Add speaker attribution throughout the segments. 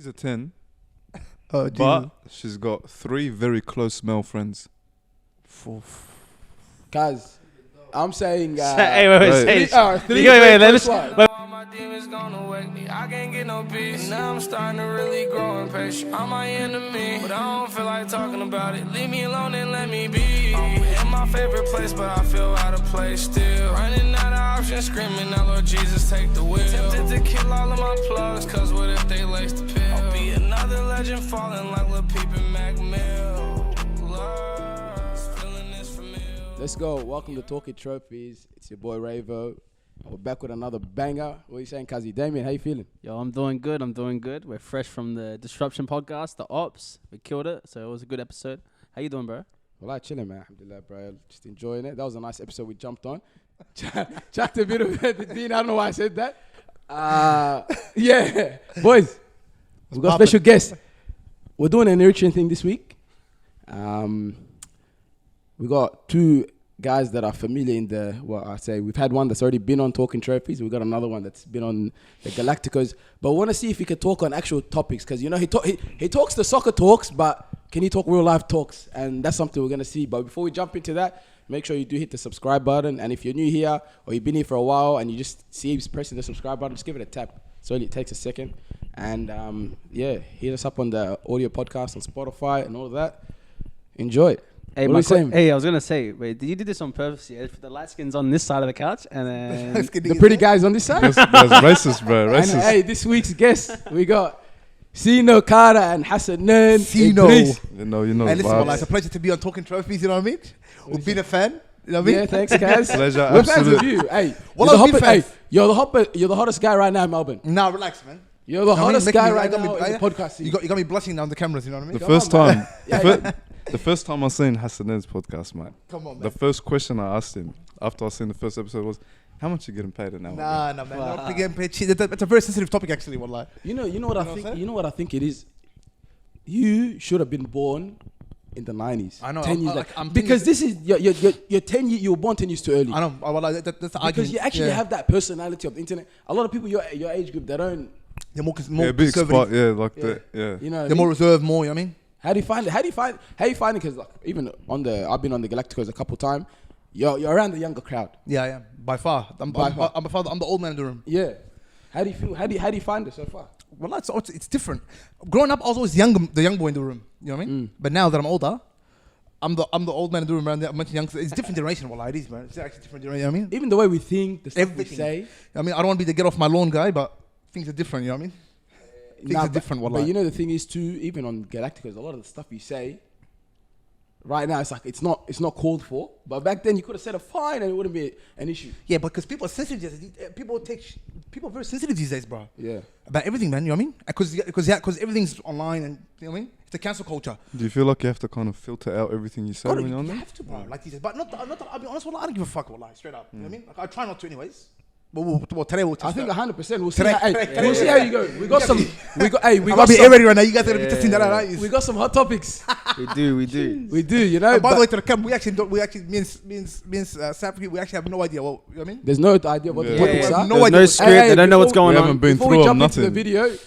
Speaker 1: She's a 10,
Speaker 2: Oh,
Speaker 1: but she's got 3 very close male friends.
Speaker 3: Guys, I'm saying...
Speaker 4: Hey, wait,
Speaker 3: three.
Speaker 4: wait, let us...
Speaker 5: All my demons gonna wake me. I can't get no peace. Now I'm starting to really grow impatient. I'm my enemy, but I don't feel like talking about it. Leave me alone and let me be. I'm in my favorite place, but I feel out of place still. Running out of options, screaming out, Lord Jesus, take the wheel. Tempted to kill all of my plugs, cause what if they lace the pill? I'll be another legend falling like Lil Peep and Mac Mill. Lost, feeling this familiar.
Speaker 3: Let's go. Welcome to Talking Trophies. It's your boy Ravo. We're back with another banger. What are you saying, Kazi? Damien, how you feeling?
Speaker 4: Yo, I'm doing good. We're fresh from the Disruption podcast, the Ops. We killed it, so it was a good episode. How you doing, bro?
Speaker 3: Well, chilling, man. Alhamdulillah, bro. Just enjoying it. That was a nice episode we jumped on. Chucked a bit of it. Dean, I don't know why I said that. Yeah. Boys, we've got special guests. We're doing an enriching thing this week. We got 2 guys that are familiar in the, well, I say we've had one that's already been on Talking Trophies. We've got another one that's been on the Galacticoz. But we want to see if he can talk on actual topics because, you know, he talks the soccer talks, but can he talk real life talks? And that's something we're going to see. But before we jump into that, make sure you do hit the subscribe button. And if you're new here or you've been here for a while and you just see he's pressing the subscribe button, just give it a tap. So it takes a second. And yeah, hit us up on the audio podcast on Spotify and all of that. Enjoy it.
Speaker 4: Hey,
Speaker 3: what are you saying?
Speaker 4: Hey, I was gonna say, wait, did you do this on purpose? Yeah, for the light skins on this side of the couch, and then
Speaker 3: The pretty guys on this side.
Speaker 1: That's racist, bro. Racist.
Speaker 3: And hey, this week's guests, we got Sino, Kara, and Hassanan.
Speaker 2: Sino.
Speaker 3: Idris.
Speaker 1: You know.
Speaker 2: Hey, listen,
Speaker 1: vibes.
Speaker 2: well, it's a pleasure to be on Talking Trophies, you know what I mean? We've been a fan, you know what I mean?
Speaker 3: Yeah, thanks, guys.
Speaker 1: Pleasure,
Speaker 3: We're fans
Speaker 1: absolute.
Speaker 3: of you. Hey,
Speaker 2: Well,
Speaker 3: you're, the
Speaker 2: I've been
Speaker 3: hottest,
Speaker 2: fans.
Speaker 3: hey you're the hottest guy right now in Melbourne.
Speaker 2: Nah, relax, man.
Speaker 3: You're the
Speaker 2: You know what I mean?
Speaker 3: hottest
Speaker 2: Making
Speaker 3: guy
Speaker 2: me-
Speaker 3: right
Speaker 2: got me-
Speaker 3: now in the podcast scene.
Speaker 2: You got me blushing now on the cameras, you know what I mean?
Speaker 1: The first time,
Speaker 3: Yeah,
Speaker 1: the first time I seen Hassanan's podcast, mate.
Speaker 2: Come on, man.
Speaker 1: The first question I asked him after I seen the first episode was, "How much you getting paid an hour?"
Speaker 2: Nah, man. Not to get paid. That's a very sensitive topic, actually, wallah.
Speaker 3: You know what I
Speaker 2: what I'm
Speaker 3: think.
Speaker 2: saying?
Speaker 3: You know what I think it is. You should have been born in the 90s.
Speaker 2: I know,
Speaker 3: 10
Speaker 2: I'm-
Speaker 3: years
Speaker 2: I'm-
Speaker 3: like,
Speaker 2: I'm
Speaker 3: because
Speaker 2: thinking-
Speaker 3: this is you're 10 years. You were born 10 years too early.
Speaker 2: I know, wallah, that's the argument.
Speaker 3: Because you actually
Speaker 2: Yeah.
Speaker 3: have that personality of the internet. A lot of people your age group, they don't.
Speaker 2: They're more
Speaker 1: Yeah, big
Speaker 2: conservative.
Speaker 1: spot. Yeah, like
Speaker 3: Yeah.
Speaker 1: that. Yeah.
Speaker 3: You know.
Speaker 2: They're more reserved, more, you know what I mean?
Speaker 3: How do you find it? How you find it? Because like, even on I've been on the Galacticoz a couple times. You're around the younger crowd.
Speaker 2: Yeah, I am. By far. I'm the old man in the room.
Speaker 3: Yeah. How do you feel? How do you find it so far?
Speaker 2: Well, it's different. Growing up, I was always the young boy in the room. You know what I mean? But now that I'm older, I'm the old man in the room around there. I'm mentioning youngsters. It's different generation. Well, it is, man. It's actually different generation. You know what I mean?
Speaker 3: Even the way we think, the stuff
Speaker 2: Everything.
Speaker 3: we say.
Speaker 2: I mean, I don't want to be the get off my lawn guy, but things are different. You know what I mean? Things are different.
Speaker 3: But
Speaker 2: Wallah.
Speaker 3: you know the thing is too. Even on Galacticoz, a lot of the stuff you say. Right now, it's like it's not called for. But back then, you could have said a fine and it wouldn't be an issue.
Speaker 2: Yeah, because people are sensitive. People are very sensitive these days, bro.
Speaker 3: Yeah.
Speaker 2: About everything, man. You know what I mean? Because everything's online and you know what I mean. It's a cancel culture.
Speaker 1: Do you feel like you have to kind of filter out everything you say
Speaker 2: God,
Speaker 1: when you're on
Speaker 2: you
Speaker 1: there?
Speaker 2: have to, bro. Like these days, but not. I'll be honest. Well, I don't give a fuck. Like straight up. You know what I mean? Like, I try not to, anyways. But today we'll
Speaker 3: I
Speaker 2: test
Speaker 3: think
Speaker 2: that.
Speaker 3: 100%. We'll see.
Speaker 2: Today-
Speaker 3: We'll see how you go. We got some. We got. Hey, we
Speaker 2: I'm
Speaker 3: got
Speaker 2: be
Speaker 3: some.
Speaker 2: ready right now. You guys are gonna be testing that out, aren't you?
Speaker 3: We got some hot topics.
Speaker 4: we do.
Speaker 3: We do. You know.
Speaker 2: And by
Speaker 3: but
Speaker 2: the way, to the camp, we actually means Sapri, we actually have no idea what you know what I mean.
Speaker 3: there's no idea what the
Speaker 1: Yeah.
Speaker 3: topics
Speaker 2: Yeah.
Speaker 3: are.
Speaker 2: No
Speaker 4: There's
Speaker 2: idea.
Speaker 4: no script.
Speaker 3: Hey,
Speaker 4: They don't know what's
Speaker 3: before-
Speaker 4: going
Speaker 1: We
Speaker 4: on.
Speaker 1: haven't been
Speaker 3: Before
Speaker 1: through
Speaker 3: we
Speaker 1: them,
Speaker 3: jump into the
Speaker 1: nothing.
Speaker 3: video,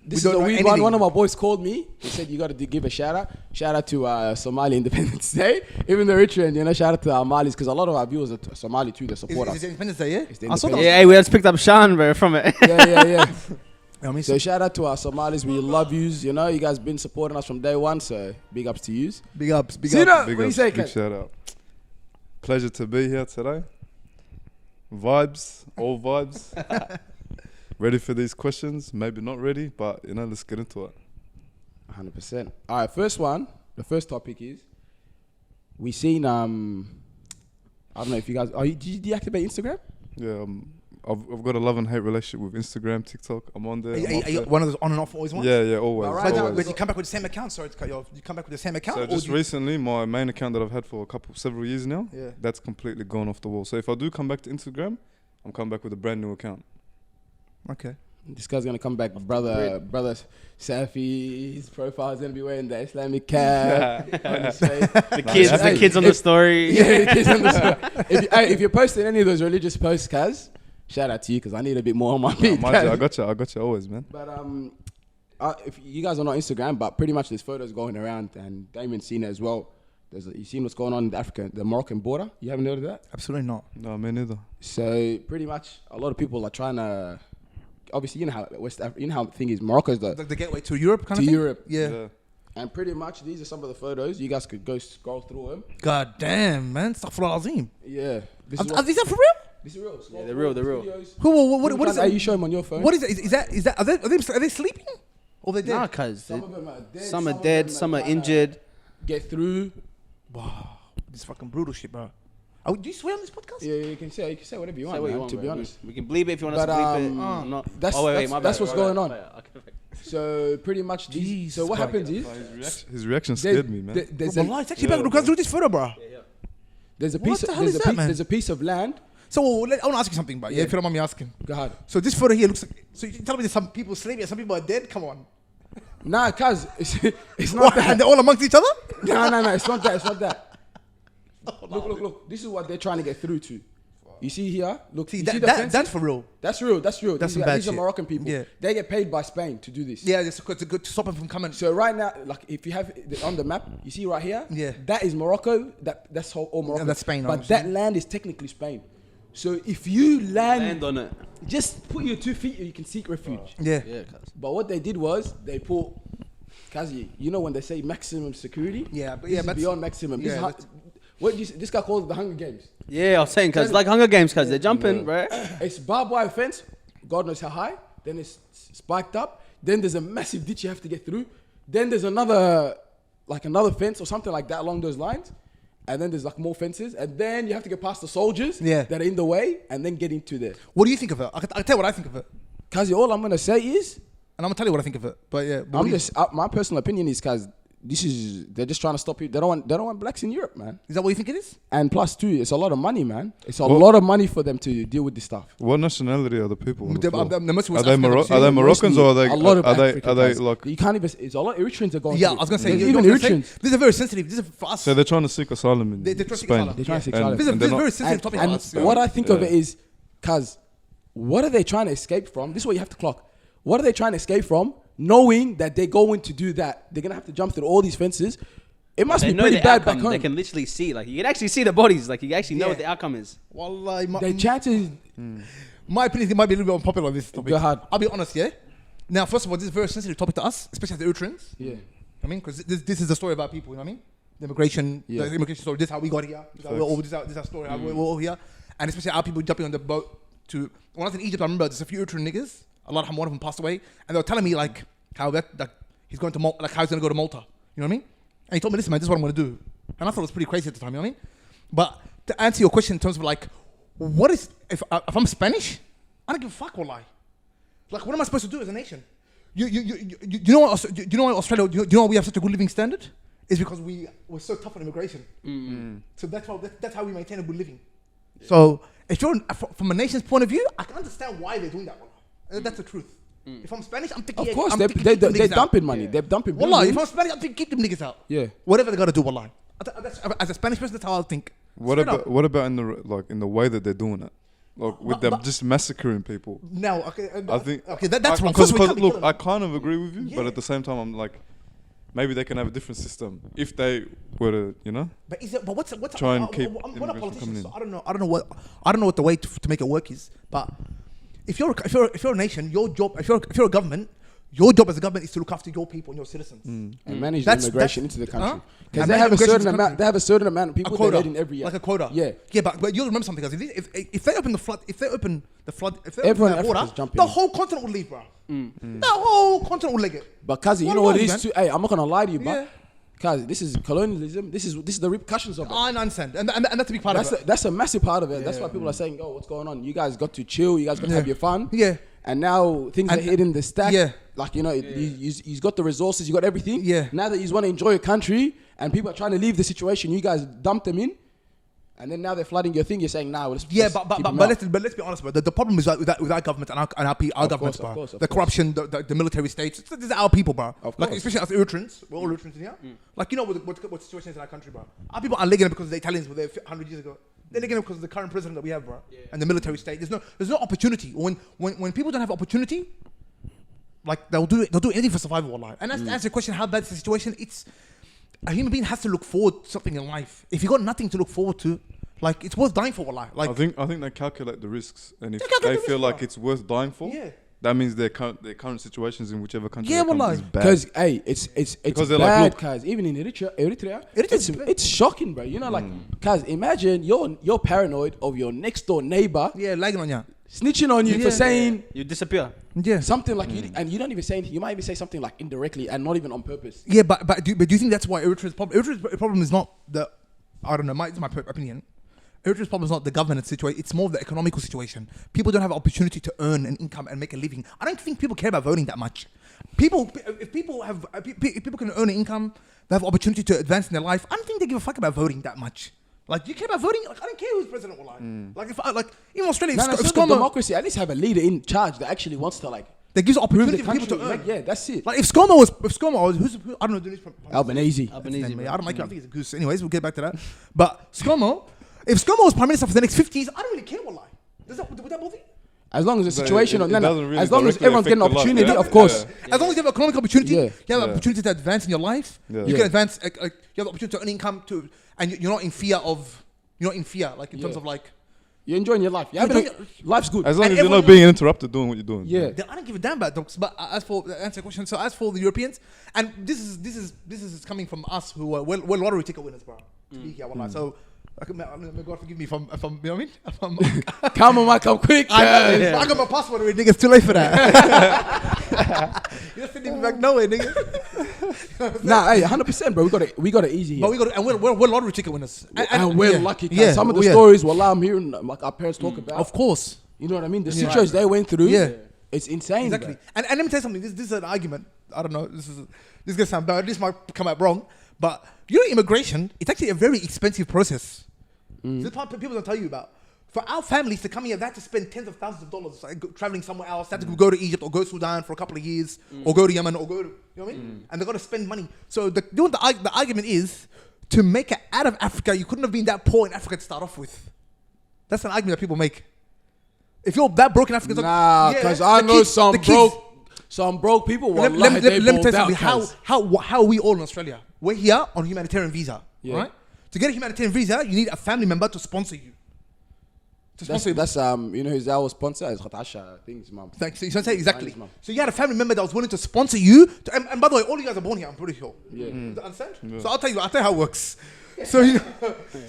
Speaker 3: this is
Speaker 2: don't
Speaker 3: a
Speaker 2: know
Speaker 3: weird one.
Speaker 2: anything.
Speaker 3: One of my boys called me. He said you got to give a shout out. Shout out to Somali Independence Day. Even the rich end, you know, shout out to our Malis because a lot of our viewers are Somali too. They support
Speaker 2: Is
Speaker 3: us.
Speaker 2: it Independence Day? Yeah.
Speaker 3: It's the
Speaker 2: I saw that.
Speaker 3: Independence
Speaker 4: Yeah, hey, we just picked up Sean, bro, from it.
Speaker 3: Yeah.
Speaker 2: You know what I mean?
Speaker 3: So shout out to our Somalis. We love yous. You know, you guys been supporting us from day one. So big ups to yous.
Speaker 2: Big ups. Big
Speaker 3: Sino,
Speaker 2: ups.
Speaker 1: Big
Speaker 3: what do you
Speaker 1: ups,
Speaker 3: say,
Speaker 1: big
Speaker 3: Kat?
Speaker 1: shout out. Pleasure to be here today. Vibes, all vibes. Ready for these questions? Maybe not ready, but you know, let's get into it.
Speaker 3: 100%. All right, first one. The first topic is we seen. I don't know if you guys. Did you deactivate Instagram?
Speaker 1: Yeah, I've got a love and hate relationship with Instagram, TikTok. I'm on there. I'm off
Speaker 2: Are you
Speaker 1: there.
Speaker 2: one of those on and off always ones?
Speaker 1: Yeah, always.
Speaker 3: All right,
Speaker 1: always.
Speaker 2: But you come back with the same account. Sorry to cut you off. You come back with the same account.
Speaker 1: So
Speaker 2: or
Speaker 1: just
Speaker 2: you-
Speaker 1: recently, my main account that I've had for several years now,
Speaker 2: Yeah.
Speaker 1: that's completely gone off the wall. So if I do come back to Instagram, I'm coming back with a brand new account.
Speaker 2: Okay.
Speaker 3: This guy's gonna come back, brother Safi. His profile's gonna be wearing the Islamic cap on his face.
Speaker 4: The kids on the story.
Speaker 3: Yeah, the kids on the story. If you're posting any of those religious posts, Kaz, shout out to you because I need a bit more on my feed.
Speaker 1: Mind you, I got you always, man.
Speaker 3: But if you guys are not Instagram, but pretty much there's photos going around, and Damien's seen it as well. You seen what's going on in the Moroccan border? You haven't noticed that?
Speaker 2: Absolutely not.
Speaker 1: No, me neither.
Speaker 3: So pretty much a lot of people are trying to. Obviously, you know how you know how the thing is. Morocco is
Speaker 2: The gateway to Europe kind
Speaker 3: to
Speaker 2: of thing?
Speaker 3: Europe,
Speaker 2: Yeah.
Speaker 3: and pretty much these are some of the photos. You guys could go scroll through them.
Speaker 2: God damn, man. Astaghfirullah azim.
Speaker 3: Yeah, this
Speaker 2: Are
Speaker 3: is
Speaker 2: these for real?
Speaker 3: this is real.
Speaker 4: Yeah, they're real, they're real.
Speaker 2: What is
Speaker 3: Are
Speaker 2: it?
Speaker 3: you show them on your phone?
Speaker 2: What is it? Is that are they sleeping? Or they dead?
Speaker 4: Nah, cuz
Speaker 3: Some of them are dead.
Speaker 4: some are dead,
Speaker 3: them
Speaker 4: some are
Speaker 3: trying to
Speaker 4: injured.
Speaker 3: Get through.
Speaker 2: Wow. This is fucking brutal shit, bro. Oh, do you swear on this podcast?
Speaker 3: Yeah, you can say whatever you
Speaker 4: Say
Speaker 3: want,
Speaker 4: what you
Speaker 3: man,
Speaker 4: want,
Speaker 3: to
Speaker 4: bro.
Speaker 3: be honest.
Speaker 4: We can bleep it if you want us
Speaker 3: But,
Speaker 4: to bleep it. Not.
Speaker 3: that's-
Speaker 4: oh, wait,
Speaker 3: that's-
Speaker 4: my
Speaker 3: that's
Speaker 4: bad.
Speaker 3: what's going on.
Speaker 4: Okay.
Speaker 3: So pretty much these. So what happens is
Speaker 1: His reaction scared me, man.
Speaker 3: there's
Speaker 2: Well, it's actually better because do this photo, bro.
Speaker 3: there's a
Speaker 2: What
Speaker 3: piece
Speaker 2: the
Speaker 3: of
Speaker 2: hell is that, man?
Speaker 3: there's a piece of land.
Speaker 2: So I want to ask you something, bro. Yeah,
Speaker 3: Yeah.
Speaker 2: if you don't mind me asking.
Speaker 3: Go ahead.
Speaker 2: So this photo here looks like. So you tell me there's some people sleeping and some people are dead? Come on.
Speaker 3: Nah, cuz it's not
Speaker 2: What? And
Speaker 3: that.
Speaker 2: they're all amongst each other?
Speaker 3: No, it's not that. It's not that. Look. This is what they're trying to get through to. You see here? Look,
Speaker 2: See,
Speaker 3: you see the
Speaker 2: that's
Speaker 3: fences?
Speaker 2: for real.
Speaker 3: That's real.
Speaker 2: That's
Speaker 3: These
Speaker 2: some
Speaker 3: are-
Speaker 2: bad
Speaker 3: these are
Speaker 2: shit.
Speaker 3: Moroccan people.
Speaker 2: Yeah.
Speaker 3: They get paid by Spain to do this.
Speaker 2: Yeah, it's to stop them from coming.
Speaker 3: So right now, like if you have on the map, you see right here.
Speaker 2: Yeah.
Speaker 3: That is Morocco. That's all Morocco.
Speaker 2: And that's Spain,
Speaker 3: But
Speaker 2: obviously.
Speaker 3: that land is technically Spain. So if you
Speaker 4: Land on it.
Speaker 3: just put your 2 feet, you can seek refuge.
Speaker 2: Yeah.
Speaker 4: Yeah, cuz.
Speaker 3: But what they did was they put, Kazi, you know when they say maximum security?
Speaker 2: Yeah, but
Speaker 3: This
Speaker 2: yeah,
Speaker 3: is
Speaker 2: but
Speaker 3: beyond maximum. This,
Speaker 2: yeah,
Speaker 3: is
Speaker 2: that's-
Speaker 3: what this guy calls the Hunger Games.
Speaker 4: Yeah, I was saying, cuz like Hunger Games, cuz they're jumping, right?
Speaker 3: It's barbed wire fence, God knows how high. Then it's spiked up. Then there's a massive ditch you have to get through. Then there's another fence or something like that along those lines. And then there's like more fences. And then you have to get past the soldiers
Speaker 2: Yeah.
Speaker 3: that are in the way and then get into there.
Speaker 2: What do you think of it? I can tell you what I think of it.
Speaker 3: Kazi, all I'm going to say is,
Speaker 2: And I'm going to tell you what I think of it. But yeah. what
Speaker 3: I'm
Speaker 2: do you-
Speaker 3: just, my personal opinion is, cause they're just trying to stop you. They don't want blacks in Europe, man.
Speaker 2: Is that what you think it is?
Speaker 3: And plus too, it's a lot of money, man. It's a lot of money for them to deal with this stuff.
Speaker 1: What nationality are the people? On the floor?
Speaker 2: The most
Speaker 1: Are they Moroccans or are they?
Speaker 3: A lot of
Speaker 1: are they
Speaker 3: African
Speaker 1: like?
Speaker 3: You can't even. It's a lot of Eritreans are going.
Speaker 2: Yeah,
Speaker 3: through
Speaker 2: I was going to say.
Speaker 3: There's
Speaker 2: you
Speaker 3: even
Speaker 2: know what I'm saying?
Speaker 3: Eritreans.
Speaker 2: This is very sensitive. This is for us.
Speaker 1: So they're trying to seek asylum in
Speaker 2: They're trying to seek
Speaker 1: Spain.
Speaker 2: asylum.
Speaker 3: They're trying to seek
Speaker 2: Yeah.
Speaker 3: asylum.
Speaker 2: This is
Speaker 1: And
Speaker 2: this is
Speaker 1: they're
Speaker 2: a very
Speaker 1: not-
Speaker 2: sensitive topic for
Speaker 3: And
Speaker 2: us.
Speaker 3: what I think of
Speaker 1: Yeah.
Speaker 3: it is, cause what are they trying to escape from? This is what you have to clock. What are they trying to escape from? Knowing that they're going to do that, they're gonna have to jump through all these fences. It must
Speaker 4: They
Speaker 3: be
Speaker 4: know
Speaker 3: pretty
Speaker 4: the
Speaker 3: bad
Speaker 4: outcome.
Speaker 3: back home.
Speaker 4: They can literally see, like you can actually see the bodies, like you actually know
Speaker 2: Yeah.
Speaker 4: what the outcome is.
Speaker 2: Wallahi,
Speaker 3: The chances.
Speaker 2: my opinion is it might be a little bit unpopular on this topic.
Speaker 3: Go ahead.
Speaker 2: I'll be honest, yeah? Now, first of all, this is a very sensitive topic to us, especially as the Eritreans.
Speaker 3: Yeah.
Speaker 2: I mean, because this is the story of our people, you know what I mean? The immigration story. This is how we got here. This is our story, how we're all here. And especially our people jumping on the boat to... When I was in Egypt, I remember there's a few Eritrean niggas. A lot of them, one of them passed away. And they were telling me, like, how he's going to Malta, like, how he's going to go to Malta. You know what I mean? And he told me, listen, man, this is what I'm going to do. And I thought it was pretty crazy at the time, you know what I mean? But to answer your question in terms of, like, what is... If I'm Spanish, I don't give a fuck, wallahi. Like, what am I supposed to do as a nation? You know what? You know why Australia? You know why we have such a good living standard? It's because we're so tough on immigration. So that's how we maintain a good living. So if you're from a nation's point of view, I can understand why they're doing that. Wallah. That's the truth. If I'm Spanish, I'm thinking.
Speaker 3: Of course,
Speaker 2: I'm
Speaker 3: they're
Speaker 2: thinking keep them niggas
Speaker 3: dumping
Speaker 2: out.
Speaker 3: money. They're dumping.
Speaker 2: Wallah, if
Speaker 3: billions.
Speaker 2: I'm Spanish, I'm thinking keep them niggas out.
Speaker 3: Yeah.
Speaker 2: Whatever they gotta do, wallah. As a Spanish person, that's how I think.
Speaker 1: What
Speaker 2: Straight
Speaker 1: about
Speaker 2: up.
Speaker 1: what about in the way that they're doing it? Like with them just massacring people.
Speaker 2: Now, okay,
Speaker 1: I think
Speaker 2: that's wrong.
Speaker 1: Because
Speaker 2: First we can't be
Speaker 1: look,
Speaker 2: killing
Speaker 1: I
Speaker 2: them.
Speaker 1: kind of agree with you, but
Speaker 2: Yeah.
Speaker 1: at the same time, I'm like, maybe they can have a different system if they were to, you know.
Speaker 2: But is it? But what's
Speaker 1: Try and keep
Speaker 2: we're not
Speaker 1: immigration
Speaker 2: politicians,
Speaker 1: coming
Speaker 2: so
Speaker 1: in.
Speaker 2: I don't know what the way to make it work is. But if you're a nation, your job, if you're a government, your job as a government is to look after your people and your citizens.
Speaker 3: And manage
Speaker 2: That's-
Speaker 3: immigration
Speaker 2: that's-
Speaker 3: into the country
Speaker 2: huh?
Speaker 3: because
Speaker 2: And
Speaker 3: they
Speaker 2: manage
Speaker 3: have a
Speaker 2: immigration
Speaker 3: certain
Speaker 2: into the
Speaker 3: amount.
Speaker 2: country.
Speaker 3: They have a certain amount of
Speaker 2: A
Speaker 3: people
Speaker 2: quota
Speaker 3: they need in every year.
Speaker 2: like a quota.
Speaker 3: Yeah.
Speaker 2: But you'll remember something, guys. If they open the flood, if
Speaker 3: Everyone
Speaker 2: open
Speaker 3: in
Speaker 2: that water,
Speaker 3: Africa's jumping
Speaker 2: the
Speaker 3: in.
Speaker 2: whole continent will leave, bro. The whole continent will leg it.
Speaker 3: But Kazi, you
Speaker 2: What
Speaker 3: know what
Speaker 2: about
Speaker 3: it
Speaker 2: you,
Speaker 3: is too. Hey, I'm not gonna lie to you,
Speaker 2: Yeah.
Speaker 3: but Kazi, this is colonialism. This is the repercussions of it.
Speaker 2: I understand, and that's a big part of it.
Speaker 3: That's a massive part of it. That's why people are saying, "Oh, what's going on? You guys got to chill. You guys got to have your fun."
Speaker 2: Yeah.
Speaker 3: And now things are
Speaker 2: And-
Speaker 3: hitting the stack.
Speaker 2: Yeah.
Speaker 3: Like he's got the resources. You got everything.
Speaker 2: Yeah.
Speaker 3: Now that you want to enjoy your country, and people are trying to leave the situation, you guys dumped them in, and then now they're flooding your thing. You're saying, "Nah, let's
Speaker 2: Yeah,
Speaker 3: let's
Speaker 2: but
Speaker 3: keep them
Speaker 2: but
Speaker 3: out."
Speaker 2: let's be honest, bro. The problem is with our government and our governments, bro.
Speaker 3: of course.
Speaker 2: The corruption, the military states. This is our people, bro.
Speaker 3: Of
Speaker 2: Like
Speaker 3: course.
Speaker 2: especially as Eritreans, we're all Eritreans in here. Like you know what situation is in our country, bro. Our people aren't legging it because the Italians were there 100 years ago. They're legging it because of the current president that we have, bro, and the military state. There's no opportunity. When people don't have opportunity, like they'll do anything for survival, wallah. And that's to answer the question, how bad is the situation? It's a human being has to look forward to something in life. If you got nothing to look forward to, like it's worth dying for, wallah. Like
Speaker 1: I think they calculate the risks, and if
Speaker 2: calculate
Speaker 1: they
Speaker 2: the
Speaker 1: feel
Speaker 2: risks,
Speaker 1: like
Speaker 2: bro.
Speaker 1: it's worth dying for,
Speaker 2: Yeah.
Speaker 1: that means their current situations in whichever country
Speaker 2: Yeah,
Speaker 1: they come
Speaker 2: wallah.
Speaker 1: is bad.
Speaker 3: Because hey, it's
Speaker 1: Because they're like,
Speaker 3: bad,
Speaker 1: look-
Speaker 3: guys. Even in Eritrea,
Speaker 2: Eritrea's bad.
Speaker 3: it's shocking, bro. You know, like, guys, imagine you're paranoid of your next door neighbor
Speaker 2: Yeah, lagging on ya.
Speaker 3: snitching on you
Speaker 2: Yeah.
Speaker 3: for saying
Speaker 4: You disappear.
Speaker 2: Yeah.
Speaker 3: something like you, and you don't even say anything. You might even say something like indirectly and not even on purpose.
Speaker 2: Yeah, but do you think that's why Eritrea's problem? Eritrea's problem is not I don't know. It's my opinion. Eritrea's problem is not the governance situation. It's more of the economical situation. People don't have opportunity to earn an income and make a living. I don't think people care about voting that much. If people can earn an income, they have opportunity to advance in their life. I don't think they give a fuck about voting that much. Like, you care about voting? Like, I don't care who's president or like. Like, if in Australia,
Speaker 3: No,
Speaker 2: if
Speaker 3: it's not democracy. At least have a leader in charge that actually wants to like
Speaker 2: that gives
Speaker 3: prove
Speaker 2: opportunity
Speaker 3: the
Speaker 2: for people
Speaker 3: country.
Speaker 2: to earn.
Speaker 3: Like, yeah, that's it.
Speaker 2: Like if ScoMo was I don't know the news.
Speaker 3: Albanese.
Speaker 4: Albanese,
Speaker 2: I
Speaker 4: bro.
Speaker 2: don't like it. I think it's a goose. Anyways, we'll get back to that. But ScoMo, if ScoMo was prime minister for the next 50 years, I don't really care what lie. Would that bother you?
Speaker 3: As long as the
Speaker 1: But
Speaker 3: situation,
Speaker 1: it doesn't really
Speaker 3: as long as
Speaker 1: directly
Speaker 3: everyone's getting an
Speaker 1: affect the life,
Speaker 3: opportunity,
Speaker 1: yeah.
Speaker 3: of course.
Speaker 2: As long as you have economic opportunity,
Speaker 3: Yeah.
Speaker 2: you have an opportunity to advance in your life.
Speaker 1: Yeah.
Speaker 2: You
Speaker 3: Yeah.
Speaker 2: can advance. You have the opportunity to earn income and you're not in fear of. You're not in fear, like in terms
Speaker 3: Yeah.
Speaker 2: of like.
Speaker 3: You're enjoying your life. Life's good.
Speaker 1: As long
Speaker 2: And
Speaker 1: as you're not
Speaker 2: everyone-
Speaker 1: being interrupted doing what you're doing.
Speaker 3: Yeah.
Speaker 2: I don't give a damn about dogs. But as for answer the question, so as for the Europeans, and this is coming from us who are well lottery ticket winners, bro. To be here, wallah. So. May God forgive me if I'm, you know what I mean?
Speaker 3: Come on, man, come quick.
Speaker 2: I got my passport already, nigga. It's too late for that. You're sending me back nowhere, nigga.
Speaker 3: Nah, hey, 100%, bro. We got it easy here.
Speaker 2: But we're lottery ticket winners.
Speaker 3: And we're
Speaker 2: yeah.
Speaker 3: lucky.
Speaker 2: Yeah.
Speaker 3: Some of the
Speaker 2: Yeah.
Speaker 3: stories, wallah, I'm hearing like our parents talk about.
Speaker 2: Of course.
Speaker 3: You know what I mean? The situations they went through.
Speaker 2: Yeah.
Speaker 3: It's insane.
Speaker 2: Exactly.
Speaker 3: Bro.
Speaker 2: And let me tell you something. This is an argument. I don't know. This is gonna sound bad. This might come out wrong. But you know, immigration, it's actually a very expensive process. This part people don't tell you about. For our families to come here, they have to spend tens of thousands of dollars like, traveling somewhere else. They have to go to Egypt or go to Sudan for a couple of years, or go to Yemen, or go to, you know what I mean? And they've got to spend money. So the argument is, to make it out of Africa, you couldn't have been that poor in Africa to start off with. That's an argument that people make. If you're that broke in Africa,
Speaker 3: Nah, because I know some broke people.
Speaker 2: Let
Speaker 3: Wallahi,
Speaker 2: me
Speaker 3: they
Speaker 2: tell you
Speaker 3: balled
Speaker 2: something.
Speaker 3: out,
Speaker 2: How are we all in Australia? We're here on humanitarian visa,
Speaker 3: Yeah.
Speaker 2: right? To get a humanitarian visa, you need a family member to sponsor you.
Speaker 3: That's you know who's our sponsor is Khatasha things, mom.
Speaker 2: Thanks. So you say exactly.
Speaker 3: Thanks, mum.
Speaker 2: So you had a family member that was willing to sponsor you. And by the way, all you guys are born here. I'm pretty sure.
Speaker 3: Yeah.
Speaker 2: You understand? So I'll tell you how it works. So you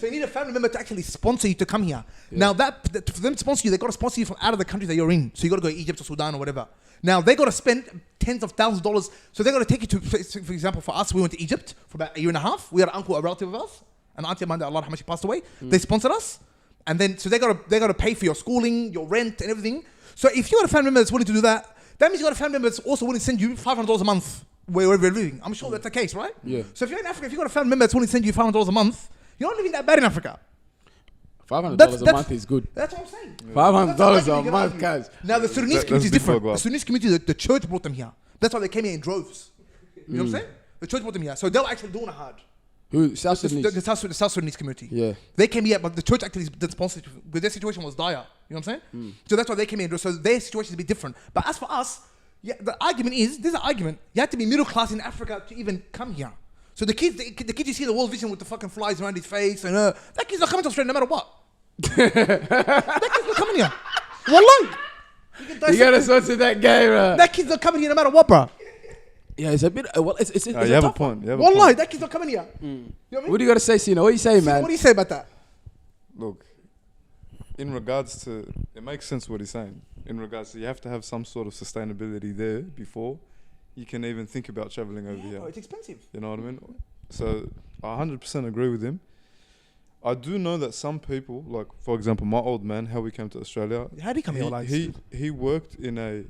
Speaker 2: need a family member to actually sponsor you to come here. Now for them to sponsor you, they got to sponsor you from out of the country that you're in. So you got to go to Egypt or Sudan or whatever. Now they got to spend tens of thousands of dollars. So they got to take you to, for example, for us, we went to Egypt for about a year and a half. We had an uncle, a relative of ours, an auntie of mine that Allah, how much she passed away. They sponsored us. And then, so they gotta pay for your schooling, your rent, and everything. So if you got a family member that's willing to do that, that means you got a family member that's also willing to send you $500 a month wherever you're living. I'm sure that's the case, right?
Speaker 3: Yeah.
Speaker 2: So if you're in Africa, if you got a family member that's willing to send you $500 a month, you're not living that bad in Africa.
Speaker 3: $500 a month is good.
Speaker 2: That's what I'm saying.
Speaker 3: $500 a month, guys.
Speaker 2: Now the Sudanese
Speaker 1: That's
Speaker 2: community is
Speaker 1: big
Speaker 2: different.
Speaker 1: for a
Speaker 2: The Sudanese community, the church brought them here. That's why they came here in droves. You know what I'm saying? The church brought them here. So they were actually doing it hard.
Speaker 3: Who? South
Speaker 2: The
Speaker 3: Sudanese.
Speaker 2: South Sudanese community.
Speaker 3: Yeah.
Speaker 2: They came here, but the church actually did sponsor because their situation was dire. You know what I'm saying? So that's why they came in. So their situation is a bit different. But as for us, yeah, the argument is, there's an argument. You have to be middle class in Africa to even come here. So the kids you see in the World Vision with the fucking flies around his face, and that kid's not coming to Australia no matter what. That kid's not coming here. Wallahi.
Speaker 3: You gotta sponsor that guy, bro.
Speaker 2: That kid's not coming here no matter what, bro.
Speaker 3: Yeah, it's a bit. Well, it's
Speaker 1: You have a
Speaker 3: tough one.
Speaker 1: point. You have a
Speaker 2: Wallahi,
Speaker 1: point.
Speaker 2: that kid's not coming here. You know what I mean?
Speaker 3: What do you gotta say, Sino? What do you say, man?
Speaker 2: What do you say about that?
Speaker 1: Look, in regards to, it makes sense what he's saying. In regards to, you have to have some sort of sustainability there before you can even think about traveling over here.
Speaker 2: Bro, it's expensive.
Speaker 1: You know what I mean? So I 100% agree with him. I do know that some people, like for example, my old man, how we came to Australia.
Speaker 2: How did he come here? Like,
Speaker 1: He worked in a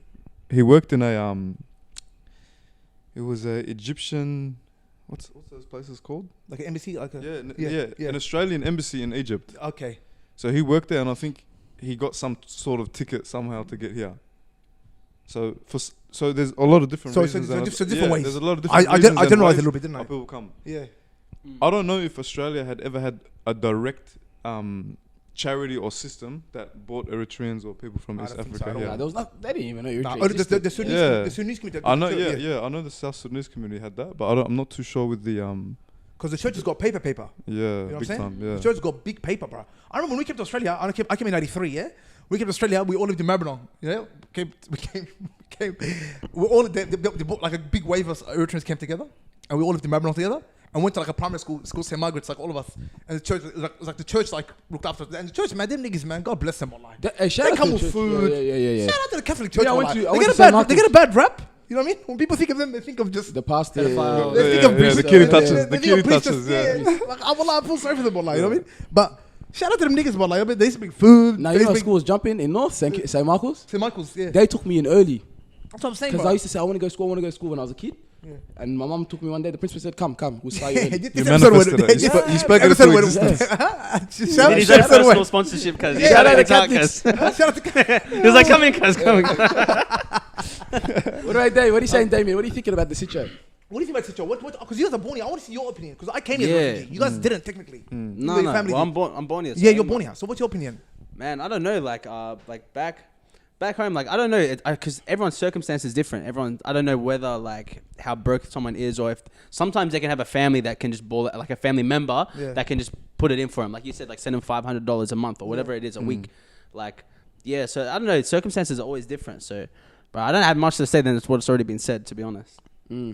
Speaker 1: it was a Egyptian, what's those places called?
Speaker 2: like an embassy, like a
Speaker 1: Yeah, an Australian embassy in Egypt.
Speaker 2: Okay.
Speaker 1: So he worked there, and I think he got some sort of ticket somehow to get here. So there's a lot of different reasons.
Speaker 2: Different ways.
Speaker 1: There's a lot of different
Speaker 2: I
Speaker 1: reasons. and
Speaker 2: generalized
Speaker 1: ways
Speaker 2: a little bit, didn't I?
Speaker 1: how people come.
Speaker 2: Yeah.
Speaker 1: I don't know if Australia had ever had a direct charity or system that brought Eritreans or people from East
Speaker 2: don't think
Speaker 1: Africa
Speaker 2: so at all.
Speaker 1: here?
Speaker 3: Nah, there was not. They didn't even know Eritrea
Speaker 2: Nah,
Speaker 3: existed.
Speaker 2: the Sudanese,
Speaker 1: Yeah.
Speaker 2: the Sudanese community.
Speaker 1: I know, I know the South Sudanese community had that, but I'm not too sure with the
Speaker 2: Because the church has got paper.
Speaker 1: yeah,
Speaker 2: You know what I'm
Speaker 1: big
Speaker 2: saying?
Speaker 1: time, yeah.
Speaker 2: The church has got big paper, bro. I remember when we came to Australia. I came in '93. Yeah, we came to Australia. We all lived in Maribyrnong. You know, we came. We all they bought like a big wave of Eritreans came together, and we all lived in Maribyrnong together. And went to like a primary school, St. Margaret's, like all of us. And the church, it was like the church like looked after us. And the church, man, them niggas, man, God bless them online.
Speaker 3: Hey, shout
Speaker 2: They
Speaker 3: out
Speaker 2: come
Speaker 3: to
Speaker 2: with
Speaker 3: the church.
Speaker 2: food.
Speaker 3: Yeah.
Speaker 2: Shout out to the Catholic Church.
Speaker 3: Yeah, I went
Speaker 2: online.
Speaker 3: to- I
Speaker 2: They
Speaker 3: went
Speaker 2: get
Speaker 3: to
Speaker 2: a
Speaker 3: St.
Speaker 2: bad, they get a bad rap. You know what I mean? When people think of them, they think of just
Speaker 3: The pastor.
Speaker 4: Pedophile.
Speaker 2: they think of
Speaker 1: yeah,
Speaker 2: priests.
Speaker 1: the killing
Speaker 2: They
Speaker 1: touches,
Speaker 2: think
Speaker 1: the
Speaker 2: of
Speaker 1: killing
Speaker 2: priests,
Speaker 1: touches,
Speaker 2: Like, I feel sorry for them, online, you know what I mean? But shout out to them niggas, like, I mean, they used to make food.
Speaker 3: Now
Speaker 2: they
Speaker 3: you
Speaker 2: used
Speaker 3: know
Speaker 2: to make
Speaker 3: schools jumping in North St. Michael's.
Speaker 2: St. Michael's, yeah.
Speaker 3: They took me in early
Speaker 2: That's what I'm saying,
Speaker 3: because
Speaker 2: bro.
Speaker 3: I used to say I want to go to school when I was a kid.
Speaker 2: Yeah.
Speaker 3: And my mom took me one day. The principal said, "Come, we'll start you early."
Speaker 2: This
Speaker 1: You
Speaker 2: episode
Speaker 1: manifested
Speaker 2: went-
Speaker 1: it. You spoke it
Speaker 2: episode
Speaker 1: into
Speaker 2: went-
Speaker 1: existence.
Speaker 2: Shout
Speaker 4: He needs
Speaker 2: out
Speaker 4: that
Speaker 2: to
Speaker 4: personal
Speaker 2: Wayne.
Speaker 4: sponsorship, cuz.
Speaker 2: Yeah,
Speaker 4: Shout out to
Speaker 2: Catholics.
Speaker 4: Galacticoz.
Speaker 2: Shout out to
Speaker 4: He was like, come in, cuz, come in.
Speaker 3: What about Dave? What are you saying, Damien? What are you thinking about the situation?
Speaker 2: What do you think about Sicho? What? Because you guys are born here. I want to see your opinion. Because I came here as a
Speaker 4: Yeah.
Speaker 2: refugee. You guys didn't technically.
Speaker 4: No,
Speaker 2: Your
Speaker 4: no.
Speaker 2: family
Speaker 4: Well,
Speaker 2: did.
Speaker 4: I'm born here. so
Speaker 2: Yeah, you're
Speaker 4: I'm-
Speaker 2: born here. So what's your opinion?
Speaker 4: Man, I don't know. Like back home, like I don't know, because everyone's circumstance is different. I don't know whether like how broke someone is, or if sometimes they can have a family that can just ball like a family member that can just put it in for them. Like you said, like send them $500 a month or whatever it is a week. Like yeah, so I don't know. Circumstances are always different. So, but I don't have much to say than what's already been said. To be honest.
Speaker 3: Yeah.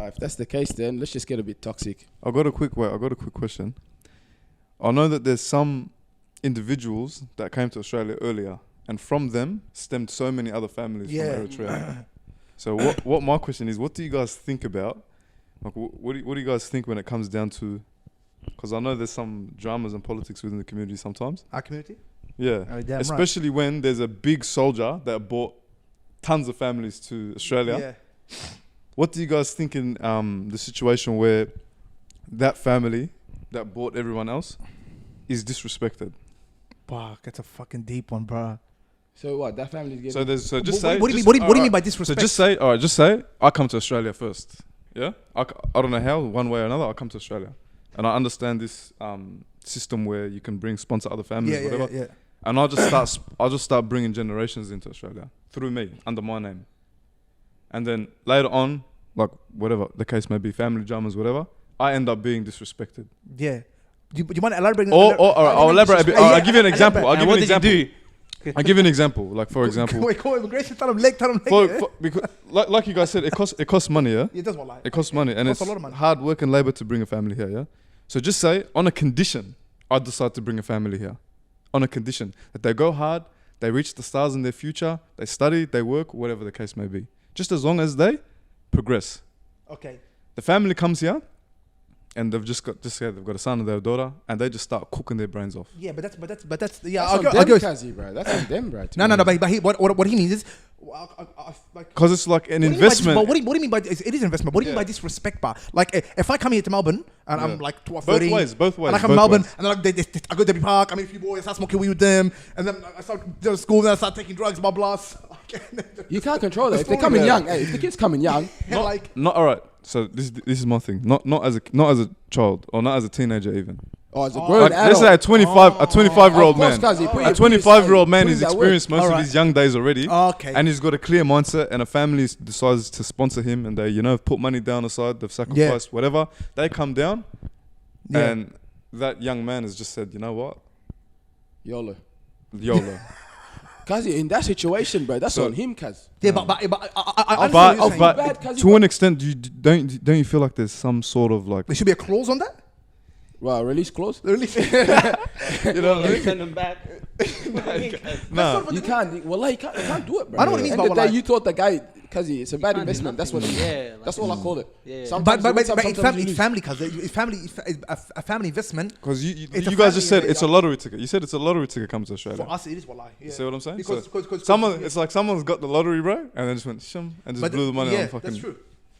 Speaker 3: If that's the case, then let's just get a bit toxic.
Speaker 1: I got a quick question. I know that there's some individuals that came to Australia earlier, and from them stemmed so many other families from Eritrea. So what my question is, what do you guys think about? Like, what do you guys think when it comes down to? Because I know there's some dramas and politics within the community sometimes.
Speaker 2: Our community?
Speaker 1: Yeah,
Speaker 2: Oh, damn
Speaker 1: especially when there's a big soldier that brought tons of families to Australia.
Speaker 2: Yeah.
Speaker 1: What do you guys think in the situation where that family that bought everyone else is disrespected?
Speaker 2: Wow, that's a fucking deep one, bro.
Speaker 3: So what? That family's getting.
Speaker 1: So just
Speaker 2: What
Speaker 1: say.
Speaker 2: do you
Speaker 1: just-
Speaker 2: mean? What do you
Speaker 1: alright.
Speaker 2: mean by
Speaker 1: So
Speaker 2: disrespect?
Speaker 1: just say I come to Australia first. Yeah, I don't know how, one way or another, I come to Australia, and I understand this system where you can sponsor other families, whatever.
Speaker 2: Yeah.
Speaker 1: And I'll just start bringing generations into Australia through me under my name, and then later on, like whatever the case may be, family dramas, whatever, I end up being disrespected.
Speaker 2: Yeah. Do you mind elaborating?
Speaker 1: Or I'll elaborate a bit. I'll give you an example. I'll give you an
Speaker 4: what did you
Speaker 1: example.
Speaker 4: do?
Speaker 1: I'll give you an example. Like for example,
Speaker 2: Wait, call immigration. Tell them leg.
Speaker 1: because like you guys said, it costs money. Yeah.
Speaker 2: It does what like.
Speaker 1: It costs money, and
Speaker 2: Costs
Speaker 1: it's
Speaker 2: a lot of money.
Speaker 1: hard work and labor to bring a family here, yeah? So just say, on a condition, I decide to bring a family here. On a condition that they go hard, they reach the stars in their future, they study, they work, whatever the case may be. Just as long as they progress.
Speaker 2: Okay.
Speaker 1: The family comes here, and they've they've got a son and their daughter, and they just start cooking their brains off.
Speaker 2: Yeah, but that's yeah.
Speaker 3: That's
Speaker 2: I'll
Speaker 3: on
Speaker 2: go.
Speaker 3: them, Kazi, bro. That's on them, bro.
Speaker 2: No. But what he means is, like.
Speaker 1: Because it's like an
Speaker 2: What do you mean by
Speaker 1: investment.
Speaker 2: what do you mean by it is investment? What do you mean by disrespect, bar? Like if I come here to Melbourne and I'm like 12, 13,
Speaker 1: both ways.
Speaker 2: and I come to Melbourne and then I go to Debbie Park, I meet a few boys, I start smoking weed with them, and then I start to school, then I start taking drugs, blah blah.
Speaker 3: You can't control that. If they're
Speaker 2: story,
Speaker 3: coming
Speaker 2: man.
Speaker 3: young, hey, if the kid's coming young,
Speaker 1: Not all right. So this is my thing. Not as a child or not as a teenager even.
Speaker 3: or as a grown
Speaker 1: Like, let's say
Speaker 3: adult.
Speaker 1: a 25-year-old man.
Speaker 3: A
Speaker 1: 25-year-old man is experienced most of
Speaker 2: Alright.
Speaker 1: his young days already.
Speaker 2: Okay.
Speaker 1: And he's got a clear mindset, and a family decides to sponsor him, and they, put money down aside, they've sacrificed whatever. They come down,
Speaker 2: Yeah.
Speaker 1: and that young man has just said, you know what?
Speaker 3: YOLO.
Speaker 1: YOLO.
Speaker 3: Kazi, in that situation, bro, that's
Speaker 1: So-
Speaker 3: on him, Kaz.
Speaker 2: Yeah, but I understand what
Speaker 1: But,
Speaker 2: you're saying.
Speaker 3: bad,
Speaker 1: but
Speaker 3: 'cause
Speaker 1: to
Speaker 3: you
Speaker 1: an extent, don't you feel like there's some sort of like,
Speaker 2: There should be a clause on that.
Speaker 3: Well, release clause.
Speaker 1: you know what I mean?
Speaker 4: Send them back.
Speaker 1: Nah.
Speaker 3: You can't. Well, you can't do it, bro.
Speaker 2: I know what it means,
Speaker 3: End
Speaker 2: but
Speaker 3: of the day,
Speaker 2: like-
Speaker 3: you thought the guy, Kazi, it's a bad investment. That's what.
Speaker 4: Yeah,
Speaker 3: That's all I call it.
Speaker 4: Yeah.
Speaker 3: Sometimes
Speaker 2: But
Speaker 3: you win,
Speaker 2: it's
Speaker 3: sometimes
Speaker 2: family,
Speaker 3: you
Speaker 2: it's
Speaker 3: lose.
Speaker 2: family, cuz it's a family investment.
Speaker 1: Because
Speaker 2: It's a
Speaker 1: you guys
Speaker 2: family
Speaker 1: just said
Speaker 2: event,
Speaker 1: it's a lottery ticket. You said it's a lottery ticket comes to Australia.
Speaker 2: For us, it is wallahi. Yeah.
Speaker 1: You see what I'm saying?
Speaker 2: Because
Speaker 1: So it's like someone's
Speaker 2: yeah.
Speaker 1: got the lottery, bro, and then just went shum and just blew the money
Speaker 2: yeah,
Speaker 1: on fucking.
Speaker 2: that's true.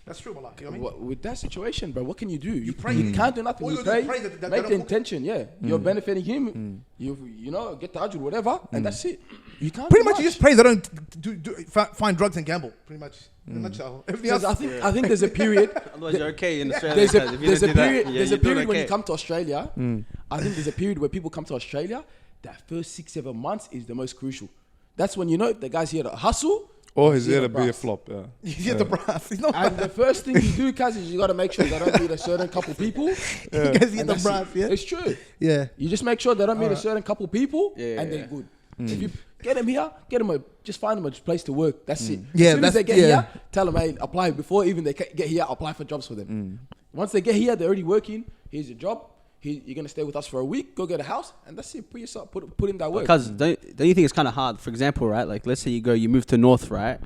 Speaker 2: That's true, but like, you know what I mean?
Speaker 3: With that situation, bro, what can you do? You
Speaker 2: pray.
Speaker 3: can't do nothing.
Speaker 2: All
Speaker 3: You
Speaker 2: you gotta do
Speaker 3: pray,
Speaker 2: is pray that
Speaker 3: make
Speaker 2: they
Speaker 3: the
Speaker 2: don't
Speaker 3: intention, You're benefiting him. You get the ajr, whatever, and that's it. You can't
Speaker 2: Pretty
Speaker 3: do
Speaker 2: much, you just pray they don't find drugs and gamble. Pretty much. In a nutshell. Everything else,
Speaker 3: I think there's a period.
Speaker 4: Otherwise, you're okay in Australia.
Speaker 3: There's a period when you come to Australia. I think there's a period where people come to Australia. That first 6-7 months is the most crucial. That's when the guy's here to hustle.
Speaker 1: Or he's here to be a flop, yeah.
Speaker 2: he's here to brass. He's not
Speaker 3: And the first thing you do, cuz, is you got to make sure they don't meet a certain couple people.
Speaker 2: You guys get the brass, yeah?
Speaker 3: It's true.
Speaker 2: Yeah.
Speaker 3: You just make sure they don't meet a certain couple people, and they're good. If you get them here, just find them a place to work. That's it.
Speaker 2: Yeah,
Speaker 3: as soon as they get here, tell them, hey, apply before even they get here. Apply for jobs for them. Once they get here, they're already working. Here's your job. You're gonna stay with us for a week. Go get a house, and that's it. Put yourself, put in that work.
Speaker 4: Because don't you think it's kind of hard? For example, right? Like, let's say you move to North, right?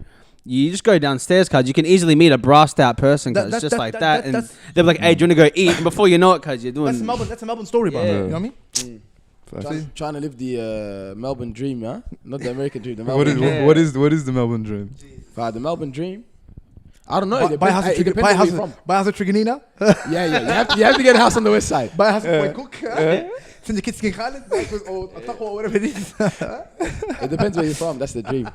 Speaker 4: You just go downstairs, cuz you can easily meet a brassed out person, cuz just like that, and they're like, "Hey, do you want to go eat?" And before you know it, cuz you're doing.
Speaker 2: That's a Melbourne story, bro.
Speaker 4: Yeah.
Speaker 2: You know what I mean?
Speaker 3: Trying to live the Melbourne dream, huh? Not the American dream. The Melbourne dream.
Speaker 1: What is the Melbourne dream?
Speaker 3: The Melbourne dream. I don't know.
Speaker 2: Buy a house at Triganina.
Speaker 3: Yeah. You have to get a house on the west side.
Speaker 2: Buy a house at Cook. Send your kids to King Khalid or whatever it is.
Speaker 3: It depends where you're from. That's the dream.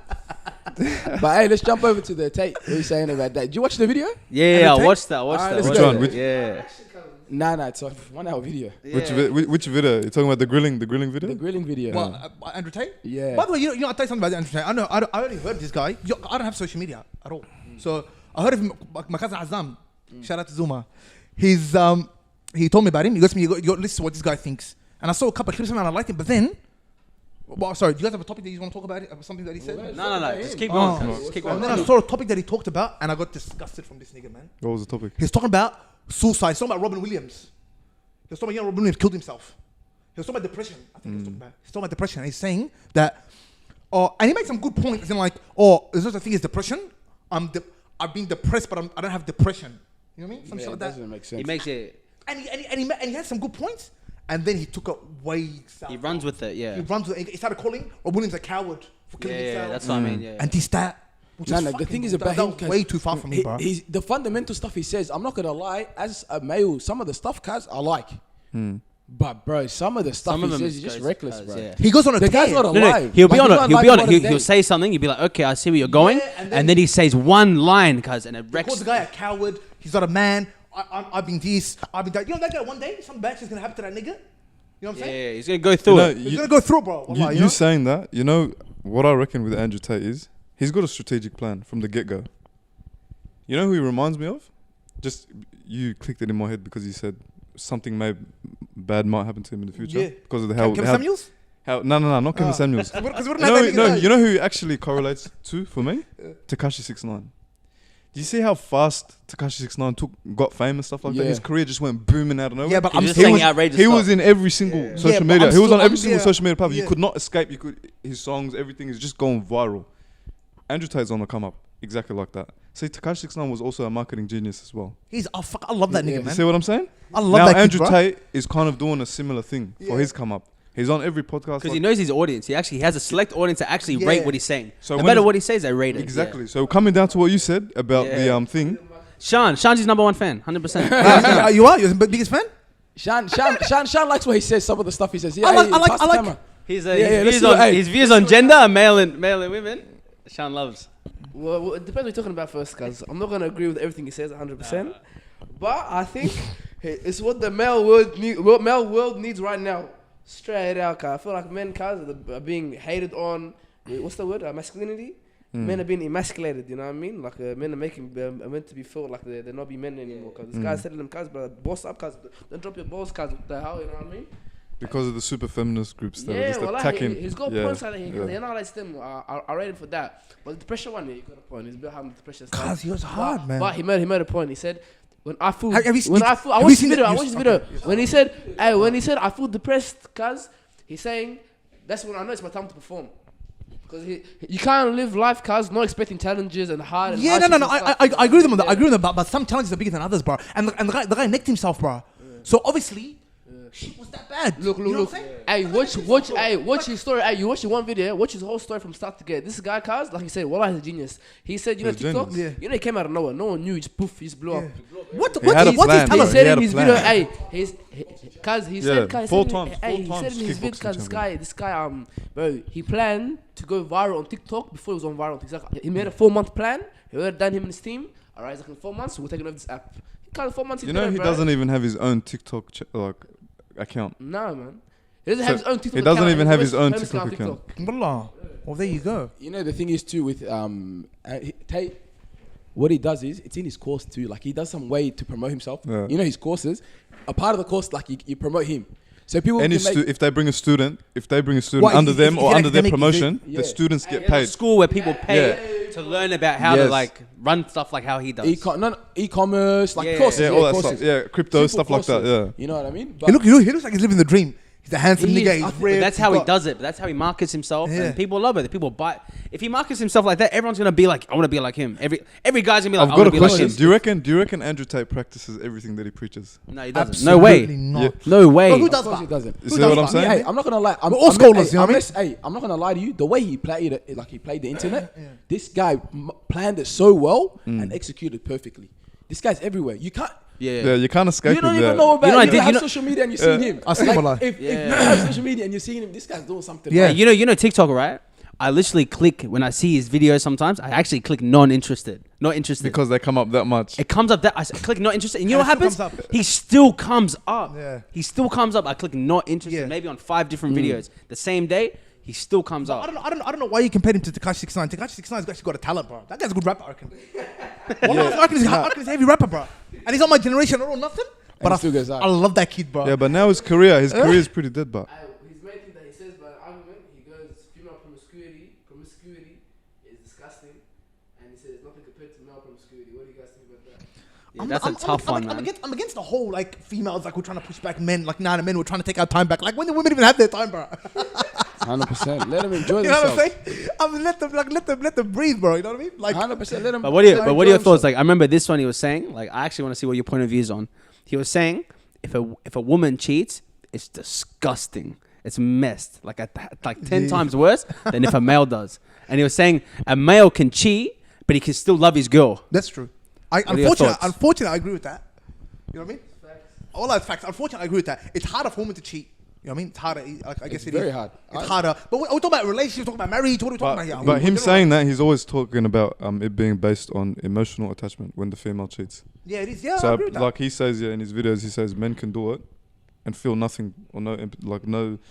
Speaker 3: But hey, let's jump over to the Tate. What are you saying about that? Did you watch the video?
Speaker 4: Yeah, I watched that.
Speaker 1: Which one?
Speaker 4: Yeah.
Speaker 3: Nah, it's a 1 hour video.
Speaker 4: Yeah.
Speaker 1: Which video? You're talking about the grilling video?
Speaker 3: The grilling video.
Speaker 2: What, Andrew Tate?
Speaker 3: Yeah.
Speaker 2: By the way, you know, I'll tell you something about Andrew Tate. I only heard this guy. I don't have social media at all. So I heard of him, my cousin Azam. Shout out to Zuma. He told me about him. He goes to me, you got listen to what this guy thinks. And I saw a couple of clips of him and I liked him. But then, sorry, do you guys have a topic that you want to talk about? Something that he said?
Speaker 4: No. Just keep going. Just keep going.
Speaker 2: And then I saw a topic that he talked about and I got disgusted from this nigga, man.
Speaker 1: What was the topic?
Speaker 2: He's talking about suicide. He's talking about Robin Williams. He was talking about Robin Williams killed himself. He was talking about depression. I think he was talking about. He's talking about depression. And he's saying that, and he made some good points. In like, there's no such thing as depression. I've been depressed, but I don't have depression. You know what I mean? Something like that.
Speaker 3: Doesn't make sense.
Speaker 4: He makes it.
Speaker 2: And he had some good points. And then he took it way south.
Speaker 4: He runs with it. Yeah.
Speaker 2: He runs with it. He started calling Robin Williams a coward for killing himself.
Speaker 4: Yeah, that's what I mean. Yeah.
Speaker 2: And this that.
Speaker 3: The thing is about him,
Speaker 2: that was way too far from me, bro.
Speaker 3: The fundamental stuff he says, I'm not gonna lie, as a male, some of the stuff, cuz, I like. But bro, some of the stuff he says is just reckless, bro.
Speaker 4: Yeah.
Speaker 2: He goes on a
Speaker 3: The guy's not alive.
Speaker 4: He'll say something. You'll be like, okay, I see where you're going, and then he says one line, cuz, and it wrecks.
Speaker 2: He calls the guy a coward. He's not a man. I've been this. I've been that. You know that guy. One day, some bad shit's gonna happen to that nigga. You know what I'm saying?
Speaker 4: Yeah, he's gonna go through it.
Speaker 2: He's gonna go through, bro.
Speaker 1: You saying that? You know what I reckon with Andrew Tate is he's got a strategic plan from the get-go. You know who he reminds me of? Just you clicked it in my head because you said something bad might happen to him in the future because of the
Speaker 2: Kevin Samuels.
Speaker 1: No, not Kevin Samuels. You know who actually correlates to for me? Tekashi 6ix9ine. Do you see how fast Tekashi 6ix9ine got fame and stuff like that? His career just went booming out of nowhere.
Speaker 2: Yeah, but
Speaker 4: I'm just saying outrageous
Speaker 1: He
Speaker 4: stuff.
Speaker 1: was in every single social media. He was on every single social media platform. You could not escape. His songs, everything is just going viral. Andrew Tate's on the come up, exactly like that. See, Tekashi 6ix9ine was also a marketing genius as well.
Speaker 2: I love that nigga, man.
Speaker 1: You see what I'm saying?
Speaker 2: I love that kid,
Speaker 1: Andrew
Speaker 2: bro.
Speaker 1: Tate is kind of doing a similar thing for his come up. He's on every podcast
Speaker 4: Because he knows his audience. He actually has a select audience that actually rate what he's saying.
Speaker 1: So
Speaker 4: no matter what he says, they rate it.
Speaker 1: Exactly. So coming down to what you said about the thing.
Speaker 4: Sean's his number one fan,
Speaker 2: You
Speaker 4: 100%.
Speaker 2: are? You're his biggest fan?
Speaker 3: Sean likes what he says. Some of the stuff he says. Yeah,
Speaker 2: I like.
Speaker 4: His views on gender, male and women. Sean loves.
Speaker 6: Well, it depends what you're talking about first, cuz I'm not gonna agree with everything he says 100%. But I think it's what the male world needs right now. Straight out, cuz I feel like men, cuz, are being hated on. What's the word? Masculinity. Men are being emasculated. You know what I mean? Like men are meant to be felt like they're not be men anymore. Cuz this guy's telling them, cuz, bro, boss up, cuz, don't drop your balls, cuz. What the hell? You know what I mean?
Speaker 1: Because of the super feminist groups that are just attacking.
Speaker 6: He's got points like that. He analyze them. I read it for that. But the depression one, he got a point. He's about having the depression.
Speaker 2: Cuz he was hard, man.
Speaker 6: But he made a point. He said, when I feel,
Speaker 2: I watched
Speaker 6: this video. When he said, I feel depressed, cuz he's saying, that's when I know it's my time to perform. Because you can't live life, cuz, not expecting challenges and hard. And
Speaker 2: no. I agree with him on that. I agree with him, but some challenges are bigger than others, bro. And the guy necked himself, bro. So obviously, shit was that bad.
Speaker 6: Look. watch his story. Hey, you watch one video, watch his whole story from start to get. This guy, Kaz, like he said, Wallah, he's a genius. He said, you know,
Speaker 1: He's a
Speaker 6: TikTok,
Speaker 1: genius.
Speaker 6: you know, he came out of nowhere. No one knew. He just poof, he just blew up.
Speaker 2: What
Speaker 1: had a
Speaker 2: his
Speaker 1: plan, bro.
Speaker 2: talent?
Speaker 6: He said
Speaker 1: He had
Speaker 6: in
Speaker 1: a
Speaker 6: his
Speaker 1: plan.
Speaker 6: video, hey, Kaz, he said, Kaz,
Speaker 1: four
Speaker 6: he
Speaker 1: times
Speaker 6: said in his video,
Speaker 1: kickboxing
Speaker 6: Kaz, this guy, bro, he planned to go viral on TikTok before he was on viral. He's like, he made a 4-month plan. He already done him and his team. All right, he's like, in 4 months, we're taking over this app. Kind of 4 months.
Speaker 1: You know, he doesn't even have his own TikTok account.
Speaker 6: Nah, man. He doesn't have his own TikTok
Speaker 1: He doesn't
Speaker 6: account.
Speaker 1: even have his own
Speaker 6: Famous
Speaker 1: TikTok
Speaker 6: now on
Speaker 1: account.
Speaker 2: Wallah. Well, there you go.
Speaker 3: You know, the thing is too with Tate, what he does is, it's in his course too. Like, he does some way to promote himself.
Speaker 1: Yeah.
Speaker 3: You know, his courses, a part of the course, like, you promote him. So people
Speaker 1: Any
Speaker 3: can make,
Speaker 1: if they bring a student
Speaker 2: What,
Speaker 1: under
Speaker 2: is
Speaker 1: them
Speaker 2: it
Speaker 1: or under their
Speaker 2: academic, is it?
Speaker 1: promotion,
Speaker 3: Yeah.
Speaker 1: the students get
Speaker 4: He has a
Speaker 1: paid.
Speaker 4: school where people pay to learn about how to
Speaker 1: Yes.
Speaker 4: like run stuff like how he does.
Speaker 3: e-commerce, like
Speaker 4: Yeah.
Speaker 3: courses.
Speaker 1: Yeah, all that
Speaker 3: courses.
Speaker 1: stuff. Yeah, crypto,
Speaker 3: Simple
Speaker 1: stuff like that.
Speaker 3: courses.
Speaker 1: Yeah.
Speaker 3: You know what I mean?
Speaker 2: He looks like he's living the dream. He's a handsome
Speaker 3: He
Speaker 2: nigga.
Speaker 3: is.
Speaker 2: He's
Speaker 3: I think
Speaker 2: ripped.
Speaker 4: That's how
Speaker 2: He's
Speaker 4: he
Speaker 2: got-
Speaker 4: does it. That's how he markets himself,
Speaker 2: Yeah.
Speaker 4: and people love it. People buy. If he markets himself like that, everyone's gonna be like, "I want to be like him." Every guy's gonna be like,
Speaker 1: I've
Speaker 4: "I
Speaker 1: got
Speaker 4: want
Speaker 1: a
Speaker 4: to be like
Speaker 1: question.
Speaker 4: him."
Speaker 1: Do you reckon Andrew Tate practices everything that he preaches?
Speaker 4: No, he doesn't.
Speaker 2: Absolutely
Speaker 4: No way.
Speaker 2: not.
Speaker 4: No way.
Speaker 2: But who
Speaker 3: Of
Speaker 2: does
Speaker 3: course
Speaker 2: that?
Speaker 3: he doesn't.
Speaker 1: You see what I'm saying?
Speaker 3: Hey, I'm not gonna lie.
Speaker 2: We're all scholars, you know what I mean?
Speaker 3: Hey, I'm not gonna lie to you. The way he played it, like he played the internet, this guy planned it so well and executed perfectly. This guy's everywhere. You can't.
Speaker 1: Yeah, you can't escape
Speaker 3: You don't
Speaker 1: him.
Speaker 3: even know about.
Speaker 4: You know, I
Speaker 3: You
Speaker 4: did-
Speaker 3: don't
Speaker 4: you
Speaker 3: have
Speaker 4: know-
Speaker 3: social media and you're seeing him.
Speaker 2: I see him a lot.
Speaker 3: If you
Speaker 4: Yeah.
Speaker 3: have social media and you're seeing him, this guy's doing something.
Speaker 2: Yeah.
Speaker 3: right.
Speaker 4: You know TikTok, right? I literally click when I see his videos. Sometimes I actually click non-interested, not interested.
Speaker 1: because they come up that much.
Speaker 4: It comes up that I click not interested, and you know
Speaker 2: And
Speaker 4: what
Speaker 2: it
Speaker 4: happens?
Speaker 2: still comes up.
Speaker 4: He still comes up.
Speaker 2: Yeah.
Speaker 4: He still comes up. I click not interested,
Speaker 2: Yeah.
Speaker 4: maybe on 5 different videos the same day. He still comes
Speaker 2: I
Speaker 4: up.
Speaker 2: don't know why you compared him to Tekashi 69. Tekashi 69's actually got a talent, bro. That guy's a good rapper, I reckon. I reckon he's a heavy rapper, bro. And he's on my generation, I don't know nothing. But
Speaker 3: he
Speaker 2: I
Speaker 3: still goes out.
Speaker 2: I love that kid, bro.
Speaker 1: Yeah, but now his career is pretty dead, but
Speaker 6: His main thing that he says by argument, he goes, female promiscuity is disgusting. And he says, nothing compared to male promiscuity. What do you guys think about that?
Speaker 4: Yeah, that's a tough one, man.
Speaker 2: I'm against the whole like females like we're trying to push back men like nah the men were trying to take our time back like when the women even have their time, bro.
Speaker 3: 100%. Let them enjoy
Speaker 2: You know
Speaker 3: themselves.
Speaker 2: what I'm saying? I mean, let them breathe, bro. You know what I mean? Like
Speaker 3: 100%. Let them.
Speaker 4: But what are your thoughts? Like, I remember this one he was saying. Like, I actually want to see what your point of view is on. He was saying, if a woman cheats, it's disgusting. It's messed. Like 10 times worse than if a male does. And he was saying a male can cheat, but he can still love his girl.
Speaker 2: that's true.
Speaker 4: are your thoughts?
Speaker 2: Unfortunately, I agree with that. You know what I mean? All that's facts. Unfortunately, I agree with that. It's harder for women to cheat. You know what I mean? It's harder. I guess
Speaker 3: It's
Speaker 2: it is.
Speaker 3: very hard.
Speaker 2: It's harder. But we're talking about relationships, talking about marriage. What are we talking about here?
Speaker 1: but him
Speaker 2: We're
Speaker 1: saying that, he's always talking about it being based on emotional attachment when the female cheats.
Speaker 2: yeah, it is. Yeah, I
Speaker 1: So
Speaker 2: agree with that.
Speaker 1: like he says, in his videos, he says men can do it and feel nothing or no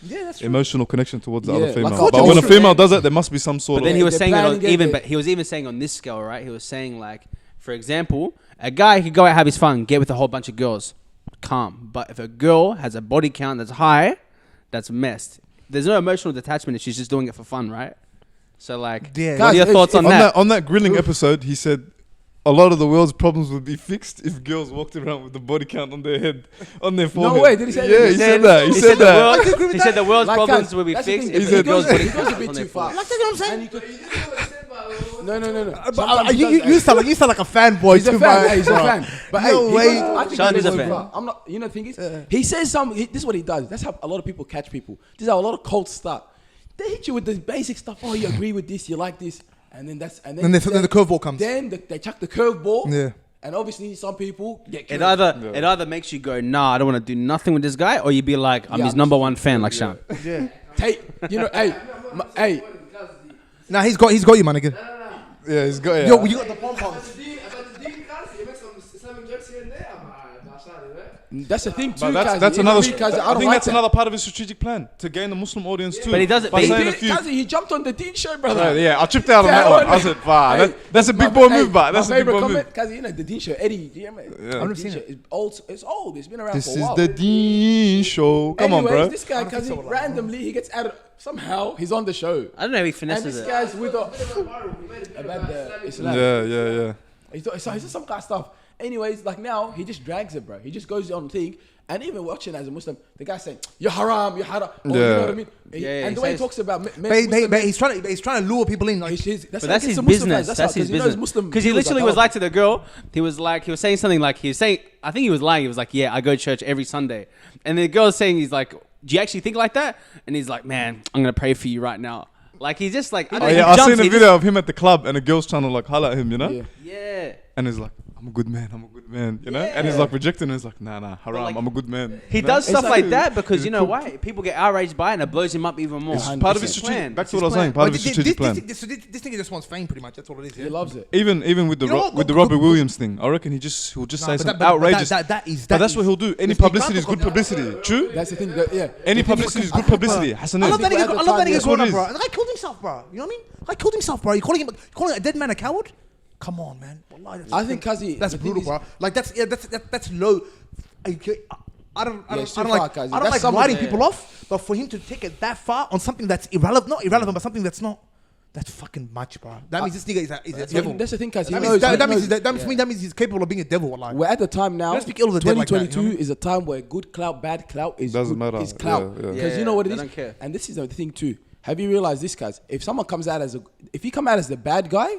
Speaker 2: Yeah, that's true.
Speaker 1: emotional connection towards the
Speaker 3: Yeah,
Speaker 1: other
Speaker 3: like
Speaker 1: female.
Speaker 2: culture
Speaker 1: but when a
Speaker 2: is-
Speaker 1: female does it, there must be some sort
Speaker 4: But then
Speaker 1: of.
Speaker 4: he was
Speaker 3: they're
Speaker 4: saying
Speaker 3: planning it,
Speaker 4: but he was even saying on this scale, right? He was saying like, for example, a guy could go out have his fun, get with a whole bunch of girls, calm. But if a girl has a body count that's high, that's messed. There's no emotional detachment if she's just doing it for fun, right? So like,
Speaker 2: Yeah.
Speaker 4: what are your
Speaker 3: Guys,
Speaker 4: thoughts on
Speaker 1: on
Speaker 4: that?
Speaker 1: that grilling episode, he said a lot of the world's problems would be fixed if girls walked around with the body count on their head, on their forehead.
Speaker 3: way, did he say
Speaker 1: Yeah,
Speaker 3: that?
Speaker 1: he said that. He said that.
Speaker 2: I can agree with
Speaker 4: He said
Speaker 2: that.
Speaker 4: the world's
Speaker 3: Like,
Speaker 4: problems
Speaker 3: guys,
Speaker 4: will be
Speaker 3: that's the
Speaker 4: fixed
Speaker 3: thing,
Speaker 4: if
Speaker 1: he
Speaker 4: the
Speaker 1: said-
Speaker 4: girl's
Speaker 3: he
Speaker 4: body
Speaker 3: goes a
Speaker 4: count
Speaker 3: bit
Speaker 4: on
Speaker 3: too
Speaker 4: their
Speaker 3: far.
Speaker 4: forehead.
Speaker 2: Like, that's what I'm saying.
Speaker 3: And you could, no.
Speaker 2: But
Speaker 3: Sometimes he
Speaker 2: you
Speaker 3: does,
Speaker 2: sound like a fanboy
Speaker 3: He's a
Speaker 2: too,
Speaker 3: fan.
Speaker 2: man.
Speaker 3: He's a fan. But
Speaker 2: No
Speaker 3: hey,
Speaker 2: way.
Speaker 3: I think
Speaker 4: Sean
Speaker 3: he
Speaker 4: is a
Speaker 3: goes
Speaker 4: fan.
Speaker 3: too far. I'm not. You know, the thing is, he says this is what he does. That's how a lot of people catch people. This is how a lot of cults start. They hit you with the basic stuff. Oh, you agree with this, you like this, and then
Speaker 2: Then the curveball comes.
Speaker 3: Then they chuck the curveball.
Speaker 2: Yeah.
Speaker 3: And obviously, some people get
Speaker 4: It
Speaker 3: killed.
Speaker 4: either makes you go, nah, I don't want to do nothing with this guy, or you be like, I'm
Speaker 3: Yeah,
Speaker 4: his number one fan, like Sean.
Speaker 2: Yeah.
Speaker 3: Tate, you know, hey,
Speaker 2: Nah, he's got you, man. Again.
Speaker 1: Yeah, he's got. Yeah.
Speaker 2: Yo, you got the pom
Speaker 6: About
Speaker 2: poms.
Speaker 6: the Dean, he makes some Islamic jokes here and there.
Speaker 3: that's the thing too.
Speaker 1: But
Speaker 3: Kazi,
Speaker 1: that's
Speaker 3: you know
Speaker 1: another.
Speaker 3: what I mean, Kazi?
Speaker 1: I
Speaker 3: don't
Speaker 1: think
Speaker 3: like
Speaker 1: that's
Speaker 3: that.
Speaker 1: another part of his strategic plan to gain the Muslim audience too.
Speaker 4: But he does it-
Speaker 1: By
Speaker 4: but he
Speaker 1: saying
Speaker 3: He
Speaker 1: a
Speaker 3: did,
Speaker 1: few.
Speaker 3: Kazi, he jumped on the Dean show, brother.
Speaker 1: Yeah, I chipped out on that one. I said, "Wow, that's a big boy move, but that's a big boy move."
Speaker 3: Kazi, you know the Dean show, Eddie. Do you remember?
Speaker 1: Yeah.
Speaker 3: The
Speaker 2: I've never
Speaker 3: Dean
Speaker 2: seen
Speaker 3: show
Speaker 2: it.
Speaker 3: is old. It's old. It's been around
Speaker 1: This
Speaker 3: for a
Speaker 1: is
Speaker 3: while.
Speaker 1: the Dean show. Come on,
Speaker 3: Anyways,
Speaker 1: bro.
Speaker 3: this guy, Kazi, randomly he gets added. Somehow he's on the show,
Speaker 4: I don't know if he
Speaker 3: and
Speaker 4: finesses
Speaker 3: this
Speaker 4: it.
Speaker 3: guy's with about the Islam.
Speaker 1: Yeah.
Speaker 3: He said some kind of stuff. Anyways, like now he just drags it, bro. He just goes on the thing, and even watching as a Muslim, the guy saying you're haram, you're haram. Oh, you
Speaker 1: Yeah.
Speaker 3: know what I mean?
Speaker 4: Yeah,
Speaker 3: And
Speaker 4: he
Speaker 3: the way he
Speaker 4: says-
Speaker 3: talks about men,
Speaker 2: But he's trying to lure people in. Like,
Speaker 4: But that's his business. That's his business. Because he literally was like to the girl, he was saying something like, I think he was lying. He was like, yeah, I go to church every Sunday. And the girl was saying, he's like, do you actually think like that? And he's like, man, I'm gonna pray for you right now. Like he's just like,
Speaker 1: Oh yeah, I seen a video of him at the club and a girl's trying to like holler at him, you know?
Speaker 3: Yeah.
Speaker 4: Yeah.
Speaker 1: And he's like, I'm a good man, you know?
Speaker 4: Yeah.
Speaker 1: And he's like rejecting and he's like, nah, haram,
Speaker 4: like,
Speaker 1: I'm a good man.
Speaker 4: He
Speaker 1: You know?
Speaker 4: does stuff
Speaker 1: Exactly.
Speaker 4: like that because
Speaker 1: He's
Speaker 4: you know why? People get outraged by it and it blows him up even more.
Speaker 1: It's part of his
Speaker 4: It's
Speaker 1: strategic.
Speaker 4: plan.
Speaker 1: Back to
Speaker 4: It's
Speaker 1: what I was saying.
Speaker 4: plan.
Speaker 1: Part of his strategic plan.
Speaker 2: This nigga just wants fame, pretty much. That's all it is.
Speaker 3: He
Speaker 2: Yeah?
Speaker 3: loves it.
Speaker 1: Even with the
Speaker 2: You know what?
Speaker 1: with the Robert Williams thing, I reckon he'll just say something outrageous. But that's what he'll do. Any publicity is good publicity. True.
Speaker 3: That's the thing. That, yeah.
Speaker 1: Any publicity is good publicity. Hassanan.
Speaker 2: I love that nigga
Speaker 1: That's
Speaker 2: growing
Speaker 1: what
Speaker 2: up,
Speaker 1: it
Speaker 2: bro.
Speaker 1: is.
Speaker 2: The guy killed himself, bro. You know what I mean? The guy killed himself, bro. You calling a dead man a coward? Come on, man. Wallahi, that's
Speaker 3: I think Kazi.
Speaker 2: that's
Speaker 3: the thing
Speaker 2: brutal,
Speaker 3: is-
Speaker 2: bro. Like that's low. I don't
Speaker 3: it's too
Speaker 2: like
Speaker 3: far, Kazi.
Speaker 2: I don't
Speaker 3: That's
Speaker 2: like
Speaker 3: someone-
Speaker 2: writing people off, but for him to take it that far on something that's not irrelevant, but something that's not. That's fucking much, bro. That means this nigga is a devil.
Speaker 3: That's the thing, Kazi.
Speaker 2: That means he's capable of being a devil. Like,
Speaker 3: We're at the time now.
Speaker 2: Let's speak ill of the dead like that,
Speaker 3: 2022
Speaker 2: you know?
Speaker 3: is a time where good clout, bad clout is
Speaker 1: Doesn't
Speaker 3: good,
Speaker 1: matter.
Speaker 3: is clout.
Speaker 1: Yeah, yeah.
Speaker 3: Because
Speaker 4: Yeah,
Speaker 3: you know what it
Speaker 4: they
Speaker 3: is.
Speaker 4: don't care.
Speaker 3: And this is the thing too. Have you realized this, guys? If someone comes out if you come out as the bad guy,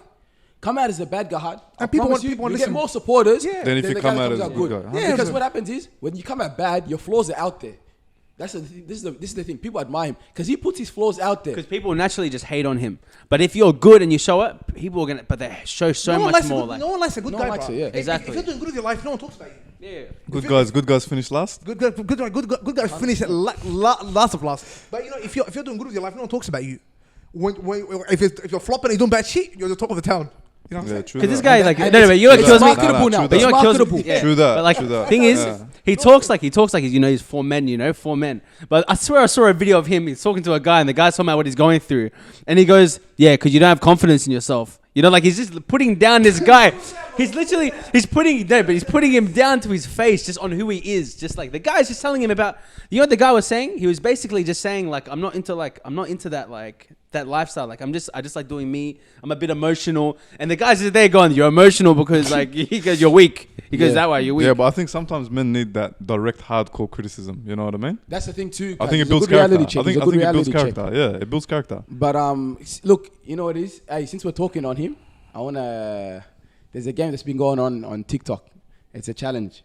Speaker 3: hard.
Speaker 2: And people want-
Speaker 3: you,
Speaker 2: people want
Speaker 3: you
Speaker 2: to
Speaker 3: get
Speaker 2: listen.
Speaker 3: more supporters.
Speaker 2: Yeah.
Speaker 1: Then if
Speaker 3: than
Speaker 1: you
Speaker 3: the
Speaker 1: come
Speaker 3: guy
Speaker 1: out
Speaker 3: that
Speaker 1: as
Speaker 3: comes
Speaker 1: a good guy.
Speaker 3: Yeah, because
Speaker 2: 100%.
Speaker 3: what happens is when you come out bad, your flaws are out there. That's this is the thing. People admire him because he puts his flaws out there.
Speaker 4: Because people naturally just hate on him. But if you're good and you show it, people are gonna. But they show so much more.
Speaker 2: no one likes a good
Speaker 3: No
Speaker 2: guy,
Speaker 3: one likes
Speaker 2: bro.
Speaker 3: it, yeah.
Speaker 4: Exactly.
Speaker 2: If you're doing good with your life, no one talks about you.
Speaker 4: Yeah.
Speaker 1: Good guys finish last.
Speaker 2: Good guys finish at last of last. But you know, if you're doing good with your life, no one talks about you. If you're flopping and you're doing bad shit, you're the talk of the town. You know what I'm
Speaker 1: Yeah,
Speaker 2: saying?
Speaker 1: true.
Speaker 4: Because this
Speaker 1: that.
Speaker 4: guy, like,
Speaker 3: and
Speaker 4: no,
Speaker 3: it's-
Speaker 4: but you know what
Speaker 3: it's
Speaker 4: kills me?
Speaker 3: marketable now.
Speaker 1: True
Speaker 4: But you know
Speaker 3: It's
Speaker 4: what kills
Speaker 3: marketable.
Speaker 4: me? Yeah.
Speaker 1: True that.
Speaker 4: But like,
Speaker 1: True that.
Speaker 4: thing is,
Speaker 1: Yeah.
Speaker 4: he talks like you know, he's four men. But I swear I saw a video of him. He's talking to a guy, and the guy's talking about what he's going through, and he goes, "Yeah, because you don't have confidence in yourself." You know, like he's just putting down this guy. He's putting him down to his face, just on who he is. Just like the guy's just telling him about. You know what the guy was saying? He was basically just saying like, I'm not into that lifestyle. Like I just like doing me. I'm a bit emotional, and the guy's just there going, "You're emotional because like," he goes, "You're weak." He goes,
Speaker 3: Yeah.
Speaker 4: "That way, you're weak."
Speaker 1: Yeah, but I think sometimes men need that direct, hardcore criticism. You know what I mean?
Speaker 3: That's the thing too.
Speaker 1: I
Speaker 3: guys.
Speaker 1: think it
Speaker 3: It's a
Speaker 1: builds
Speaker 3: good reality
Speaker 1: character.
Speaker 3: check.
Speaker 1: I think
Speaker 3: It's a good
Speaker 1: it builds
Speaker 3: reality check.
Speaker 1: character. Yeah, it builds character.
Speaker 3: But look, you know what it is? Hey, since we're talking on him, I wanna. There's a game that's been going on TikTok. It's a challenge.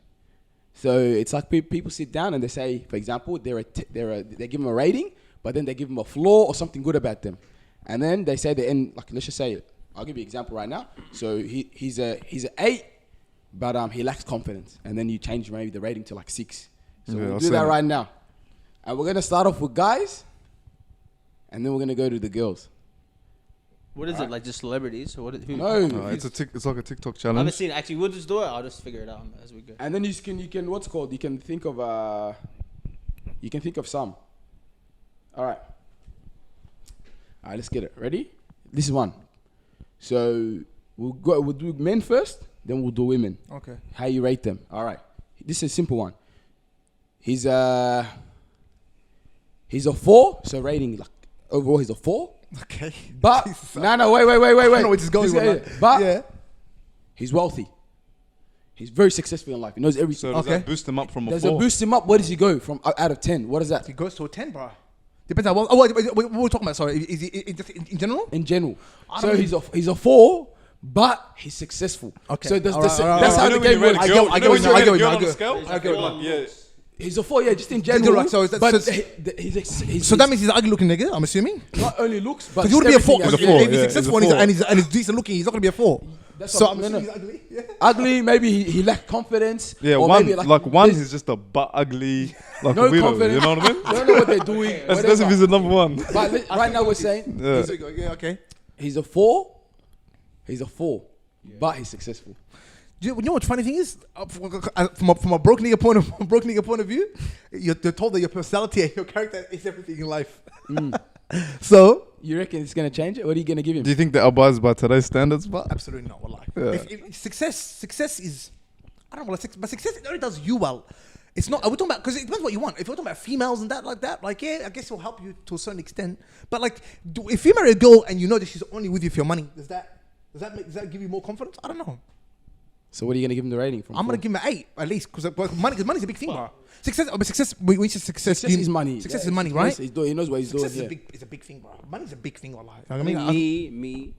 Speaker 3: So it's like people sit down and they say, for example, they give them a rating, but then they give them a flaw or something good about them, and then they say the end. Like let's just say, I'll give you an example right now. So he's an 8, but he lacks confidence, and then you change maybe the rating to like 6. So
Speaker 1: Yeah,
Speaker 3: we'll
Speaker 1: I'll
Speaker 3: do
Speaker 1: say
Speaker 3: that
Speaker 1: that.
Speaker 3: right now, and we're gonna start off with guys, and then we're gonna go to the girls.
Speaker 4: What is it like? Just celebrities? Or what? Who?
Speaker 3: No,
Speaker 1: It's like a TikTok
Speaker 4: I haven't
Speaker 1: challenge.
Speaker 4: seen it. Actually, we'll just do it. I'll just figure it out as we go.
Speaker 3: and then you can what's called? You can think of some. All right, let's get it. Ready? This is one. So we'll do men first, then we'll do women.
Speaker 2: Okay.
Speaker 3: How you rate them? All right. This is a simple one. He's a 4, so rating like overall he's a 4.
Speaker 2: Okay.
Speaker 3: But
Speaker 2: Jesus.
Speaker 3: wait.
Speaker 2: I don't know where this is going.
Speaker 3: But
Speaker 2: yeah.
Speaker 3: he's wealthy. He's very successful in life. He knows everything.
Speaker 1: So does
Speaker 2: Okay.
Speaker 1: that boost him up from a
Speaker 3: Does
Speaker 1: 4?
Speaker 3: it boost him up? Where does he go from out of 10? What is that?
Speaker 2: He goes to a 10, bro. Depends on what we're talking about. Sorry, is he just in general?
Speaker 3: In general.
Speaker 2: I
Speaker 3: So
Speaker 2: don't
Speaker 3: he's a 4, but he's successful.
Speaker 2: Okay.
Speaker 3: So
Speaker 2: All right, all right,
Speaker 3: that's
Speaker 2: all
Speaker 3: how
Speaker 2: right.
Speaker 3: the game works.
Speaker 2: I get what you mean. I get.
Speaker 1: Yeah.
Speaker 3: He's a 4, yeah, just in general.
Speaker 2: Like, so
Speaker 3: but
Speaker 2: so
Speaker 3: he's
Speaker 2: that means he's an ugly looking nigga. I'm assuming.
Speaker 3: not only looks, but
Speaker 2: Because he would be a 4.
Speaker 1: He's a
Speaker 2: If
Speaker 1: 4,
Speaker 2: he's
Speaker 1: yeah,
Speaker 2: successful
Speaker 1: he's a 4.
Speaker 2: and he's decent looking, he's not gonna be a 4.
Speaker 3: That's
Speaker 2: So
Speaker 3: what-
Speaker 2: I'm
Speaker 3: no,
Speaker 2: assuming
Speaker 3: no.
Speaker 2: he's ugly. Yeah.
Speaker 3: ugly. Maybe he lacked confidence.
Speaker 1: Yeah,
Speaker 3: or
Speaker 1: one
Speaker 3: maybe
Speaker 1: like one
Speaker 3: this-
Speaker 1: is just a butt ugly, like
Speaker 3: no
Speaker 1: a weirdo.
Speaker 3: confidence.
Speaker 1: You know what I mean?
Speaker 3: Don't know what they're doing.
Speaker 1: That's if
Speaker 3: whatever.
Speaker 1: he's the number 1.
Speaker 3: But right now we're saying
Speaker 1: Yeah.
Speaker 2: Yeah. Okay.
Speaker 3: he's a 4. He's a 4, but he's successful.
Speaker 2: Do you know what the funny thing is? From a broke nigga point of view, you're told that your personality and your character is everything in life. So
Speaker 3: You reckon it's gonna change it? What are you gonna give him?
Speaker 1: Do you think that abides by today's standards? But
Speaker 2: absolutely not. Wallahi.
Speaker 1: Yeah.
Speaker 2: If success is, I don't know, but success only does you well. It's not. We're talking about because it depends what you want. If we're talking about females and that, like yeah, I guess it'll help you to a certain extent. But like, if you marry a girl and you know that she's only with you for your money, does that give you more confidence? I don't know.
Speaker 3: So what are you gonna give him the rating from?
Speaker 2: I'm gonna give him an 8 at least because money's a big thing, bro. Success. When you say success,
Speaker 3: Success is money.
Speaker 2: Success
Speaker 3: Yeah,
Speaker 2: is money,
Speaker 3: he
Speaker 2: right?
Speaker 3: knows, he knows what he's
Speaker 2: Success
Speaker 3: doing.
Speaker 2: is a big thing, bro. Money's a big thing, wallahi.
Speaker 4: I mean, me,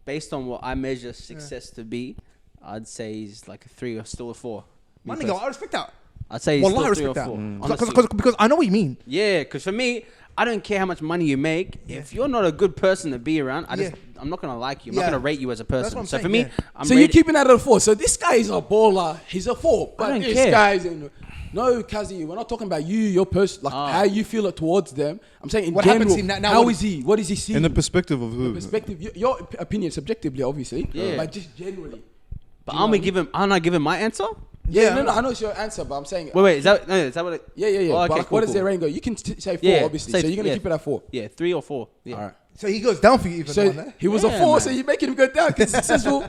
Speaker 4: based on what I measure success to be, I'd say he's like a 3 or still a 4.
Speaker 2: My nigga, I respect that.
Speaker 4: I'd say
Speaker 2: Wallah, I
Speaker 4: still 3 or
Speaker 2: respect that.
Speaker 4: 4.
Speaker 1: Mm.
Speaker 4: Honestly.
Speaker 2: Because I know what you mean.
Speaker 4: Yeah, because for me, I don't care how much money you make. If you're not a good person to be around, I'm not gonna like you. I'm not
Speaker 2: Yeah.
Speaker 4: gonna rate you as a
Speaker 2: That's
Speaker 4: person.
Speaker 2: what I'm
Speaker 4: So
Speaker 2: saying,
Speaker 4: for me,
Speaker 2: yeah.
Speaker 4: I'm
Speaker 3: So you're
Speaker 4: rated-
Speaker 3: keeping that at a 4. So this guy is a baller. He's a 4. But
Speaker 4: don't
Speaker 3: this
Speaker 4: care.
Speaker 3: guy's no, Kazi. We're not talking about you, your person, like how you feel it towards them. I'm saying in
Speaker 2: What
Speaker 3: general.
Speaker 2: happens in that- now
Speaker 3: how
Speaker 2: what-
Speaker 3: is he? What is he seeing?
Speaker 1: In the perspective of who?
Speaker 3: perspective, your opinion subjectively, obviously.
Speaker 4: Yeah.
Speaker 3: But just generally.
Speaker 4: But aren't I giving my answer?
Speaker 3: Yeah, no, I know it's your answer, but I'm saying.
Speaker 4: Wait, is that what it?
Speaker 3: Yeah.
Speaker 4: Oh,
Speaker 3: but
Speaker 4: okay,
Speaker 3: like,
Speaker 4: cool,
Speaker 3: what does
Speaker 4: cool.
Speaker 3: their rating go? You can say 4,
Speaker 4: Yeah,
Speaker 3: obviously.
Speaker 4: say-
Speaker 3: So you're gonna
Speaker 4: yeah.
Speaker 3: keep it at 4.
Speaker 4: Yeah, 3 or 4. Yeah.
Speaker 3: All right.
Speaker 2: So he goes down for you even.
Speaker 3: So
Speaker 2: on that.
Speaker 3: he was a
Speaker 4: Yeah,
Speaker 3: 4,
Speaker 4: man.
Speaker 3: so you're making him go down because successful.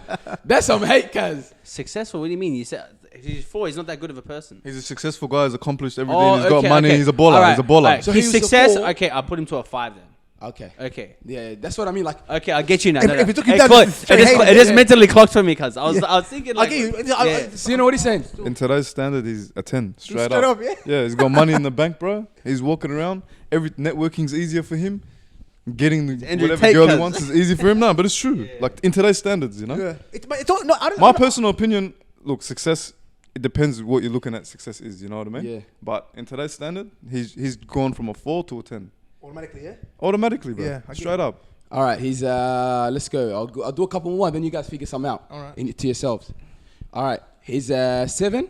Speaker 3: That's some hate, cuz.
Speaker 4: Successful? What do you mean? You said he's 4. He's not that good of a person.
Speaker 1: He's a successful guy. He's accomplished everything.
Speaker 4: Oh,
Speaker 1: He's got
Speaker 4: okay,
Speaker 1: money.
Speaker 4: okay.
Speaker 1: He's a baller.
Speaker 4: All right,
Speaker 1: He's a baller.
Speaker 4: all right.
Speaker 3: So
Speaker 4: His
Speaker 3: he was a
Speaker 4: success.
Speaker 3: 4.
Speaker 4: Okay, I'll put him to a 5 then.
Speaker 3: Okay.
Speaker 4: Okay.
Speaker 3: Yeah, that's what I mean. Like,
Speaker 4: Okay, I'll get you now.
Speaker 2: If it took you
Speaker 4: Hey,
Speaker 2: down,
Speaker 4: clock-
Speaker 2: this is straight
Speaker 4: it just,
Speaker 2: hate,
Speaker 4: it just
Speaker 2: yeah.
Speaker 4: mentally clocked for me, cuz I was thinking
Speaker 2: I'll
Speaker 4: like.
Speaker 2: get you.
Speaker 4: yeah.
Speaker 3: so you know what he's saying?
Speaker 1: In today's standard, he's a 10. Straight
Speaker 2: Straight
Speaker 1: up.
Speaker 2: up, yeah.
Speaker 1: Yeah, he's got money in the bank, bro. He's walking around. Every networking's easier for him. Getting
Speaker 4: Andrew
Speaker 1: whatever
Speaker 4: Tate
Speaker 1: girl he
Speaker 4: cuz.
Speaker 1: wants is easy for him now. But it's true. Like in today's standards, you know.
Speaker 2: Yeah. It's all, no, I don't.
Speaker 1: My personal opinion, look, success. It depends what you're looking at. Success is, you know what I mean?
Speaker 3: Yeah.
Speaker 1: But in today's standard, he's gone from a 4 to a 10
Speaker 2: automatically, yeah.
Speaker 1: automatically, bro.
Speaker 2: Yeah, I get
Speaker 1: Straight up.
Speaker 3: All right, he's let's go. I'll do a couple more, then you guys figure some out.
Speaker 2: All right.
Speaker 3: To yourselves. All right, he's 7,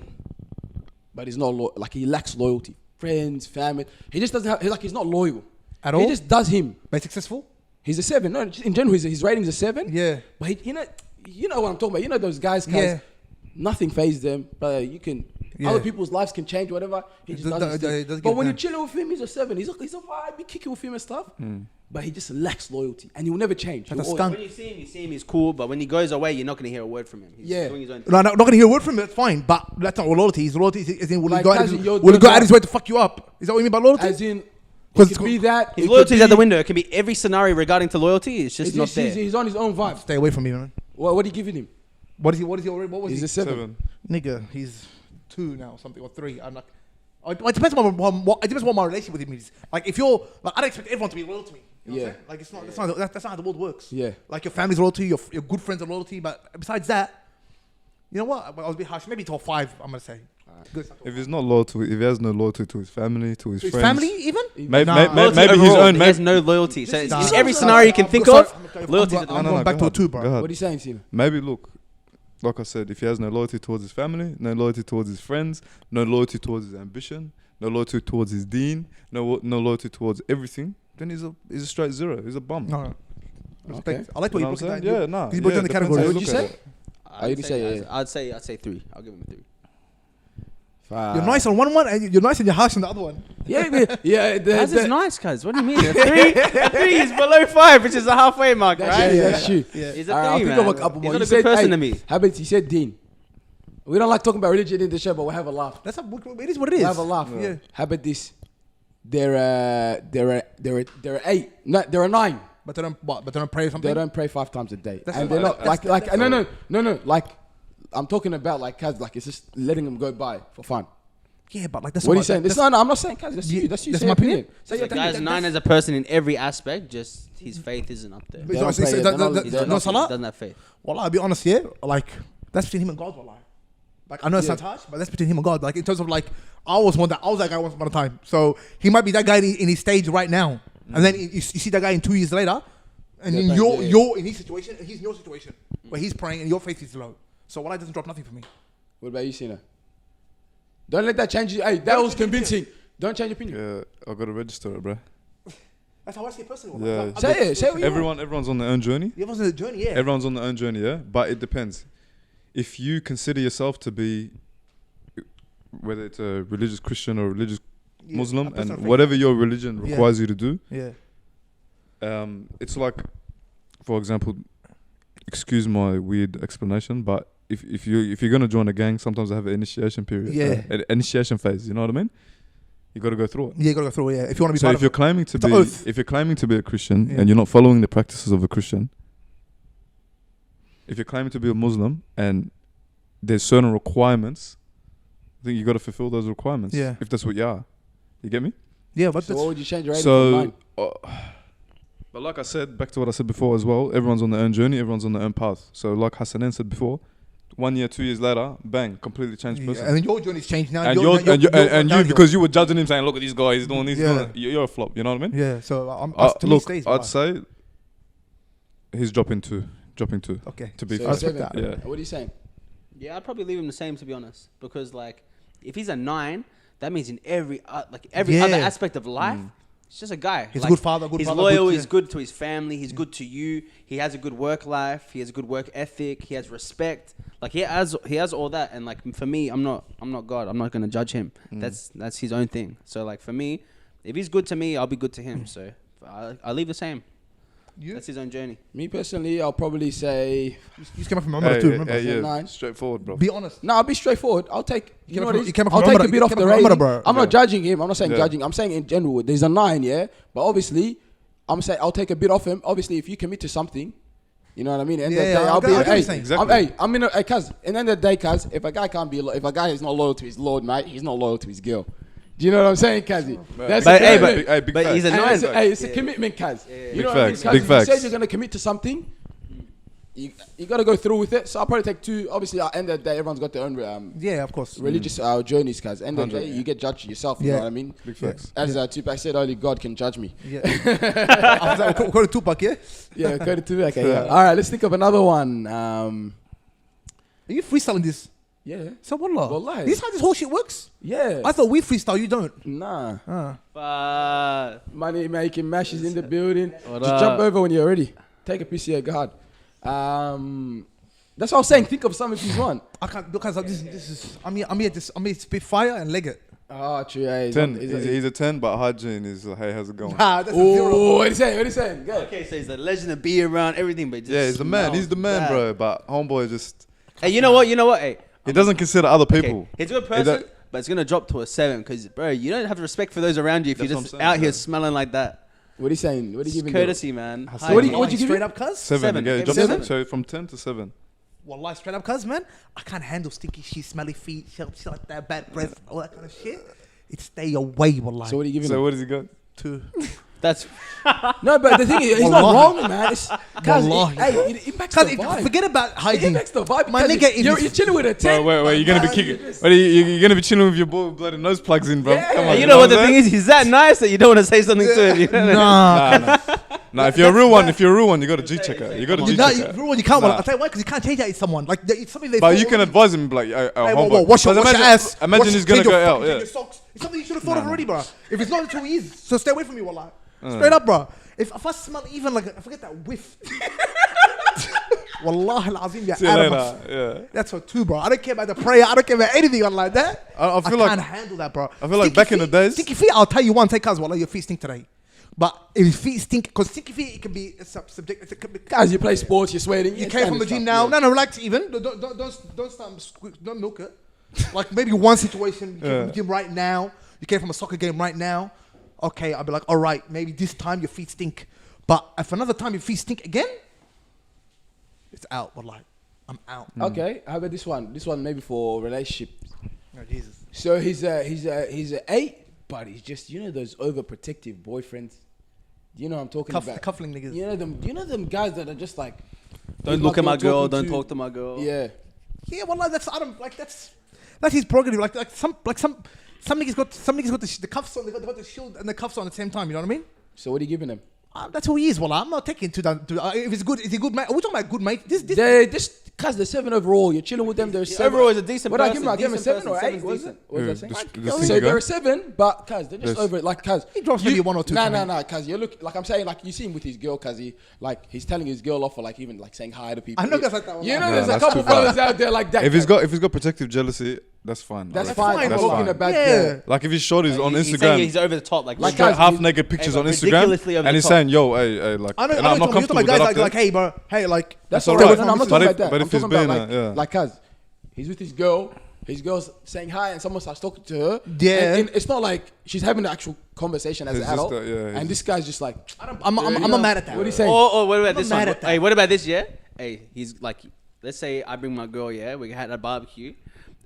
Speaker 3: but he's not like he lacks loyalty, friends, family. He just doesn't have. He's not loyal
Speaker 2: At
Speaker 3: He
Speaker 2: all?
Speaker 3: just does him.
Speaker 2: But successful?
Speaker 3: He's a 7. No, just in general, his rating's a 7.
Speaker 2: Yeah.
Speaker 3: But you know what I'm talking about. You know those guys.
Speaker 2: Yeah.
Speaker 3: Nothing fazes them, but you can.
Speaker 2: Yeah.
Speaker 3: Other people's lives can change, whatever. He just does his thing.
Speaker 2: doesn't
Speaker 3: But
Speaker 2: give
Speaker 3: when
Speaker 2: a
Speaker 3: you're chilling with him, he's a 7. He's a vibe. You kicking with him and stuff. But he just lacks loyalty, and he will never change.
Speaker 2: That's
Speaker 3: He'll
Speaker 2: a skunk.
Speaker 4: When you see him, he's cool. But when he goes away, you're not gonna hear a word from him. He's
Speaker 3: Yeah.
Speaker 4: doing his own thing.
Speaker 2: No, not gonna hear a word from him. That's fine, but that's not what loyalty is. Loyalty is in will
Speaker 3: Like,
Speaker 2: he go out
Speaker 3: as in
Speaker 2: his,
Speaker 3: you're
Speaker 2: will he go
Speaker 3: doing
Speaker 2: out his way to fuck you up? Is that what you mean by loyalty?
Speaker 3: As in, it
Speaker 2: 'Cause
Speaker 3: could be that.
Speaker 4: His
Speaker 3: it
Speaker 4: loyalty
Speaker 3: could
Speaker 4: is out the
Speaker 3: be-
Speaker 4: window. It can be every scenario regarding to loyalty. It's just
Speaker 3: It's
Speaker 4: not
Speaker 3: just,
Speaker 4: there.
Speaker 3: he's on his own vibe.
Speaker 2: Stay away from me, man.
Speaker 3: What are you giving him?
Speaker 2: What is he? What is he already? What was
Speaker 3: He's
Speaker 2: he?
Speaker 3: a 7.
Speaker 1: 7.
Speaker 2: Nigga, he's 2 now, something, or 3. I'm like, it depends on what it depends on what my relationship with him is. Like, if you're like, I don't expect everyone to be loyal to me. You know what I'm
Speaker 3: Yeah.
Speaker 2: saying? Like, it's not. That's not how the world works.
Speaker 3: Yeah.
Speaker 2: Like your family's loyalty, your good friends are loyalty, but besides that, you know what? I was a bit harsh. Maybe to a 5. I'm gonna say. Good.
Speaker 1: If he's not loyal to, if he has no loyalty to his family, to his
Speaker 2: His
Speaker 1: friends,
Speaker 2: family even?
Speaker 1: maybe
Speaker 2: Nah.
Speaker 4: Loyalty
Speaker 1: maybe his
Speaker 4: overall,
Speaker 1: own.
Speaker 4: He
Speaker 1: Maybe,
Speaker 4: has no loyalty. So it's
Speaker 2: Nah.
Speaker 4: in every scenario you can think
Speaker 2: Sorry,
Speaker 4: of, loyalty.
Speaker 2: I'm
Speaker 1: No,
Speaker 2: going
Speaker 1: no,
Speaker 2: back
Speaker 1: go
Speaker 2: to a 2, bro.
Speaker 1: Go ahead.
Speaker 3: What are you saying, Sino?
Speaker 1: Maybe look, like I said, if he has no loyalty towards his family, no loyalty towards his friends, no loyalty towards his ambition, no loyalty towards his deen, no loyalty towards everything, then he's a straight 0. He's a bum.
Speaker 2: No. Respect.
Speaker 3: Okay.
Speaker 2: I like
Speaker 1: You
Speaker 2: what
Speaker 1: know
Speaker 2: you
Speaker 1: what I'm
Speaker 2: broke it
Speaker 1: saying?
Speaker 2: down.
Speaker 1: Yeah, nah.
Speaker 2: He's broke down the
Speaker 1: depends
Speaker 2: category.
Speaker 1: how
Speaker 3: What'd you
Speaker 1: look at
Speaker 3: say?
Speaker 1: it.
Speaker 4: I'd say 3. I'll give him a 3.
Speaker 2: You're nice on one, and you're nice and you're harsh on the other one.
Speaker 3: Yeah.
Speaker 4: How's this nice, cuz? What do you mean? A 3 is below 5, which is the halfway mark, right?
Speaker 3: That's true.
Speaker 2: Yeah.
Speaker 4: He's a
Speaker 3: Alright, I'll
Speaker 4: 3,
Speaker 3: think
Speaker 4: man.
Speaker 3: of a couple more.
Speaker 4: He's not
Speaker 3: You
Speaker 4: a good
Speaker 3: said,
Speaker 4: person
Speaker 3: hey,
Speaker 4: to me.
Speaker 3: How about you said Dean? We don't like talking about religion in the show, but we'll have a laugh.
Speaker 2: That's it is what it is.
Speaker 3: We'll have a laugh.
Speaker 2: Yeah.
Speaker 3: How about this? They're a 8. No, they're a 9.
Speaker 2: But they don't pray or something.
Speaker 3: They don't pray 5 times a day,
Speaker 2: That's
Speaker 3: and
Speaker 2: not-
Speaker 3: they're not
Speaker 2: that's-
Speaker 3: like
Speaker 2: that's-
Speaker 3: no. Like I'm talking about like cuz like it's just letting them go by for fun.
Speaker 2: Yeah, but like that's
Speaker 3: What are you
Speaker 2: what-
Speaker 3: saying?
Speaker 2: that's-
Speaker 3: No, I'm not saying cuz. That's you. That's you.
Speaker 2: That's
Speaker 3: Say
Speaker 2: my
Speaker 3: your
Speaker 2: opinion.
Speaker 3: Say
Speaker 4: The
Speaker 3: your
Speaker 4: guy's
Speaker 3: opinion.
Speaker 4: 9 as a person in every aspect, just his faith isn't up there.
Speaker 2: But
Speaker 3: They don't
Speaker 2: so-
Speaker 3: pray,
Speaker 2: so
Speaker 3: yeah,
Speaker 2: that-
Speaker 3: they're not-
Speaker 2: that-
Speaker 4: He's
Speaker 3: they're
Speaker 2: no
Speaker 4: not,
Speaker 2: salah?
Speaker 4: he doesn't have faith.
Speaker 2: Well, I'll be honest here. Like that's between him and God. Wallah. Like I know it sounds harsh, but that's between him and God. Like in terms of like I was that guy once upon a time. So he might be that guy in his stage right now, and then you see that guy in 2 years later, and
Speaker 3: Yeah,
Speaker 2: then
Speaker 3: thank you.
Speaker 2: you're in his situation and he's in your situation where he's praying and your faith is low. So Wallah doesn't drop nothing for me.
Speaker 3: What about you, Sina? Don't let that change you. Hey, that was convincing. Don't change your opinion.
Speaker 1: Yeah, I gotta register it, bro.
Speaker 2: That's how I see it personally.
Speaker 1: Yeah.
Speaker 2: Wallah.
Speaker 3: Say it. Say what you want.
Speaker 1: Everyone's on their own journey.
Speaker 2: Everyone's on a journey, yeah.
Speaker 1: Everyone's on their own journey, yeah. But it depends. If you consider yourself to be, whether it's a religious Christian or religious
Speaker 2: Yeah,
Speaker 1: Muslim,
Speaker 2: a personal
Speaker 1: and
Speaker 2: faith.
Speaker 1: whatever your religion
Speaker 2: Yeah.
Speaker 1: requires you to do,
Speaker 2: Yeah.
Speaker 1: it's like, for example, excuse my weird explanation, but if you're gonna join a gang, sometimes they have an initiation period,
Speaker 2: Yeah.
Speaker 1: an initiation phase. You know what I mean? You got to go through it.
Speaker 2: Yeah, you gotta go through it, yeah. If you want to be
Speaker 1: So
Speaker 2: part
Speaker 1: if you're
Speaker 2: of
Speaker 1: claiming to
Speaker 2: It's an
Speaker 1: be,
Speaker 2: oath.
Speaker 1: if you're claiming to be a Christian
Speaker 2: Yeah.
Speaker 1: and you're not following the practices of a Christian, if you're claiming to be a Muslim and there's certain requirements, I think you got to fulfill those requirements.
Speaker 2: Yeah.
Speaker 1: If that's what you are, you get me?
Speaker 2: Yeah, but
Speaker 3: So
Speaker 2: that's,
Speaker 3: what would you change your rating from
Speaker 1: So,
Speaker 3: 9?
Speaker 1: but like I said, back to what I said before as well. Everyone's on their own journey. Everyone's on their own path. So like Hassanan said before, 1 year, 2 years later, bang, completely changed person.
Speaker 2: And then your journey's changed now.
Speaker 1: And you because you were judging him saying, look at this guy, he's doing this. You're a flop. You know what I mean?
Speaker 2: Yeah. So
Speaker 1: Look, I'd say he's dropping two.
Speaker 2: Okay.
Speaker 1: To be
Speaker 3: So
Speaker 1: fair.
Speaker 3: seven.
Speaker 2: that.
Speaker 1: Yeah.
Speaker 3: What are you saying?
Speaker 4: Yeah, I'd probably leave him the same, to be honest, because like if he's a 9, that means in every other aspect of life. He's just a guy.
Speaker 2: He's a good father,
Speaker 4: He's loyal. He's good to his family. He's good to you. He has a good work life. He has a good work ethic. He has respect. Like he has all that. And like for me, I'm not God. I'm not gonna judge him. That's his own thing. So like for me, if he's good to me, I'll be good to him. So I'll leave the same. That's his own journey.
Speaker 3: Me personally, I'll probably say
Speaker 2: You came up from Ramadan too, remember?
Speaker 1: Yeah,
Speaker 3: 9.
Speaker 1: straightforward, bro.
Speaker 2: Be honest.
Speaker 3: No, I'll be straightforward. I'll take. You know what it is?
Speaker 2: You came up
Speaker 3: I'll
Speaker 2: from
Speaker 3: take
Speaker 2: Ramadan-
Speaker 3: a bit off
Speaker 2: you
Speaker 3: the
Speaker 2: came up from
Speaker 3: rating.
Speaker 2: Ramadan, bro.
Speaker 3: I'm not judging him. I'm not saying
Speaker 1: Yeah.
Speaker 3: judging. I'm saying in general. There's a 9, yeah. But obviously, I'm saying I'll take a bit off him. Obviously, if you commit to something, you know what I mean. End of the day, I'll be.
Speaker 2: I get what you're
Speaker 3: Hey,
Speaker 2: saying.
Speaker 1: Exactly.
Speaker 3: I'm in a. Cuz, in the end of the day, cuz, if a guy can't be, if a guy is not loyal to his lord, mate, he's not loyal to his girl. Do you know what I'm saying, Kazi? That's
Speaker 4: But
Speaker 3: the
Speaker 4: hey,
Speaker 3: commitment.
Speaker 1: big
Speaker 4: but
Speaker 1: facts.
Speaker 4: he's a
Speaker 3: And
Speaker 4: 9.
Speaker 3: it's a commitment, Kaz. You
Speaker 1: Big
Speaker 3: know
Speaker 1: facts,
Speaker 3: what I mean?
Speaker 1: big
Speaker 3: Kaz, you
Speaker 1: facts.
Speaker 3: say you're gonna commit to something. You got to go through with it. So I'll probably take 2. Obviously, at the end of the day, everyone's got their own
Speaker 2: Yeah, of course.
Speaker 3: religious journeys, Kaz. End of the day, you get judged yourself. You know what I mean?
Speaker 1: Big facts.
Speaker 3: As Tupac said, only God can judge me.
Speaker 2: Yeah. After that, Tupac, yeah?
Speaker 3: Yeah, go to Tupac. Yeah. All right, let's think of another one.
Speaker 2: Are you freestyling this?
Speaker 3: Yeah.
Speaker 2: So wallah.
Speaker 3: Wallahi.
Speaker 2: This is how this whole shit works?
Speaker 3: Yeah.
Speaker 2: I thought we freestyle, you don't.
Speaker 3: Nah.
Speaker 4: Money.
Speaker 3: Money making mashes in the building.
Speaker 4: What
Speaker 3: Just
Speaker 4: up?
Speaker 3: jump over when you're ready. Take a piece of your guard. That's what I was saying. Think of something if you want.
Speaker 2: I can't because this is I'm here to spit fire and leg it.
Speaker 3: Oh, true. Yeah,
Speaker 1: 10. He's a 10, but hygiene is hey, how's it going?
Speaker 2: Nah, that's a 0.
Speaker 3: Oh, what are you saying? What are you saying? Go.
Speaker 4: Okay, so he's a legend to be around, everything, but just
Speaker 1: Yeah, he's the man. He's the man,
Speaker 4: bad.
Speaker 1: bro. But homeboy just
Speaker 4: Hey, you know what? Hey,
Speaker 1: he doesn't consider other people.
Speaker 4: okay, he's a good person, but it's gonna drop to a 7 because, bro, you don't have respect for those around you if
Speaker 1: That's
Speaker 4: you're
Speaker 1: what
Speaker 4: just
Speaker 1: I'm saying,
Speaker 4: out here
Speaker 1: yeah.
Speaker 4: smelling like that.
Speaker 3: What are you saying? What are you
Speaker 4: It's
Speaker 3: giving?
Speaker 4: courtesy, man.
Speaker 1: Hassanan.
Speaker 3: What do you give
Speaker 2: straight
Speaker 3: it?
Speaker 2: up, cuz?
Speaker 1: 7.
Speaker 4: Seven.
Speaker 1: Yeah,
Speaker 4: Maybe
Speaker 1: drop
Speaker 4: 7.
Speaker 1: So from 10 to 7.
Speaker 2: Wallah, straight up, cuz, man. I can't handle stinky shit, smelly feet, shit like that, bad breath, all that kind of shit. It stay away, wallah.
Speaker 3: So what are you giving?
Speaker 1: So
Speaker 3: him?
Speaker 1: what does he got?
Speaker 2: 2.
Speaker 4: That's
Speaker 3: No, but the thing is, he's not
Speaker 2: Wallahi.
Speaker 3: wrong, man. Guys,
Speaker 2: Wallahi.
Speaker 3: it impacts the
Speaker 2: Cuz,
Speaker 3: vibe.
Speaker 2: forget about
Speaker 3: It
Speaker 2: hygiene.
Speaker 3: impacts the vibe.
Speaker 2: My
Speaker 3: because
Speaker 2: nigga, if
Speaker 3: you're
Speaker 2: it's-
Speaker 3: chilling with a 10.
Speaker 1: Wait, you're gonna be kicking. Wait, you're gonna be chilling with your boy with bloody nose plugs in, bro.
Speaker 3: Yeah.
Speaker 1: Come on.
Speaker 4: Hey, you know what the thing is? He's that nice that you don't want to say something to him. You know?
Speaker 2: Nah.
Speaker 1: Nah, if you're a real one, you got to G check it. You got to G
Speaker 2: You
Speaker 1: check
Speaker 2: you,
Speaker 1: it.
Speaker 2: you can't.
Speaker 1: Nah.
Speaker 2: I'll tell you why, because you can't change that in someone. Like, it's something they.
Speaker 1: But
Speaker 2: thought
Speaker 1: you can
Speaker 2: already.
Speaker 1: advise him like,
Speaker 2: Hey,
Speaker 1: homeboy.
Speaker 2: wash your
Speaker 1: Because
Speaker 2: ass.
Speaker 1: Imagine
Speaker 2: wash-
Speaker 1: he's gonna
Speaker 2: change your
Speaker 1: go out.
Speaker 2: fucking- change
Speaker 1: Yeah.
Speaker 2: your socks. It's something you should have thought of already, bro. If it's not until he is, so stay away from me, wallah. Straight up, bro. If I smell even like, I forget that whiff. Wallah al-azim, you're
Speaker 1: See you
Speaker 2: out of
Speaker 1: later.
Speaker 2: my.
Speaker 1: Yeah.
Speaker 2: That's for 2, bro. I don't care about the prayer. I don't care about anything like that.
Speaker 1: I feel like
Speaker 2: can't handle that, bro.
Speaker 1: I feel like back in the days-
Speaker 2: Stinky feet, I'll tell you one, take cuz, wallah, your feet stink today. But if your feet stink, because stinky feet, it can be subject. It can be,
Speaker 3: Guys, you play sports, you're sweating.
Speaker 2: you came from the gym now. No, relax. Even don't milk it. Like maybe one situation, you came from the gym right now. You came from a soccer game right now. Okay, I'll be like, all right, maybe this time your feet stink. But if another time your feet stink again, it's out. But like, I'm out.
Speaker 3: Okay, how about this one? This one maybe for relationship.
Speaker 2: Oh, Jesus.
Speaker 3: So he's a 8, but he's just, you know, those overprotective boyfriends. You know what I'm talking about?
Speaker 2: Cuffling niggas.
Speaker 3: You know them guys that are just like,
Speaker 4: Don't
Speaker 3: he's
Speaker 4: look at
Speaker 3: not
Speaker 4: my girl.
Speaker 3: talking
Speaker 4: Don't talk to my girl.
Speaker 3: Yeah.
Speaker 2: Yeah, well, like, that's his prerogative. Like some niggas got the cuffs on. They got the shield and the cuffs on at the same time. You know what I mean?
Speaker 3: So what are you giving them?
Speaker 2: That's who he is. Well, I'm not taking to that. If it's good, is he good mate? Are we talking about good mate?
Speaker 3: They're 7 overall. You're chilling with them. They're 7.
Speaker 4: Overall, is a decent
Speaker 3: What I
Speaker 4: person.
Speaker 3: give him? I give him a
Speaker 4: Decent
Speaker 3: 7 or
Speaker 4: person.
Speaker 3: 8. Was
Speaker 4: Seven's
Speaker 3: it? What was I saying?
Speaker 1: the
Speaker 3: So
Speaker 1: single
Speaker 3: they're
Speaker 1: guy?
Speaker 3: a 7, but cuz they're just
Speaker 1: Yes.
Speaker 3: over it. Like cuz
Speaker 2: He drops maybe 1 or 2.
Speaker 3: No, cuz you look like I'm saying, like you see him with his girl, cuz he's telling his girl off for like even like saying hi to people.
Speaker 2: I know guys like that one.
Speaker 3: You know,
Speaker 1: Yeah,
Speaker 3: there's a
Speaker 1: that's
Speaker 3: couple
Speaker 1: too bad.
Speaker 3: fellas out there like that.
Speaker 1: If he's
Speaker 3: cuz.
Speaker 1: got protective jealousy, that's fine.
Speaker 3: That's
Speaker 1: Like,
Speaker 3: fine.
Speaker 2: fine,
Speaker 3: I'm
Speaker 1: that's
Speaker 3: talking
Speaker 1: fine.
Speaker 3: about
Speaker 2: Yeah.
Speaker 1: Like if his shorty's on
Speaker 4: He's saying he's
Speaker 1: Instagram,
Speaker 4: over the top. Like
Speaker 3: Like,
Speaker 1: straight
Speaker 3: guys,
Speaker 1: half naked pictures on
Speaker 4: ridiculously
Speaker 1: Instagram,
Speaker 4: over
Speaker 1: and
Speaker 4: the
Speaker 1: he's
Speaker 4: top.
Speaker 1: saying, "Yo, hey, like,"
Speaker 2: I know.
Speaker 1: and I'm not
Speaker 2: You're talking
Speaker 1: comfortable
Speaker 2: about
Speaker 1: with that
Speaker 2: guys
Speaker 1: up there.
Speaker 2: like, hey, bro, hey, like.
Speaker 3: That's
Speaker 1: all
Speaker 3: all right.
Speaker 1: right.
Speaker 3: No, I'm not
Speaker 1: But
Speaker 3: talking
Speaker 1: if-
Speaker 3: about that.
Speaker 1: but
Speaker 3: I'm
Speaker 1: if he's
Speaker 3: talking about
Speaker 1: been,
Speaker 3: like, like cuz he's with his girl. His girl's saying hi, and someone starts talking to her.
Speaker 2: Yeah.
Speaker 3: And it's not like she's having an actual conversation as
Speaker 1: It's
Speaker 3: an
Speaker 1: just
Speaker 3: adult.
Speaker 1: yeah,
Speaker 3: And this guy's just like,
Speaker 2: I'm not mad at that.
Speaker 3: What are you saying?
Speaker 4: Or what about
Speaker 2: I'm
Speaker 4: this
Speaker 2: mad
Speaker 4: one?
Speaker 2: at that.
Speaker 4: Hey, what about this? Yeah. Hey, he's like, let's say I bring my girl. Yeah, we had a barbecue,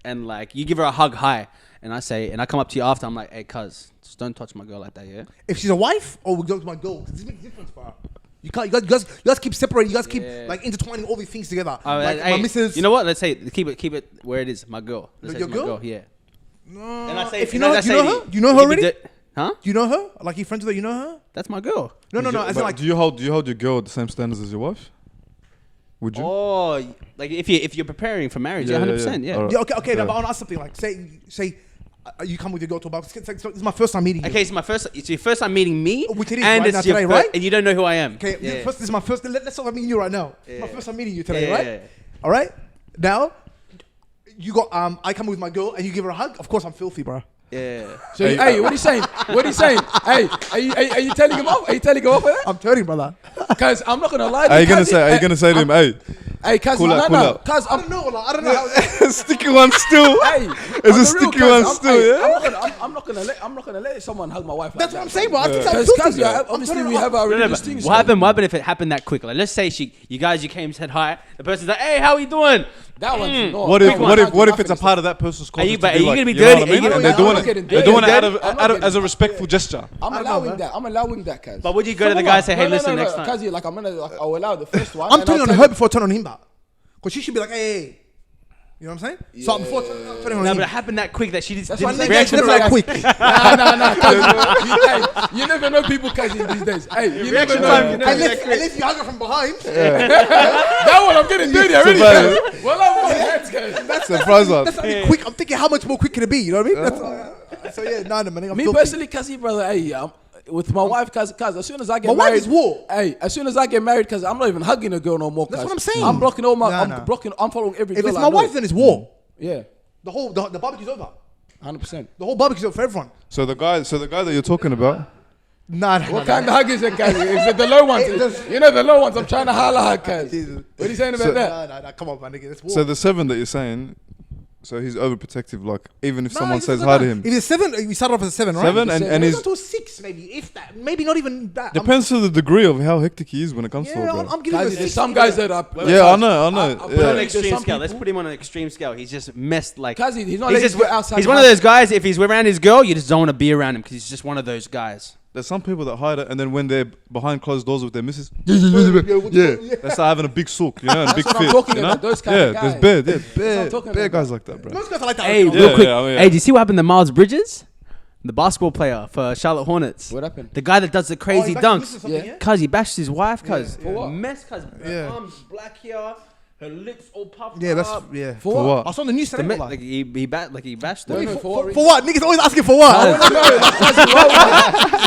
Speaker 4: and like you give her a hug, hi, and I come up to you after. I'm like, hey, cuz, just don't touch my girl like that. Yeah.
Speaker 2: If she's a wife or we go to my girl, 'cause this makes a difference, bro. You can't. You guys keep separating. You guys keep like intertwining all these things together. Like my missus.
Speaker 4: You know what? Let's say keep it where it is. My girl. Let's say
Speaker 2: Your
Speaker 4: it's my
Speaker 2: girl?
Speaker 4: Yeah.
Speaker 2: No.
Speaker 4: And I say,
Speaker 2: If you know her, you know her. You know her already.
Speaker 4: Huh?
Speaker 2: Do you know her? Like you friends with her? You know her?
Speaker 4: That's my girl.
Speaker 2: No. As in like,
Speaker 1: do you hold your girl at the same standards as your wife? Would you?
Speaker 4: Oh, like if you're preparing for marriage, 100%. Yeah.
Speaker 1: Alright.
Speaker 2: yeah. Okay. Now, but I want to ask something. Like, say. You come with your girl to a bar. This is my first time meeting you.
Speaker 4: Okay, it's your first time meeting me,
Speaker 2: Which it is
Speaker 4: and
Speaker 2: right
Speaker 4: it's
Speaker 2: now
Speaker 4: your
Speaker 2: today, right?
Speaker 4: and you don't know who I am.
Speaker 2: Okay,
Speaker 4: Yeah.
Speaker 2: this is my first. Let's talk about meeting you right now. It's my first time meeting you today,
Speaker 4: Yeah,
Speaker 2: right?
Speaker 4: yeah.
Speaker 2: All right. Now, you got I come with my girl and you give her a hug. Of course, I'm filthy, bro.
Speaker 4: Yeah.
Speaker 3: So, hey, what are you saying? What are you saying? Hey, are you telling him off? Are you telling him off with that?
Speaker 2: I'm turning, brother.
Speaker 3: Because I'm not gonna lie to
Speaker 1: Are
Speaker 3: you.
Speaker 1: you gonna say to him, hey,
Speaker 3: Hey, cuz,
Speaker 1: Cool out, cool out.
Speaker 3: Cuz,
Speaker 2: I don't know. Like, I don't know. How,
Speaker 1: sticky one still?
Speaker 3: Hey,
Speaker 1: Is
Speaker 3: on
Speaker 1: a
Speaker 3: the real,
Speaker 1: sticky
Speaker 3: cuz,
Speaker 1: one
Speaker 3: I'm-
Speaker 1: still?
Speaker 3: hey,
Speaker 1: Yeah.
Speaker 3: I'm not gonna let someone hug my wife.
Speaker 2: that's
Speaker 3: like
Speaker 2: what I'm
Speaker 3: that,
Speaker 2: saying, bro. I think
Speaker 3: Because,
Speaker 2: I'm filthy.
Speaker 3: yeah,
Speaker 2: I'm
Speaker 3: obviously
Speaker 2: turning
Speaker 3: we have our
Speaker 4: No,
Speaker 3: religious
Speaker 4: but
Speaker 3: things.
Speaker 4: what happened? What happened if it happened that quick? Like, let's say you guys came, said hi. The person's like, "Hey, how we doing?"
Speaker 3: That one's not.
Speaker 1: What if it's a
Speaker 3: of
Speaker 1: part of that person's culture?
Speaker 4: you
Speaker 1: to
Speaker 4: gonna
Speaker 1: like,
Speaker 4: be
Speaker 1: you know what
Speaker 4: dirty?
Speaker 1: I mean?
Speaker 4: Are you
Speaker 1: And they're
Speaker 3: gonna-
Speaker 1: doing
Speaker 3: I'm not
Speaker 1: it.
Speaker 3: getting
Speaker 1: They're doing it
Speaker 3: dirty.
Speaker 1: out of as a respectful gesture.
Speaker 3: I'm allowing that. I'm allowing that, cuz.
Speaker 4: But would you go to the guy and say, "Hey, listen, next time"?
Speaker 3: Cuz, like, I'll allow the first one.
Speaker 2: I'm
Speaker 3: and
Speaker 2: turning
Speaker 3: I'll
Speaker 2: on
Speaker 3: tell
Speaker 2: her
Speaker 3: you-
Speaker 2: before I turn on him, but because she should be like, hey. You know what I'm saying? So before turning on
Speaker 4: No,
Speaker 2: him.
Speaker 4: but it happened that quick that she just
Speaker 3: That's why
Speaker 4: didn't
Speaker 3: niggas
Speaker 4: reaction.
Speaker 2: never that quick.
Speaker 3: Nah, cuz. You never know people, cuz, these days. Hey, you never know.
Speaker 2: Unless you hug her from behind.
Speaker 3: That one, I'm getting dirty already.
Speaker 1: bad.
Speaker 3: cuz. Well, I'm going heads, cuz.
Speaker 1: That's surprise one.
Speaker 2: That's only quick. I'm thinking how much more quick can it be? You know what I mean? That's, so yeah, man. I'm
Speaker 3: Me
Speaker 2: filthy.
Speaker 3: personally, cuz, brother, hey, with my wife, cuz, as soon as I get
Speaker 2: My wife
Speaker 3: married,
Speaker 2: is war.
Speaker 3: Hey, as soon as I get married, cuz, I'm not even hugging a girl no more.
Speaker 2: That's
Speaker 3: cuz.
Speaker 2: what I'm saying.
Speaker 3: I'm blocking all my.
Speaker 2: Nah.
Speaker 3: I'm following every
Speaker 2: If
Speaker 3: girl.
Speaker 2: it's
Speaker 3: I
Speaker 2: my
Speaker 3: know.
Speaker 2: wife, then it's war.
Speaker 3: Yeah,
Speaker 2: The barbecue's over.
Speaker 3: 100%.
Speaker 2: The whole barbecue's over for everyone.
Speaker 1: So the guy that you're talking about,
Speaker 2: Nah.
Speaker 3: What kind of hug is it, cuz? Is it the low ones? You know the low ones. I'm trying to holla hug, cuz. What are you saying about that?
Speaker 2: Nah. Come on, man, nigga. That's war.
Speaker 1: so the 7 that you're saying, so he's overprotective. Like even if
Speaker 2: Nah,
Speaker 1: someone
Speaker 2: he's
Speaker 1: says
Speaker 2: not
Speaker 1: hi
Speaker 2: that.
Speaker 1: to him,
Speaker 2: If it's 7, we started off as a 7, right?
Speaker 1: 7 and
Speaker 2: He's
Speaker 1: he's
Speaker 2: to a 6, maybe. If that. Maybe not even that.
Speaker 1: depends to the degree of how hectic he is when it comes to it,
Speaker 2: Yeah,
Speaker 1: bro.
Speaker 2: I'm giving him a
Speaker 3: Cuz,
Speaker 2: 6.
Speaker 3: there's some guys that are.
Speaker 1: Yeah, I know.
Speaker 3: I'll
Speaker 4: Put
Speaker 3: put
Speaker 4: him on
Speaker 1: Yeah.
Speaker 4: an
Speaker 3: There's
Speaker 4: extreme
Speaker 3: some
Speaker 4: scale. Let's
Speaker 3: people-
Speaker 4: put him on an extreme scale. He's just messed like.
Speaker 3: Cuz, he's not
Speaker 4: He's
Speaker 3: letting
Speaker 4: just
Speaker 3: you go outside.
Speaker 4: he's
Speaker 3: the
Speaker 4: one of
Speaker 3: house.
Speaker 4: those guys. If he's around his girl, you just don't want to be around him because he's just one of those guys.
Speaker 1: There's some people that hide it, and then when they're behind closed doors with their missus,
Speaker 2: Yeah.
Speaker 1: they start having a big sook, you know, and a big
Speaker 3: what I'm
Speaker 1: fit.
Speaker 3: talking
Speaker 1: You know?
Speaker 3: about, those kind
Speaker 1: yeah,
Speaker 3: of
Speaker 1: there's
Speaker 3: guys.
Speaker 1: bare
Speaker 3: I'm talking
Speaker 1: bare
Speaker 3: about.
Speaker 1: guys like that, bro.
Speaker 2: Most guys are like that.
Speaker 4: Hey,
Speaker 2: you know.
Speaker 4: real
Speaker 1: Yeah,
Speaker 4: quick.
Speaker 1: yeah, I mean,
Speaker 4: Hey, do you see what happened to Miles Bridges, the basketball player for Charlotte Hornets?
Speaker 3: What happened?
Speaker 4: The guy that does the crazy
Speaker 2: Oh, he backed
Speaker 4: dunks.
Speaker 2: this or something,
Speaker 3: Yeah.
Speaker 2: yeah?
Speaker 4: Cuz he bashed his wife, cuz.
Speaker 3: For what?
Speaker 4: Mess, cuz. Her
Speaker 2: Yeah.
Speaker 4: arms black here, her lips all puffed
Speaker 2: Yeah, that's
Speaker 4: up.
Speaker 2: yeah.
Speaker 3: For
Speaker 1: For
Speaker 3: what?
Speaker 1: what?
Speaker 2: I saw on the news
Speaker 4: The
Speaker 2: today.
Speaker 4: me- like he bashed her.
Speaker 3: No, no,
Speaker 2: For what? Niggas always asking for what?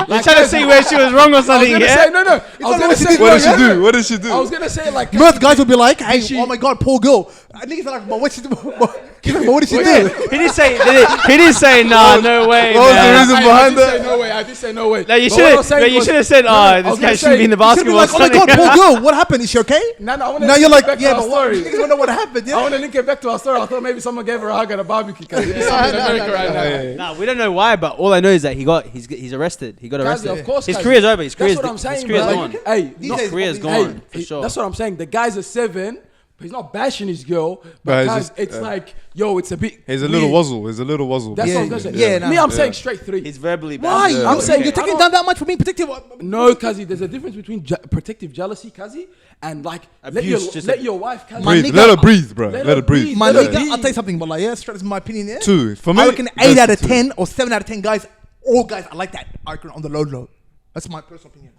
Speaker 4: You're trying to see where she was wrong or
Speaker 3: I was
Speaker 4: something,
Speaker 3: gonna
Speaker 4: yeah?
Speaker 3: say no. I was gonna
Speaker 2: what she
Speaker 3: say
Speaker 2: did.
Speaker 1: What did she
Speaker 2: Yeah.
Speaker 1: do? What did she do?
Speaker 3: I was gonna say like.
Speaker 2: Most guys will be like, hey,
Speaker 3: she-
Speaker 2: oh my god, poor girl. Niggas are like, but what she do? But what did she do?
Speaker 4: He didn't say nah, no way,
Speaker 1: What was the
Speaker 4: man.
Speaker 1: reason
Speaker 3: I
Speaker 1: behind
Speaker 3: did
Speaker 1: that?
Speaker 3: say no way. I did say no way.
Speaker 4: No, you
Speaker 3: But what I was
Speaker 4: should
Speaker 3: saying
Speaker 4: you
Speaker 3: was-
Speaker 4: should have said,
Speaker 3: No, I
Speaker 4: this
Speaker 3: was
Speaker 4: guy
Speaker 3: gonna
Speaker 4: shouldn't be in the
Speaker 2: You should be
Speaker 4: basketball.
Speaker 2: like, oh my god, poor girl. What happened? Is she okay?
Speaker 3: No, I want to
Speaker 2: Now you're like,
Speaker 3: back to
Speaker 2: yeah,
Speaker 3: our
Speaker 2: but what?
Speaker 3: story.
Speaker 2: Niggas don't know what happened.
Speaker 3: I
Speaker 2: Yeah.
Speaker 3: want to link it back to our story. I thought maybe someone gave her a hug at a barbecue. Cause it's something in America right now.
Speaker 4: Nah, we don't know why, but all I know is that he's arrested. He got
Speaker 3: Guys,
Speaker 4: arrested.
Speaker 3: of course,
Speaker 4: His
Speaker 3: guys.
Speaker 4: career's over. His career's
Speaker 3: That's what I'm saying,
Speaker 4: His career's
Speaker 3: bro.
Speaker 4: gone.
Speaker 3: Hey,
Speaker 2: These
Speaker 3: not-
Speaker 2: days,
Speaker 4: career's
Speaker 2: hey,
Speaker 4: gone for sure.
Speaker 3: That's what I'm saying. The guy's a 7. But he's not bashing his girl.
Speaker 1: But
Speaker 3: But
Speaker 1: he's
Speaker 3: guys,
Speaker 1: just,
Speaker 3: it's like, yo, it's a bit.
Speaker 1: He's a little
Speaker 3: weird.
Speaker 1: wuzzle. He's a little wuzzle.
Speaker 3: That's
Speaker 2: Yeah,
Speaker 3: what I'm gonna say.
Speaker 2: yeah, nah.
Speaker 3: Me, I'm
Speaker 1: Yeah.
Speaker 3: saying straight 3.
Speaker 4: He's verbally
Speaker 2: Why?
Speaker 4: bashing.
Speaker 2: I'm saying
Speaker 3: okay.
Speaker 2: you're taking
Speaker 3: I
Speaker 2: down that much for being protective.
Speaker 3: No, Kazi, there's a difference between protective jealousy, Kazi, and like
Speaker 4: Abuse, just
Speaker 3: let your wife, Kazi.
Speaker 2: My
Speaker 1: Breathe.
Speaker 2: nigga-
Speaker 1: Let her breathe, bro.
Speaker 3: Let
Speaker 1: Let
Speaker 3: her
Speaker 1: her breathe.
Speaker 3: breathe.
Speaker 2: My
Speaker 3: Let her
Speaker 2: nigga,
Speaker 3: be.
Speaker 2: I'll tell you something, but like, yeah, straight is my opinion, yeah?
Speaker 1: 2 for me.
Speaker 2: I reckon 8 out of
Speaker 1: that's
Speaker 2: 10 or 7 out of 10 guys, all guys are like that. I reckon on the low. That's my personal opinion.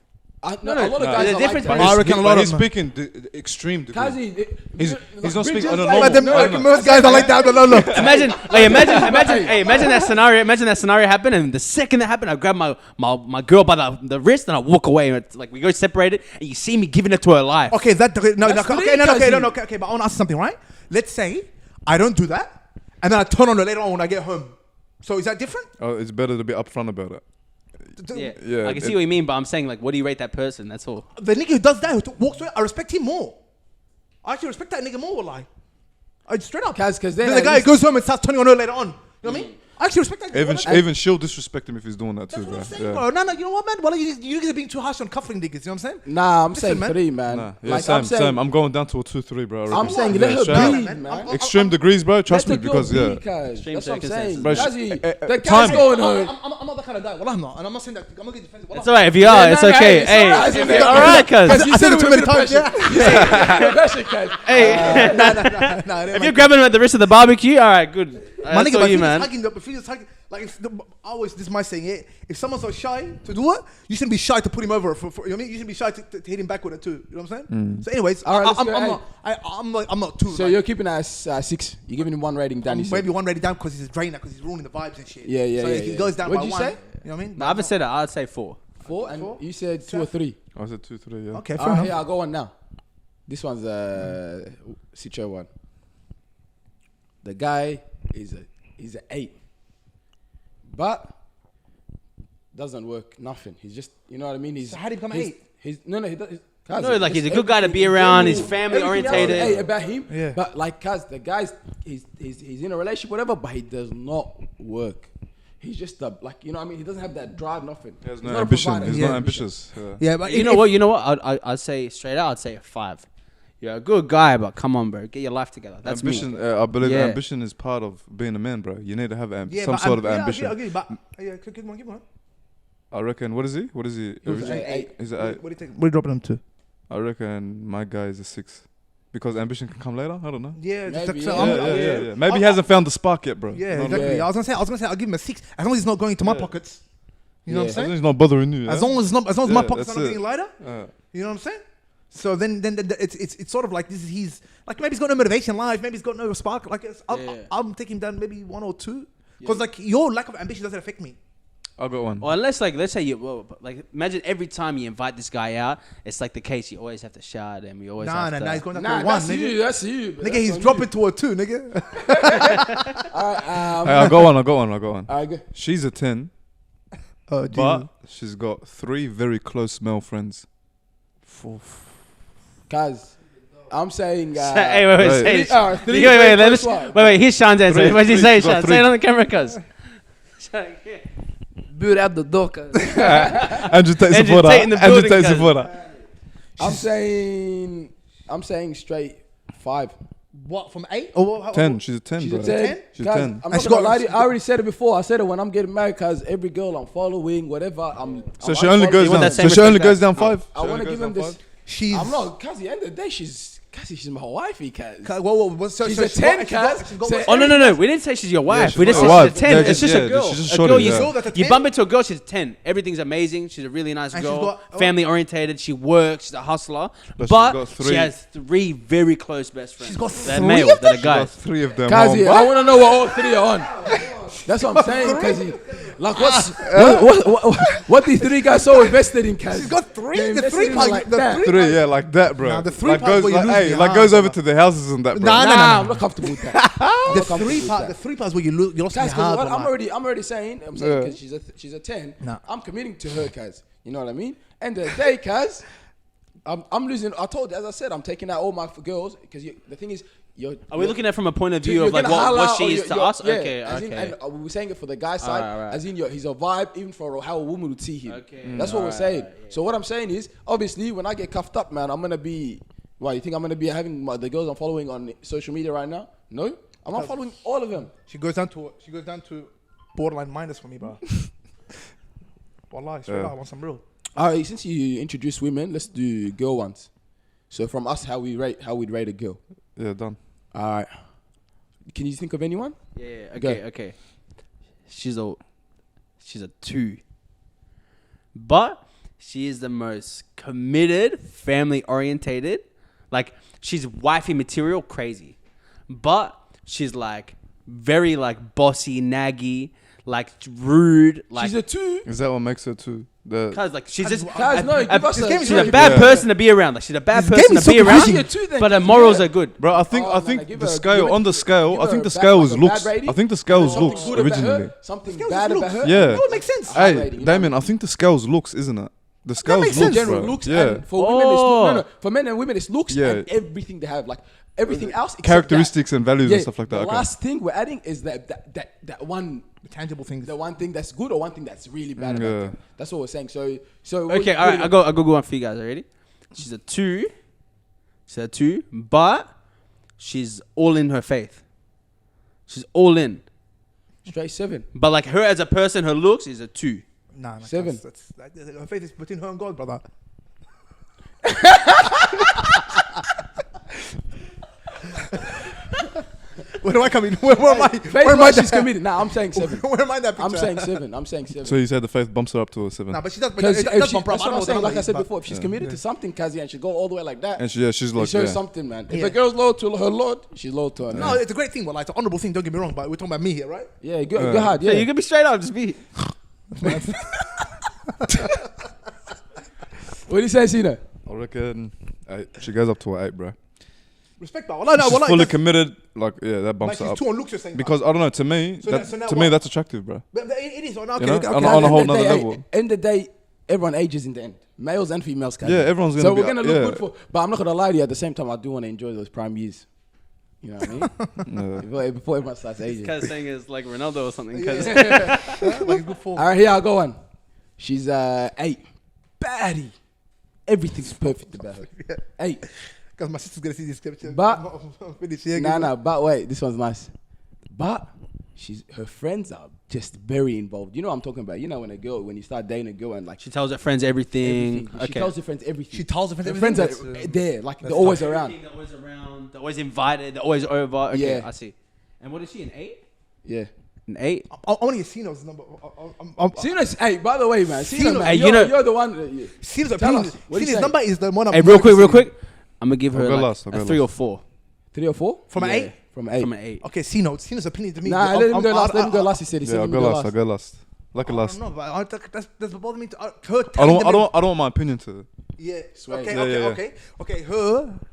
Speaker 3: No,
Speaker 4: no,
Speaker 3: a lot of
Speaker 4: no,
Speaker 3: guys
Speaker 4: the
Speaker 3: are
Speaker 4: difference
Speaker 3: like
Speaker 2: I
Speaker 3: that.
Speaker 2: reckon a
Speaker 1: But
Speaker 2: lot
Speaker 1: he's
Speaker 2: of them.
Speaker 1: speaking the extreme degree.
Speaker 3: Kazi,
Speaker 1: He's not speaking on a
Speaker 3: like-
Speaker 2: Let them know. I reckon most guys are like that on the low.
Speaker 4: Imagine that scenario. Imagine that scenario happened, and the second that happened, I grab my girl by the wrist and I walk away. And it's like we go separated, and you see me giving it to her live.
Speaker 2: Okay,
Speaker 3: That's three, Kazi.
Speaker 2: okay, but I want to ask something, right? Let's say I don't do that, and then I turn on her later on when I get home. So is that different?
Speaker 1: Oh, it's better to be upfront about it.
Speaker 4: Yeah, I can see what you mean, but I'm saying like, what do you rate that person? That's all.
Speaker 2: The nigga who does that, who walks away, I respect him more. I actually respect that nigga more, like. I straight up.
Speaker 3: Kaz, 'cause then
Speaker 2: Then the
Speaker 3: at
Speaker 2: guy
Speaker 3: least-
Speaker 2: goes home and starts turning on her later on. You know what I mean? I actually respect that.
Speaker 1: Even she'll disrespect him if he's doing that too,
Speaker 2: That's what
Speaker 1: bro.
Speaker 2: I'm saying,
Speaker 1: Yeah.
Speaker 2: bro. No, you know what, man? Well, you guys are being too harsh on cuffling niggas. You know what I'm saying?
Speaker 3: Nah, I'm
Speaker 2: Listen,
Speaker 3: saying
Speaker 2: man.
Speaker 3: 3, man.
Speaker 1: Nah, yeah,
Speaker 3: Like,
Speaker 1: same,
Speaker 3: I'm saying,
Speaker 1: same. I'm going down to a 2-3, bro. I
Speaker 3: I'm
Speaker 1: reckon.
Speaker 3: saying
Speaker 1: Yeah,
Speaker 3: let her
Speaker 1: straight up.
Speaker 3: be,
Speaker 2: man.
Speaker 3: man.
Speaker 1: Extreme degrees, bro. Trust me,
Speaker 3: Let the girl
Speaker 1: because
Speaker 3: be,
Speaker 1: yeah.
Speaker 3: cuz.
Speaker 4: Extreme
Speaker 3: That's what I'm saying.
Speaker 4: circumstances.
Speaker 1: Bro,
Speaker 3: Jazzy, the
Speaker 1: time-
Speaker 3: guy's going home.
Speaker 2: I'm not that kind of guy. Well, I'm not, and I'm not saying that. I'm not getting defensive.
Speaker 4: It's alright if you are. It's okay. Hey, alright, cuz.
Speaker 3: You said it too many times, yeah.
Speaker 4: Hey,
Speaker 2: Nah,
Speaker 4: if you're grabbing him at the wrist of the barbecue, alright, good.
Speaker 2: my
Speaker 4: That's
Speaker 2: nigga,
Speaker 4: all
Speaker 2: but
Speaker 4: you,
Speaker 2: if
Speaker 4: man.
Speaker 2: if you're just hugging, like, this is my saying it. If someone's so shy to do it, you shouldn't be shy to put him over. For you know what I mean? You shouldn't be shy to hit him back with it too. You know what I'm saying? So, anyways,
Speaker 3: All right, let's go,
Speaker 2: I'm not too.
Speaker 3: So
Speaker 2: like,
Speaker 3: you're keeping it as 6. You're giving him 1 rating, Danny.
Speaker 2: maybe 1 rating down because he's a drainer, because he's ruining the vibes and shit.
Speaker 3: Yeah,
Speaker 2: So if he goes down
Speaker 3: What'd
Speaker 2: by
Speaker 3: you
Speaker 2: 1,
Speaker 3: say?
Speaker 2: you know what I mean?
Speaker 4: No, I haven't said that. I'd say 4.
Speaker 3: 4, and you said 2 or 3.
Speaker 1: I said 2-3, yeah.
Speaker 2: Okay, fair
Speaker 3: All right,
Speaker 2: enough.
Speaker 3: here, I'll go on now. This one's a Cicho one. The guy is an 8, but doesn't work nothing. He's just, you know what I mean. He's
Speaker 2: So how did he become an 8?
Speaker 3: He's no, he does.
Speaker 4: No, like, he's a good guy to be around, he's family orientated.
Speaker 3: Hey, about him,
Speaker 2: Yeah.
Speaker 3: but like, cuz the guy's he's in a relationship, whatever, but he does not work. He's just like, you know what I mean. He doesn't have that drive, nothing.
Speaker 1: He has
Speaker 3: He's
Speaker 1: no
Speaker 3: not a
Speaker 1: ambition.
Speaker 3: provider.
Speaker 1: He's
Speaker 2: Yeah.
Speaker 1: not ambitious. Yeah.
Speaker 2: Yeah, but
Speaker 4: You know what? I'd say straight out, I'd say a 5. You're a good guy, but come on, bro, get your life together. That's
Speaker 1: ambition.
Speaker 4: me.
Speaker 1: I believe
Speaker 4: Yeah.
Speaker 1: ambition is part of being a man, bro. You need to have
Speaker 2: Yeah,
Speaker 1: some
Speaker 2: but
Speaker 1: sort of
Speaker 2: yeah,
Speaker 1: ambition.
Speaker 2: I agree, but yeah, give one.
Speaker 1: I reckon. What is he? What is he?
Speaker 3: was
Speaker 1: originally?
Speaker 3: an 8.
Speaker 1: Is it
Speaker 2: What
Speaker 1: 8?
Speaker 2: do you think? What are you dropping him to?
Speaker 1: I reckon my guy is a 6, because ambition can come later. I don't know.
Speaker 2: Yeah,
Speaker 3: Maybe,
Speaker 2: so
Speaker 3: yeah.
Speaker 1: Yeah. Maybe he hasn't found the spark yet, bro.
Speaker 2: Yeah,
Speaker 1: You know what I
Speaker 2: exactly.
Speaker 1: mean?
Speaker 2: I was gonna say I'll give him a 6 as long as he's not going into my
Speaker 1: Yeah.
Speaker 2: pockets. You know what I'm
Speaker 1: As long
Speaker 2: saying?
Speaker 1: as he's not bothering you.
Speaker 2: As
Speaker 1: yeah?
Speaker 2: long as my
Speaker 1: Yeah,
Speaker 2: pockets
Speaker 1: that's
Speaker 2: are not
Speaker 1: it.
Speaker 2: getting lighter.
Speaker 1: Yeah.
Speaker 2: You know what I'm saying? So then it's sort of like this is he's like maybe he's got no motivation in life, maybe he's got no spark. Like I'm taking him down maybe 1 or 2 because like your lack of ambition doesn't affect me.
Speaker 1: I got one.
Speaker 4: Or unless, like, let's say like, imagine every time you invite this guy out, it's like the case. You always have to shout him. You always have to.
Speaker 2: Nah, he's going down
Speaker 3: Nah,
Speaker 2: to a 1,
Speaker 3: that's
Speaker 2: nigga.
Speaker 3: you. That's you.
Speaker 2: Nigga, he's dropping to a 2, nigga.
Speaker 3: All right,
Speaker 1: Hey, I got one.
Speaker 3: all right, good.
Speaker 1: She's a 10,
Speaker 2: Oh,
Speaker 1: but she's got 3 very close male friends.
Speaker 3: Guys, I'm saying.
Speaker 4: Hey, wait,
Speaker 1: Wait.
Speaker 4: say it.
Speaker 3: 3, all right, 3.
Speaker 4: Wait, let
Speaker 3: first
Speaker 4: me.
Speaker 3: one.
Speaker 4: Wait, here's Sean's answer.
Speaker 1: Three,
Speaker 4: What did he
Speaker 1: three,
Speaker 4: say,
Speaker 1: you got
Speaker 4: Sean?
Speaker 1: 3.
Speaker 4: Say it on the camera, cuz.
Speaker 6: Build out the door, cuz.
Speaker 1: Andrew Tate
Speaker 4: Andrew
Speaker 1: supporter.
Speaker 4: Tate in the
Speaker 1: Andrew
Speaker 4: building,
Speaker 1: Tate
Speaker 4: guys.
Speaker 1: supporter.
Speaker 3: I'm saying straight 5.
Speaker 2: What from 8 or what?
Speaker 1: 10. She's a 10,
Speaker 3: She's
Speaker 1: bro.
Speaker 3: a 10.
Speaker 1: She's
Speaker 3: Guys,
Speaker 1: 10.
Speaker 3: I'm
Speaker 2: And
Speaker 3: not
Speaker 2: she
Speaker 3: gonna
Speaker 2: got-
Speaker 3: lie to you. I already said it before. I said it when I'm getting married, cause every girl I'm following, whatever,
Speaker 1: So she only goes
Speaker 4: You want
Speaker 1: down.
Speaker 4: that same
Speaker 1: So she only
Speaker 4: respect
Speaker 1: goes
Speaker 4: back?
Speaker 1: down 5.
Speaker 3: I want to give him this.
Speaker 2: She's
Speaker 3: I'm not, cause at the end of the day, she's my wifey, cuz.
Speaker 2: She's
Speaker 3: a 10, cuz.
Speaker 4: Oh, no. We didn't say she's your wife.
Speaker 1: she's
Speaker 4: We just
Speaker 1: my
Speaker 4: said
Speaker 1: wife.
Speaker 4: she's a 10.
Speaker 1: Yeah,
Speaker 4: It's just
Speaker 1: yeah,
Speaker 4: a girl.
Speaker 1: she's just
Speaker 4: A
Speaker 1: shorty,
Speaker 4: girl,
Speaker 1: yeah.
Speaker 2: girl that's a
Speaker 4: you
Speaker 2: 10?
Speaker 4: bump into a girl, she's a 10. Everything's amazing. She's a really nice
Speaker 2: And she's
Speaker 4: girl.
Speaker 2: got-
Speaker 4: Family orientated. She works. She's a hustler.
Speaker 1: But she's
Speaker 4: But
Speaker 1: got
Speaker 4: she
Speaker 1: 3.
Speaker 4: has 3 very close best friends.
Speaker 2: She's got
Speaker 4: They're
Speaker 2: 3
Speaker 4: male.
Speaker 2: of
Speaker 4: They're
Speaker 2: them?
Speaker 4: guys.
Speaker 1: 3 of them.
Speaker 3: Kazi,
Speaker 1: home.
Speaker 3: I want to know what all 3 are on. That's what I'm saying, Kazi. Like, what these 3 guys so invested in, Kazi?
Speaker 2: She's got 3.
Speaker 3: They're
Speaker 2: The
Speaker 3: invested
Speaker 2: 3
Speaker 3: in
Speaker 2: part,
Speaker 3: like
Speaker 2: the
Speaker 3: that.
Speaker 2: 3
Speaker 1: 3, yeah, like that, bro.
Speaker 2: Nah, the 3
Speaker 1: like
Speaker 2: part
Speaker 1: goes,
Speaker 2: where you
Speaker 1: like,
Speaker 2: lose
Speaker 1: hey,
Speaker 2: me,
Speaker 1: like
Speaker 2: ah,
Speaker 1: goes over
Speaker 2: bro.
Speaker 1: to the houses and that, bro.
Speaker 2: Nah,
Speaker 3: I'm not comfortable with that.
Speaker 2: The 3 part is where you lost me
Speaker 3: Guys,
Speaker 2: hard.
Speaker 3: what
Speaker 2: bro, like.
Speaker 3: I'm already saying,
Speaker 1: Yeah.
Speaker 3: because she's a 10.
Speaker 2: Nah.
Speaker 3: I'm committing to her, Kaz. You know what I mean? End of the day, Kaz, I'm losing. I told you, as I said, I'm taking out all my girls because the thing is,
Speaker 4: Are we looking at it from a point of view
Speaker 3: you're
Speaker 4: of like
Speaker 3: gonna
Speaker 4: what
Speaker 3: holler
Speaker 4: she
Speaker 3: or
Speaker 4: is to
Speaker 3: you're-
Speaker 4: us?
Speaker 3: yeah,
Speaker 4: Okay,
Speaker 3: as in,
Speaker 4: okay.
Speaker 3: and we're saying it for the guy side,
Speaker 4: Alright.
Speaker 3: as in he's a vibe, even for how a woman would see him.
Speaker 4: Okay.
Speaker 3: That's what we're
Speaker 4: Alright,
Speaker 3: saying.
Speaker 4: yeah.
Speaker 3: So what I'm saying is, obviously, when I get cuffed up, man, I'm gonna be. Why you think I'm gonna be having the girls I'm following on social media right now? No, I'm not following all of them.
Speaker 2: She goes down to borderline minus for me, bro. Wallah, straight
Speaker 1: Yeah.
Speaker 2: out, I want some real.
Speaker 3: All right, since you introduced women, let's do girl ones. So from us, how we'd rate a girl.
Speaker 1: Yeah, done.
Speaker 3: All right. Can you think of anyone?
Speaker 4: Yeah.
Speaker 3: Go.
Speaker 4: Okay. She's a 2, but she is the most committed, family orientated. Like, she's wifey material, crazy, but she's like very like bossy, naggy, like rude. Like,
Speaker 3: She's a 2.
Speaker 1: Is that what makes her 2?
Speaker 4: cause like she's just
Speaker 3: Guys, no, give us
Speaker 2: this game is
Speaker 4: she's a
Speaker 2: really-
Speaker 4: bad
Speaker 1: Yeah.
Speaker 4: person to be around. Like, she's a bad
Speaker 2: This
Speaker 4: person
Speaker 2: game
Speaker 4: to
Speaker 2: is so
Speaker 4: be around.
Speaker 2: confusing.
Speaker 3: She's a 2 then,
Speaker 4: But her
Speaker 3: 'cause
Speaker 4: morals
Speaker 3: yeah.
Speaker 4: are good.
Speaker 1: Bro, I think
Speaker 3: Oh, man,
Speaker 1: the
Speaker 3: give her-
Speaker 1: scale
Speaker 3: give
Speaker 1: on the scale.
Speaker 3: give
Speaker 1: I
Speaker 3: her
Speaker 1: think
Speaker 3: a
Speaker 1: the
Speaker 3: bad-
Speaker 1: scale
Speaker 3: like
Speaker 1: was
Speaker 3: a bad
Speaker 1: looks.
Speaker 3: rating.
Speaker 1: I think the scale was
Speaker 3: Something
Speaker 1: looks
Speaker 3: good about her,
Speaker 1: originally.
Speaker 3: something
Speaker 2: Scales
Speaker 3: bad
Speaker 2: is
Speaker 3: about her.
Speaker 2: looks.
Speaker 1: Yeah.
Speaker 2: No, it makes sense.
Speaker 3: High
Speaker 1: Hey,
Speaker 3: rating, you know?
Speaker 1: Damien, I think the scale's looks, isn't it? The scales
Speaker 2: makes
Speaker 1: looks,
Speaker 2: sense.
Speaker 3: General
Speaker 1: bro.
Speaker 3: looks.
Speaker 1: Yeah.
Speaker 3: And for women, it's for men and women, it's looks
Speaker 1: Yeah.
Speaker 3: and everything they have. Like everything else, except
Speaker 1: Characteristics and values
Speaker 3: that.
Speaker 1: and stuff like that.
Speaker 3: The
Speaker 1: Okay.
Speaker 3: last thing we're adding is that one.
Speaker 2: The tangible things.
Speaker 3: The one thing that's good or one thing that's really bad about
Speaker 1: Yeah.
Speaker 3: them. That's what we're saying. So
Speaker 4: Okay, all right. I'll go one for you guys. Are you ready? She's a 2. She's a 2, but she's all in her faith. She's all in.
Speaker 3: Straight 7.
Speaker 4: But like her as a person, her looks is a 2.
Speaker 2: Nah,
Speaker 3: 7.
Speaker 2: Her faith is between her and God, brother. Where do I come in? Where am I? Where am I?
Speaker 3: She's committed. Nah, I'm saying 7.
Speaker 2: Where am I in that picture?
Speaker 3: I'm saying 7.
Speaker 1: So you said the faith bumps her up to a 7.
Speaker 2: Nah, but she does.
Speaker 3: Because
Speaker 2: That's my problem.
Speaker 3: I'm saying, like I said
Speaker 2: but-
Speaker 3: before, if she's committed to something, Kazi, and she go all the way like that,
Speaker 1: And she's
Speaker 3: it
Speaker 1: like,
Speaker 3: shows
Speaker 1: yeah.
Speaker 3: something, man. If
Speaker 2: Yeah.
Speaker 3: a girl's loyal to her Lord, she's loyal to her.
Speaker 2: No, it's a great thing. Well, like, it's an honourable thing. Don't get me wrong, but we're talking about me here, right?
Speaker 3: Yeah, go hard.
Speaker 4: Yeah,
Speaker 3: Yeah,
Speaker 4: you can be straight up, just be.
Speaker 3: What do you say, Sino?
Speaker 1: I reckon 8. She goes up to an 8, bro.
Speaker 2: Respect that. Well, no,
Speaker 1: She's
Speaker 2: well,
Speaker 1: fully
Speaker 2: like,
Speaker 1: committed. Like, yeah, that
Speaker 2: like
Speaker 1: bumps her
Speaker 2: she's
Speaker 1: up.
Speaker 2: too on looks, you're saying.
Speaker 1: Because I don't know. To me,
Speaker 2: So now
Speaker 1: to
Speaker 2: what?
Speaker 1: me, that's attractive, bro.
Speaker 2: But it is. Okay,
Speaker 1: You know?
Speaker 2: okay,
Speaker 1: On
Speaker 2: okay.
Speaker 1: a whole
Speaker 3: End of the
Speaker 1: nother
Speaker 3: day,
Speaker 1: level.
Speaker 3: End of the day, everyone ages in the end. Males and females can.
Speaker 1: Yeah, everyone's gonna
Speaker 3: So
Speaker 1: be.
Speaker 3: we're gonna look
Speaker 1: yeah.
Speaker 3: good for. But I'm not gonna lie to you. At the same time, I do want to enjoy those prime years. You know what I mean?
Speaker 1: Yeah.
Speaker 3: Before everyone starts aging.
Speaker 4: Kind of saying it's like Ronaldo or something.
Speaker 2: Yeah.
Speaker 4: 'cause-
Speaker 2: Like, good form.
Speaker 3: All right, here I'll go on. She's 8. Baddie. Everything's perfect about her. 8.
Speaker 2: Because my sister's gonna see this scripture.
Speaker 3: But-
Speaker 2: I'm finished here.
Speaker 3: Nah. But wait, this one's nice. But her friends are just very involved. You know what I'm talking about. You know when you start dating a girl and like
Speaker 4: She tells her friends everything.
Speaker 3: everything. She tells her friends everything.
Speaker 2: She tells her friends
Speaker 3: Her
Speaker 2: everything.
Speaker 3: friends are there, like they're always around.
Speaker 4: They're always around. They're always invited. They're always over. Okay,
Speaker 3: Yeah.
Speaker 4: I see. And what is she, an 8?
Speaker 3: Yeah.
Speaker 4: An 8?
Speaker 2: I want to get Sino's number.
Speaker 3: Sino's, hey, by the way, man. Sino,
Speaker 2: Sino,
Speaker 3: man,
Speaker 4: hey,
Speaker 3: you're the one.
Speaker 2: Sino's
Speaker 3: Tell
Speaker 2: opinion.
Speaker 3: us, what do you
Speaker 2: Sino's
Speaker 3: say?
Speaker 2: number is the one.
Speaker 4: Hey, real quick. I'm going to give her
Speaker 1: I'll go
Speaker 4: like
Speaker 1: last, I'll
Speaker 4: a
Speaker 1: go
Speaker 4: 3 or
Speaker 1: last.
Speaker 4: 4.
Speaker 3: 3 or 4?
Speaker 2: From an 8?
Speaker 3: From 8.
Speaker 4: From an 8.
Speaker 2: Okay, Sino's opinion to me.
Speaker 3: Nah, let him go last. Let him go last. He said.
Speaker 1: Yeah, I'll
Speaker 3: let him
Speaker 1: go last. I'll go last. Like a
Speaker 2: I
Speaker 1: last.
Speaker 2: don't know, but that's what bothers me. Her
Speaker 1: I don't want my opinion to.
Speaker 2: Yeah.
Speaker 3: Sway.
Speaker 2: Okay.
Speaker 1: Yeah,
Speaker 2: Okay.
Speaker 1: yeah,
Speaker 2: Okay.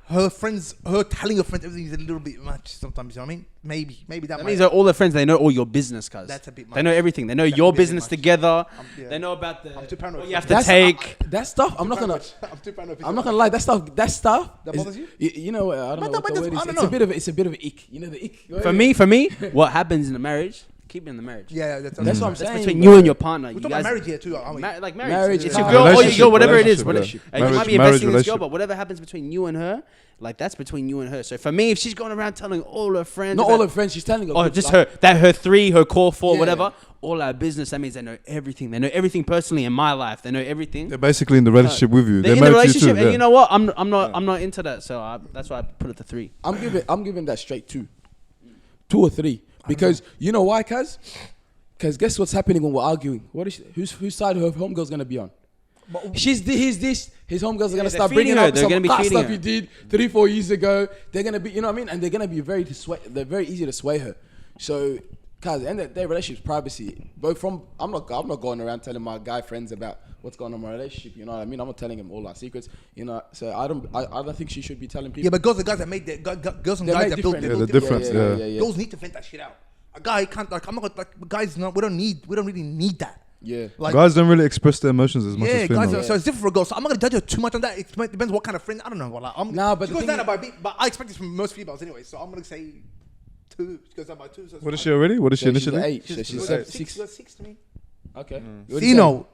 Speaker 2: Her friends, her telling her friends everything is a little bit much sometimes. You know what I mean? Maybe that
Speaker 4: That
Speaker 2: might.
Speaker 4: means that all their friends, they know all your business, cuz.
Speaker 2: That's a bit
Speaker 4: They know
Speaker 2: much.
Speaker 4: everything. They know
Speaker 2: That's
Speaker 4: your
Speaker 2: a bit
Speaker 4: business
Speaker 2: much.
Speaker 4: together.
Speaker 2: Yeah.
Speaker 4: They know about the
Speaker 2: I'm too paranoid.
Speaker 4: what you have to
Speaker 3: That's
Speaker 4: take.
Speaker 3: that stuff. I'm not gonna.
Speaker 2: I'm too paranoid.
Speaker 3: I'm not gonna lie. That stuff. That
Speaker 2: That
Speaker 3: is-
Speaker 2: bothers you?
Speaker 3: You know, I don't know
Speaker 2: But
Speaker 3: what the word is.
Speaker 2: I don't
Speaker 3: It's
Speaker 2: know.
Speaker 3: a bit of an ick. You know the ick.
Speaker 4: For me, what happens in a marriage, keep it in the marriage.
Speaker 2: Yeah,
Speaker 3: That's what I'm
Speaker 4: That's
Speaker 3: saying.
Speaker 4: between
Speaker 3: bro.
Speaker 4: you and your partner.
Speaker 2: We're
Speaker 4: You
Speaker 2: talking about
Speaker 4: guys,
Speaker 2: marriage here too, aren't we?
Speaker 4: like marriage.
Speaker 3: Marriage,
Speaker 4: It's
Speaker 3: yeah.
Speaker 4: your girl or your
Speaker 1: Relationship,
Speaker 4: girl, whatever it is.
Speaker 1: relationship,
Speaker 4: And you
Speaker 1: yeah.
Speaker 4: might be
Speaker 1: Marriage,
Speaker 4: investing in this girl,
Speaker 1: relationship.
Speaker 4: but whatever happens between you and her, like that's between you and her. So for me, if she's going around telling all her friends,
Speaker 3: Not
Speaker 4: about-
Speaker 3: all her friends. She's telling her.
Speaker 4: or
Speaker 3: good
Speaker 4: just
Speaker 3: stuff.
Speaker 4: her 3, her core 4,
Speaker 3: Yeah.
Speaker 4: whatever, all our business, that means they know everything. They know everything personally in my life. They know everything.
Speaker 1: They're basically in the relationship with you.
Speaker 4: They're in the
Speaker 1: married to
Speaker 4: relationship,
Speaker 1: you too.
Speaker 4: and
Speaker 1: yeah.
Speaker 4: you know what? I'm not into that. So that's why I put it to 3.
Speaker 3: I'm giving that straight 2 or 3 because you know why, cuz? Because guess what's happening when we're arguing? Whose side her homegirl's gonna be on? He's this. His homegirls are gonna
Speaker 4: they're
Speaker 3: start
Speaker 4: feeding
Speaker 3: bringing
Speaker 4: her.
Speaker 3: up
Speaker 4: They're
Speaker 3: some
Speaker 4: gonna be
Speaker 3: bad
Speaker 4: feeding
Speaker 3: stuff
Speaker 4: her.
Speaker 3: he did 3-4 years ago. They're gonna be, you know what I mean? And they're gonna be they're very easy to sway her. So, cuz, end of the day, relationships privacy. But I'm not going around telling my guy friends about what's going on in my relationship. You know what I mean? I'm not telling him all our secrets. You know, so I don't think she should be telling people.
Speaker 2: Yeah, but girls and guys that made that girls and
Speaker 3: They're
Speaker 2: guys
Speaker 3: made
Speaker 2: that build
Speaker 3: different.
Speaker 1: Yeah, the difference. Yeah.
Speaker 2: Girls need to vent that shit out. A guy can't like. I'm not gonna like guys. No, we don't really need that.
Speaker 3: Yeah.
Speaker 2: Like,
Speaker 1: Guys don't really express their emotions as much
Speaker 2: yeah,
Speaker 1: as
Speaker 2: guys.
Speaker 1: females.
Speaker 2: So it's different for girls. So I'm not gonna judge her too much on that. It depends what kind of friend. I don't know. Like,
Speaker 3: Nah, but
Speaker 2: she
Speaker 3: the
Speaker 2: goes
Speaker 3: thing
Speaker 2: down by but I expect this from most females anyway. So I'm gonna say 2. She goes down by 2. So
Speaker 1: What is she already? What is she
Speaker 3: So she's
Speaker 1: initially?
Speaker 3: an 8. So she's
Speaker 2: She's
Speaker 3: 6.
Speaker 2: 6. 6 to me.
Speaker 3: Okay.
Speaker 2: Sino.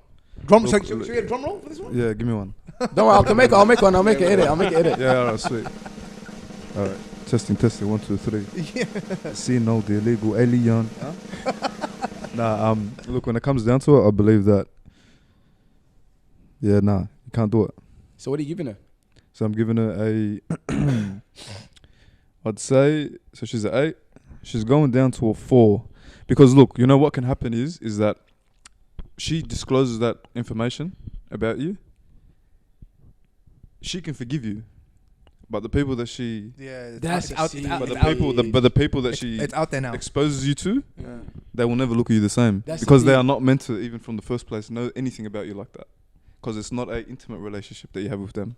Speaker 2: Drum.
Speaker 1: Look,
Speaker 2: Should we get a drum roll for this one?
Speaker 1: Yeah, give me one.
Speaker 3: Don't worry, I'll make one. I'll make an edit.
Speaker 1: Yeah, alright, sweet. Alright, testing. 1, 2, 3.
Speaker 2: Yeah.
Speaker 1: Sino, the illegal alien. Nah, look, when it comes down to it, I believe that. Yeah, nah, you can't do it.
Speaker 3: So what are you giving her?
Speaker 1: So I'm giving her a. I'd say so. She's an 8. She's going down to a 4, because look, you know what can happen is that she discloses that information about you. She can forgive you, but the people that she,
Speaker 2: Yeah.
Speaker 3: That's
Speaker 2: it's out.
Speaker 3: a
Speaker 2: It's out.
Speaker 1: but the
Speaker 2: It's out.
Speaker 1: people, but the people that she
Speaker 2: It's out there now.
Speaker 1: exposes you to,
Speaker 2: Yeah.
Speaker 1: they will never look at you the same,
Speaker 3: That's the
Speaker 1: because they
Speaker 3: thing.
Speaker 1: are not meant to, even from the first place, know anything about you like that, because it's not an intimate relationship that you have with them.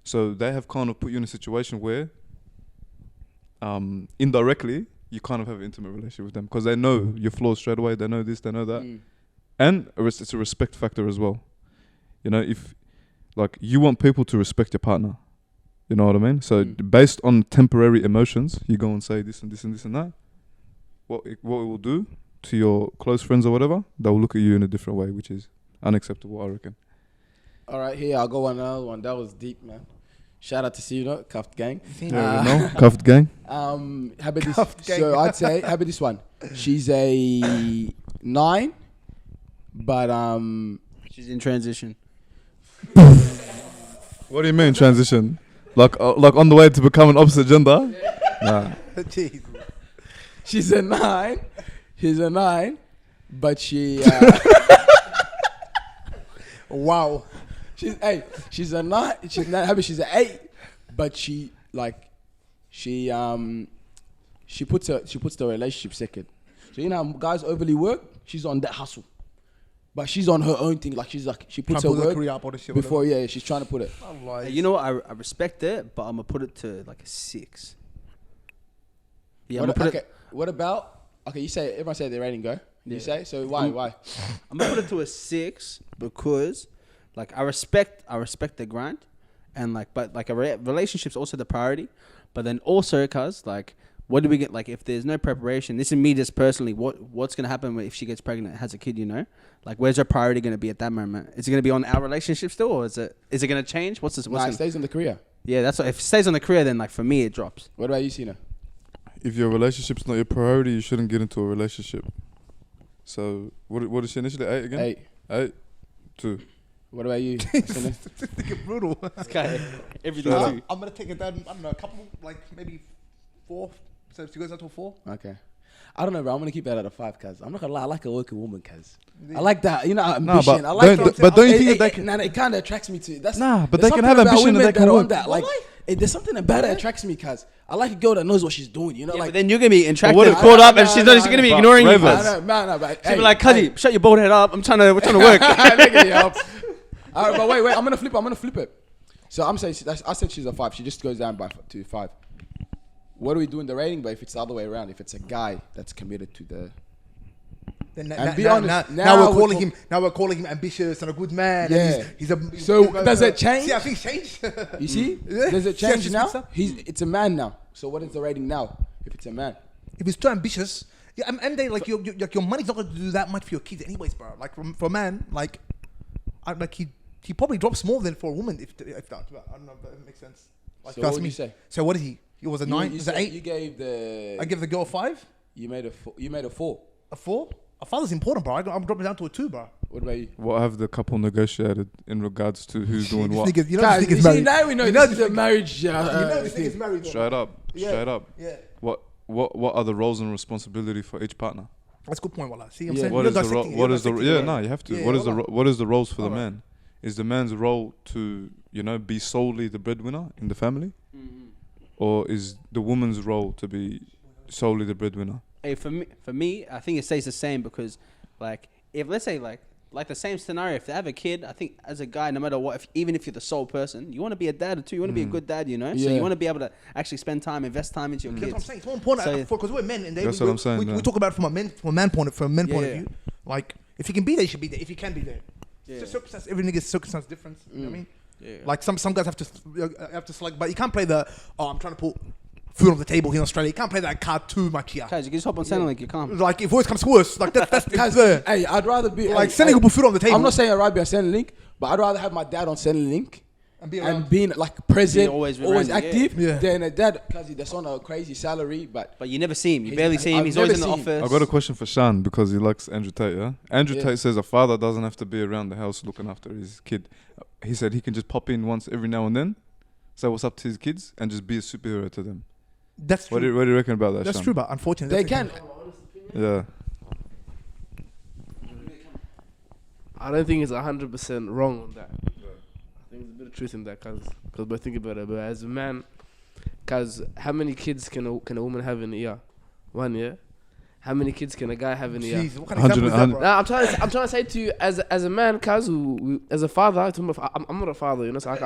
Speaker 1: So they have kind of put you in a situation where, indirectly, you kind of have an intimate relationship with them, because they know your flaws straight away. They know this, they know that, and it's a respect factor as well. you know, if like you want people to respect your partner, you know what I mean? So based on temporary emotions, you go and say this and this and this and that. What it will do to your close friends or whatever, they will look at you in a different way, which is unacceptable, I reckon.
Speaker 3: All right, here I'll go on another one. That was deep, man. Shout out to Sino, Cuffed Gang.
Speaker 1: Cuffed Gang.
Speaker 3: How about this? So I'd say, how about this one? She's a 9, but
Speaker 4: she's in transition.
Speaker 1: What do you mean transition? Like on the way to become an opposite gender? Nah.
Speaker 2: Jeez.
Speaker 3: She's a 9. She's a 9, but she.
Speaker 2: Wow.
Speaker 3: She's a 9. She's not happy. She's an 8, but she puts the relationship second. So you know, how guys overly work. She's on that hustle, but she's on her own thing. Like she puts her work before. Yeah, she's trying to put it.
Speaker 4: You know what? I respect it, but I'm gonna put it to like a 6. Yeah.
Speaker 3: What about? Okay, you say everyone say their rating. Go. You say so. Why?
Speaker 4: I'm gonna put it to a 6 because, like, I respect the grind, and like, but like a relationship's also the priority. But then also, cause like, what do we get? Like, if there's no preparation, this is me just personally. What's gonna happen if she gets pregnant and has a kid? You know, like, where's her priority gonna be at that moment? Is it gonna be on our relationship still, or is it gonna change? What's this?
Speaker 3: It stays on the career.
Speaker 4: Yeah, that's what. If it stays on the career, then like for me, it drops.
Speaker 3: What about you, Sina?
Speaker 1: If your relationship's not your priority, you shouldn't get into a relationship. So what is she initially? 8 again?
Speaker 3: 8.
Speaker 1: 2.
Speaker 3: What about you?
Speaker 2: Brutal.
Speaker 4: This guy, everything.
Speaker 2: I'm gonna take it down. I don't know, a couple, like maybe 4. So she goes down to a 4.
Speaker 3: Okay. I don't know, bro. I'm gonna keep that at a 5, cause I'm not gonna lie. I like a working woman, cause I like that. You know, ambition.
Speaker 1: No,
Speaker 3: I like.
Speaker 1: but don't you think that?
Speaker 3: It kind of attracts me to. That's
Speaker 1: but they can have ambition and they can work.
Speaker 3: That. Like, there's something about it that attracts me, cause I like a girl that knows what she's doing. You know, like.
Speaker 4: But then you're gonna be attracted, caught up, and she's gonna be ignoring you.
Speaker 3: No, but
Speaker 4: she'll be like, "Cuzzy, shut your bald head up. We're trying to work."
Speaker 3: All right, but wait. I'm gonna flip it. So I'm saying I said she's a 5. She just goes down to 5. What do we do in the rating? But if it's the other way around, if it's a guy that's committed to the,
Speaker 2: then
Speaker 3: be honest.
Speaker 2: Now we're calling him ambitious and a good man.
Speaker 3: Yeah.
Speaker 2: And he's a.
Speaker 3: So does it change?
Speaker 2: See, I think change.
Speaker 3: You see? Does it change now? It's a man now. So what is the rating now? If it's a man,
Speaker 2: if he's too ambitious, yeah, and they like your money's not going to do that much for your kids, anyways, bro. Like for a man, like he probably drops more than for a woman if that. I don't know if that makes sense. Like,
Speaker 3: so what would you say?
Speaker 2: So what is he? He was a 9. He was an 8.
Speaker 3: You gave the.
Speaker 2: I give the girl a 5.
Speaker 3: You made a 4. You made a 4.
Speaker 2: A 4? A father's important, bro. I'm dropping down to a 2, bro.
Speaker 3: What about you?
Speaker 1: What have the couple negotiated in regards to who's doing what?
Speaker 2: You know this nigga's married.
Speaker 3: Now we know this is a marriage.
Speaker 2: You know this nigga's married.
Speaker 1: Straight up.
Speaker 2: Yeah.
Speaker 1: What are the roles and responsibility for each partner?
Speaker 2: That's a good point, Wallah. See, I'm saying.
Speaker 1: What is the you have to.
Speaker 2: Yeah,
Speaker 1: what is the roles for the man? Is the man's role to, you know, be solely the breadwinner in the family? Or is the woman's role to be solely the breadwinner?
Speaker 4: Hey, for me, I think it stays the same because, like, if let's say like the same scenario, if they have a kid, I think as a guy, no matter what, even if you're the sole person, you want to be a dad too. You want to be a good dad, you know. Yeah. So you want to be able to actually spend time, invest time into your kids.
Speaker 2: That's what I'm saying. It's more important because we're men, and
Speaker 1: that's what I'm saying.
Speaker 2: We talk about it from a men point of view. Like, if you can be there, you should be there. If you can be there, it's just circumstance. Every nigga's circumstance different. You know what I mean? Yeah. Like some guys have to select, but you can't play I'm trying to put food on the table here in Australia. You can't play that card too much here.
Speaker 4: Guys, you can just hop on Centrelink, you can't.
Speaker 2: Like if worse comes to worse, like that's there.
Speaker 3: Hey, I'd rather be
Speaker 2: like Centrelink will put food on the table.
Speaker 3: I'm not saying I'd rather be on Centrelink, but I'd rather have my dad on Centrelink and being like present, always active, than a dad because that's on a crazy salary. But
Speaker 4: you never see him. You barely see him. He's always in the office.
Speaker 1: I've got a question for Shan because he likes Andrew Tate. Yeah, Andrew Tate says a father doesn't have to be around the house looking after his kid. He said he can just pop in once every now and then, say what's up to his kids, and just be a superhero to them.
Speaker 2: That's true.
Speaker 1: What do you reckon about that?
Speaker 2: That's
Speaker 1: Shan?
Speaker 2: true, but unfortunately,
Speaker 3: they can.
Speaker 1: Yeah.
Speaker 6: I don't think it's 100% wrong on that. I think there's a bit of truth in that, because we're thinking about it. But as a man, because how many kids can a woman have in a year? 1 year. How many kids can a guy have in a year?
Speaker 2: Jeez, what kind of example is that, bro?
Speaker 6: Nah, I'm trying to say to you, as a man, cause as a father, I'm not a father, you know, so I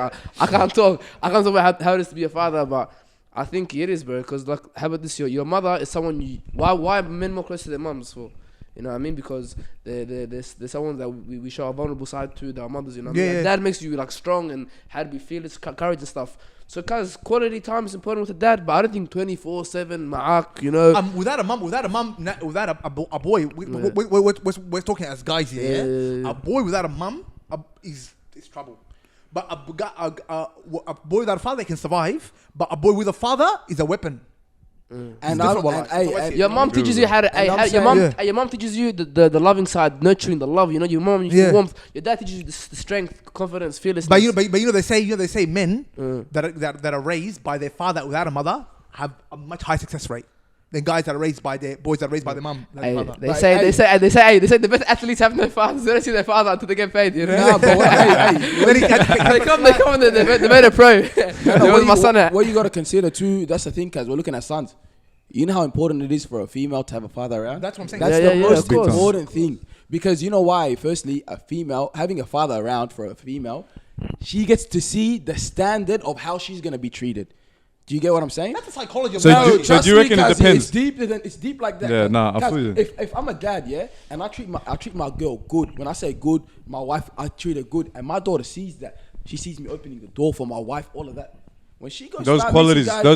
Speaker 6: can't talk about how it is to be a father, but I think it is, bro. Because like, how about this? Your mother is someone. Why are men more close to their moms for? You know what I mean? Because there's someone that we show a vulnerable side to, our mothers, you know what
Speaker 2: Yeah,
Speaker 6: I mean?
Speaker 2: yeah.
Speaker 6: And dad makes you like strong and how to be fearless, courage and stuff. So cause quality time is important with a dad, but I don't think 24/7 ma'ak, you know.
Speaker 2: Without a mum, without a boy, we're talking as guys here. Yeah? A boy without a mum is trouble. But a boy without a father can survive. But a boy with a father is a weapon.
Speaker 3: And
Speaker 6: your mom teaches you how to. Your mom teaches you the loving side, nurturing the love. You know, your mom, you warmth. Your dad teaches you the strength, confidence, fearlessness.
Speaker 2: But they say men that are raised by their father without a mother have a much higher success rate than guys that are raised by their boys that are raised by their mum.
Speaker 6: They say the best athletes have no fathers. They don't see their father until they get paid. You know.
Speaker 3: Yeah, but
Speaker 6: they come and they made a pro.
Speaker 3: What you got to consider too, that's the thing, because we're looking at sons. You know how important it is for a female to have a father around?
Speaker 2: That's what I'm saying.
Speaker 3: That's the most important thing. Because you know why? Firstly, a female, having a father around for a female, she gets to see the standard of how she's going to be treated. Do you get what I'm saying?
Speaker 2: That's the psychology of
Speaker 1: marriage. So do you reckon it depends?
Speaker 3: It's deep like that.
Speaker 1: Yeah, nah, I feel you.
Speaker 3: If I'm a dad, yeah, and I treat my girl good. When I say good, my wife, I treat her good, and my daughter sees that. She sees me opening the door for my wife, all of that. When she goes,
Speaker 1: those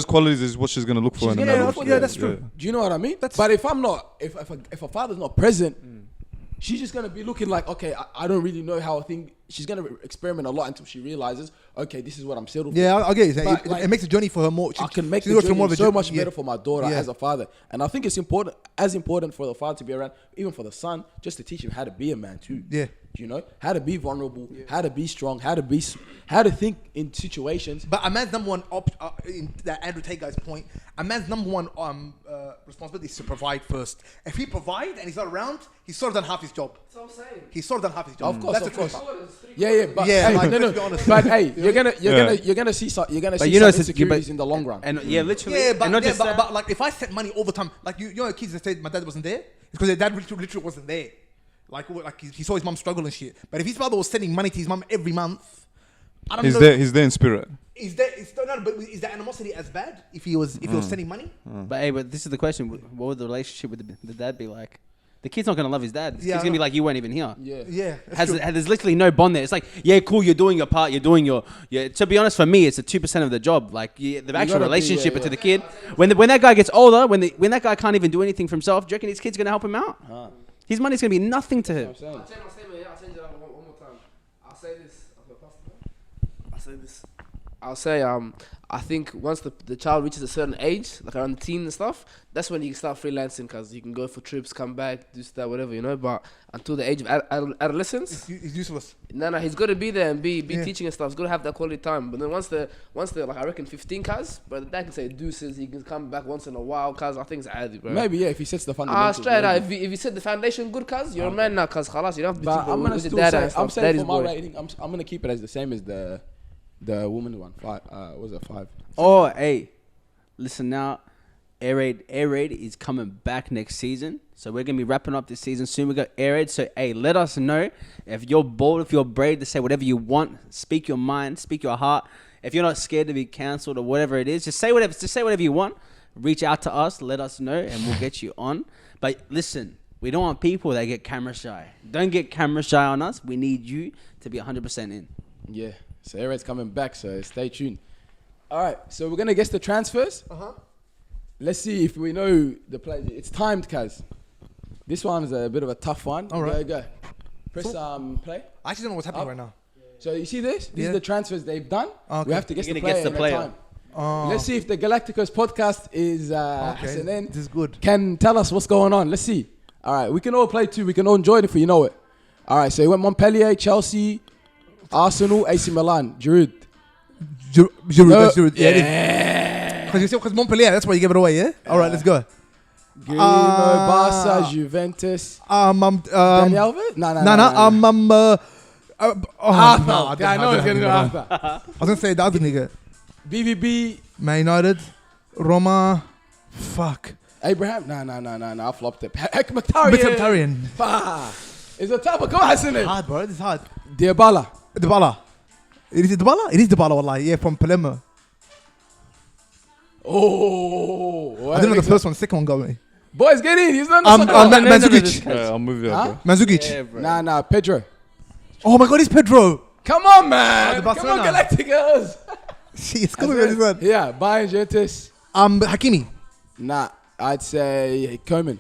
Speaker 1: qualities is what she's gonna look for.
Speaker 2: Yeah, that's true.
Speaker 3: Do you know what I mean? But if I'm not, if a father's not present, she's just gonna be looking like, okay, I don't really know how I think. She's gonna experiment a lot until she realizes, okay, this is what I'm settled for.
Speaker 2: Yeah, I get it. It makes the journey for her more.
Speaker 3: I can make the journey so much better for my daughter as a father, and I think it's important for the father to be around, even for the son, just to teach him how to be a man too.
Speaker 2: Yeah.
Speaker 3: You know, how to be vulnerable, how to be strong, how to think in situations.
Speaker 2: But a man's number one in that Andrew Tate guy's point, a man's number one responsibility is to provide first. If he provides and he's not around, he's sort of done half his job.
Speaker 6: That's what I'm saying.
Speaker 2: He's sort of done half his job.
Speaker 3: Of course,
Speaker 2: That's
Speaker 3: of course.
Speaker 2: But
Speaker 3: Let's be honest. But hey, you're gonna see some insecurities in the long run.
Speaker 4: And literally.
Speaker 2: Yeah, but like if I spent money all the time, like you know, kids that say my dad wasn't there, it's because their dad literally wasn't there. Like he saw his mum struggle and shit. But if his father was sending money to his mum every month, I don't know.
Speaker 1: He's there in spirit.
Speaker 2: But is the animosity as bad if he was sending money?
Speaker 4: But this is the question: what would the relationship with the dad be like? The kid's not gonna love his dad. He's gonna be like, you weren't even here.
Speaker 2: Yeah.
Speaker 4: There's literally no bond there. It's like, yeah, cool, you're doing your part, you're doing your. Yeah. To be honest, for me, it's a 2% of the job. Like the actual relationship to the kid. When that guy gets older, when that guy can't even do anything for himself, do you reckon his kid's gonna help him out? His money's gonna be nothing to him.
Speaker 6: I'll change my statement. I'll change it up one more time. I'll say this. I think once the child reaches a certain age, like around the teen and stuff, that's when you can start freelancing, because you can go for trips, come back, do stuff, whatever, you know. But until the age of adolescence,
Speaker 2: he's useless.
Speaker 6: No, he's got to be there and be teaching and stuff. He's got to have that quality time. But then once they're like, I reckon 15 cuz, but the dad can say deuces. He can come back once in a while, cuz I think it's adi, bro.
Speaker 3: Maybe if he sets the fundamentals.
Speaker 6: Straight out. If you set the foundation good, cuz you're a man now, cuz khalas. You don't have to be
Speaker 3: I'm gonna still say, I'm saying for my rating, I'm gonna keep it as the same as the woman one. 5. Was it 5?
Speaker 4: Oh, hey, listen now. Air Raid is coming back next season. So we're going to be wrapping up this season soon. We got Air Raid. So, hey, let us know if you're bold, if you're brave to say whatever you want. Speak your mind, speak your heart. If you're not scared to be cancelled or whatever it is, just say whatever you want. Reach out to us, let us know, and we'll get you on. But listen, we don't want people that get camera shy. Don't get camera shy on us. We need you to be 100% in.
Speaker 3: Yeah. So Air Raid's coming back, so stay tuned. All right, so we're going to guess the transfers. Let's see if we know the play. It's timed, cuz. This one is a bit of a tough one.
Speaker 2: All right.
Speaker 3: Go. Press play.
Speaker 2: I actually don't know what's happening right now.
Speaker 3: So you see this? These are the transfers they've done.
Speaker 2: Okay.
Speaker 3: We have to guess the player. Let's see if the Galacticoz podcast is Hassanan.
Speaker 2: This is good.
Speaker 3: Can tell us what's going on. Let's see. All right, we can all play too. We can all enjoy it if you know it. All right, so it went Montpellier, Chelsea, Arsenal, AC Milan, Giroud.
Speaker 2: Giroud. Yeah. Because Montpellier, that's why you gave it away, yeah? All right, let's go.
Speaker 3: Grêmio, Barca, Juventus. Daniel Alves? No. Arthur. I know it's going to go Arthur.
Speaker 2: I was going to say the other nigga.
Speaker 3: BVB.
Speaker 2: Man United. Roma. Fuck.
Speaker 3: Abraham? No. I flopped it. Mkhitaryan. It's a tough one. Come on, isn't it?
Speaker 2: It's hard, bro. It's hard.
Speaker 3: Dybala.
Speaker 2: It is Dybala, wallahi. Yeah, from Palermo.
Speaker 3: Oh.
Speaker 2: I didn't know the first one. Second one got me.
Speaker 3: Boys, get in. He's not
Speaker 2: Mandzukic.
Speaker 1: Yeah, I'll move you
Speaker 3: Huh?
Speaker 1: up, bro.
Speaker 2: Mandzukic.
Speaker 4: Yeah, bro.
Speaker 3: Nah, Pedro.
Speaker 2: Oh my God, it's Pedro.
Speaker 3: Come on, man.
Speaker 2: the
Speaker 3: Come on,
Speaker 2: Barcelona.
Speaker 3: Galacticos.
Speaker 2: It's gonna be really good.
Speaker 3: Yeah, Bayern, Juventus.
Speaker 2: Hakimi.
Speaker 3: Nah, I'd say Koeman.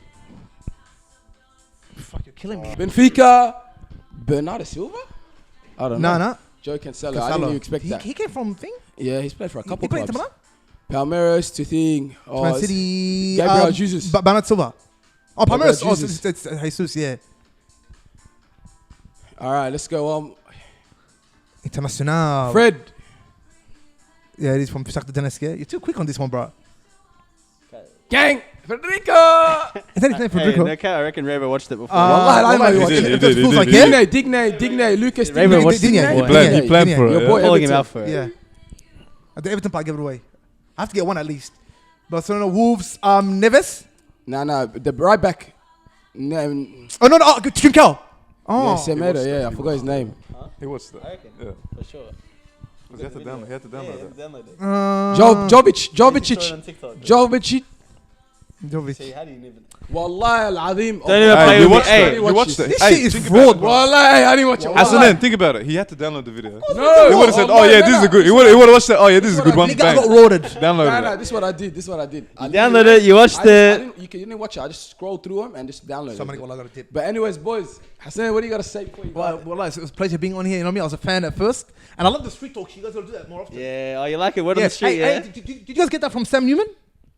Speaker 2: Fuck, you're killing me.
Speaker 3: Benfica. Bernardo Silva? I don't know.
Speaker 2: Nah.
Speaker 3: Joe Cancelo. I didn't even expect that.
Speaker 2: He came from thing.
Speaker 3: Yeah, he's played for a couple
Speaker 2: He played
Speaker 3: clubs.
Speaker 2: Milan.
Speaker 3: Palmeiras to thing. Oh,
Speaker 2: Man City.
Speaker 3: Gabriel Jesus.
Speaker 2: Bernardo Silva. Oh,
Speaker 3: Gabriel
Speaker 2: Palmeiras. Oh,
Speaker 3: Jesus.
Speaker 2: it's Jesus. Yeah.
Speaker 3: All right, let's go.
Speaker 2: Internacional.
Speaker 3: Fred.
Speaker 2: Yeah, he's from Shakhtar Donetsk. Yeah? You're too quick on this one, bro.
Speaker 3: Gang. Federico.
Speaker 2: Is that his name, Federico?
Speaker 4: Okay, I reckon Ravo watched it before.
Speaker 3: Wallahi, I know you
Speaker 1: He
Speaker 3: watched
Speaker 1: did,
Speaker 3: it.
Speaker 1: he did, he
Speaker 2: feels like
Speaker 1: did.
Speaker 2: it.
Speaker 3: Digne, Lucas
Speaker 4: Raven
Speaker 3: Digne.
Speaker 4: watched it
Speaker 2: Digne.
Speaker 4: before.
Speaker 1: He planned for
Speaker 2: Digne.
Speaker 1: it.
Speaker 3: Your
Speaker 1: yeah.
Speaker 3: boy
Speaker 4: Calling him
Speaker 3: Everton.
Speaker 4: out for it.
Speaker 2: Yeah. At the Everton part, I give it away. I have to get one at least. Barcelona, Wolves, Neves.
Speaker 3: Nah, the right back. No,
Speaker 2: Oh no, Trincao. Oh,
Speaker 3: yeah, Semedo, yeah, I forgot his name.
Speaker 1: He watched that.
Speaker 4: I reckon.
Speaker 1: Yeah.
Speaker 4: For sure.
Speaker 1: He had to download that.
Speaker 4: Download it.
Speaker 3: Jovic.
Speaker 2: Jovic.
Speaker 4: How do you even?
Speaker 3: Wallahi al-Azim.
Speaker 4: Don't even play
Speaker 1: You
Speaker 4: with
Speaker 1: watched
Speaker 4: me.
Speaker 1: that.
Speaker 4: Hey,
Speaker 1: You watched that.
Speaker 2: This
Speaker 1: Hey,
Speaker 2: shit is
Speaker 1: think
Speaker 2: fraud,
Speaker 1: about it,
Speaker 2: bro.
Speaker 3: Wallahi, I didn't watch it.
Speaker 1: Hassanan, think about it. He had to download the video.
Speaker 3: No,
Speaker 1: He would have said, "Oh yeah, this is a good." He would have watched it. Oh yeah, this is a good one.
Speaker 2: Nigga
Speaker 1: Bang.
Speaker 2: got roared.
Speaker 1: Download
Speaker 3: Nah,
Speaker 1: it.
Speaker 3: this is what I did. I
Speaker 4: Download it. You watched it.
Speaker 3: You didn't watch it. I just scrolled through them and just downloaded
Speaker 2: Somebody
Speaker 3: it.
Speaker 2: got a tip.
Speaker 3: But anyways, boys, Hassan, what do you got to say before you go?
Speaker 2: Well, it was a pleasure being on here. You know what I mean? I was a fan at first, and I love the street talk. You guys gotta do that more often.
Speaker 4: Yeah. Oh, you like it? Word on
Speaker 2: Yeah.
Speaker 4: the street.
Speaker 2: Hey,
Speaker 4: Yeah.
Speaker 2: did you guys get that from Sam Newman?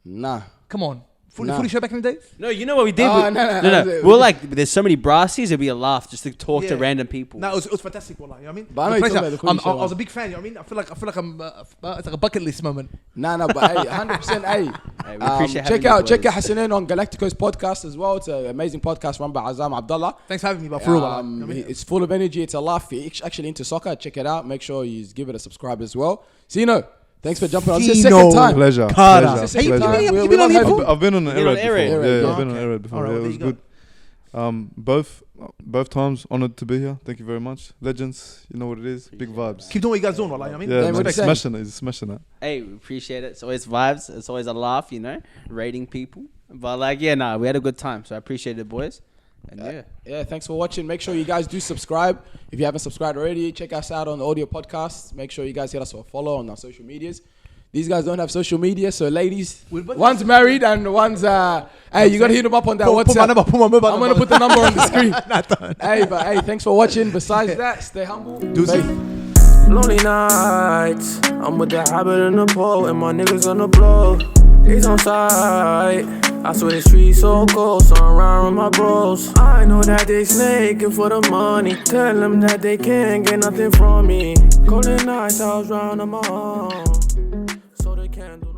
Speaker 3: Nah.
Speaker 2: Come on,
Speaker 3: Nah.
Speaker 2: fully show back in the days.
Speaker 4: No, you know what we did?
Speaker 3: Oh,
Speaker 4: We-
Speaker 3: no.
Speaker 4: We're like, there's so many brassies. It'd be a laugh just to talk to
Speaker 2: Yeah.
Speaker 4: random people.
Speaker 2: No, it was fantastic. Wallah, you know what I mean?
Speaker 3: But I know
Speaker 2: The
Speaker 3: you're
Speaker 2: pleasure.
Speaker 3: talking about the Fully
Speaker 2: I
Speaker 3: Show
Speaker 2: was
Speaker 3: one.
Speaker 2: a big fan. You know what I mean? I feel like I'm. It's like a bucket list moment.
Speaker 3: Nah, but hey, 100%. Hey,
Speaker 4: Hey, we appreciate
Speaker 3: check
Speaker 4: having
Speaker 3: out
Speaker 4: you, boys.
Speaker 3: Hassanan on Galacticoz podcast as well. It's an amazing podcast run by Azam Abdullah.
Speaker 2: Thanks for having me, but for real, wallah. You know what I mean?
Speaker 3: It's full of energy. It's a laugh. He's actually into soccer. Check it out. Make sure you give it a subscribe as well. Sino, thanks for jumping on. It's the
Speaker 2: Sino.
Speaker 3: second time.
Speaker 1: Pleasure.
Speaker 2: Carter.
Speaker 1: Pleasure.
Speaker 3: It's the second
Speaker 1: Pleasure.
Speaker 3: time.
Speaker 2: You
Speaker 3: We
Speaker 2: been on
Speaker 3: love
Speaker 2: here
Speaker 3: having
Speaker 2: before?
Speaker 3: you.
Speaker 1: I've been on the
Speaker 4: You've been on
Speaker 1: air before.
Speaker 3: Airhead,
Speaker 1: Yeah,
Speaker 3: yeah.
Speaker 1: I've been on
Speaker 2: Okay.
Speaker 1: air before.
Speaker 2: Alright,
Speaker 1: Yeah,
Speaker 2: well,
Speaker 1: it was
Speaker 2: there you
Speaker 1: good. Both times honored to be here. Thank you very much. Legends, you know what it is. Big vibes.
Speaker 2: Keep doing what you guys doing, wallah. You know what I mean?
Speaker 1: Yeah,
Speaker 3: Damn, what
Speaker 1: man,
Speaker 3: you saying?
Speaker 1: smashing it. He's smashing it.
Speaker 4: Hey, we appreciate it. It's always vibes. It's always a laugh, you know, rating people. But like, yeah, nah, we had a good time. So I appreciate it, boys. And yeah.
Speaker 3: Yeah, thanks for watching. Make sure you guys do subscribe. If you haven't subscribed already, check us out on the audio podcasts. Make sure you guys hit us for a follow on our social medias. These guys don't have social media, so ladies, one's married and one's hey, you gotta hit them up on that WhatsApp.
Speaker 2: Put my number.
Speaker 3: I'm gonna put the number on the screen. Hey, thanks for watching. Besides that, stay humble.
Speaker 5: Lonely nights, I'm with the habit in the pole, and my niggas on the blow. He's on side. I swear the streets so cold, so I'm around with my bros. I know that they snaking for the money. Tell them that they can't get nothing from me. Cold nights, I was round them all, so they can't do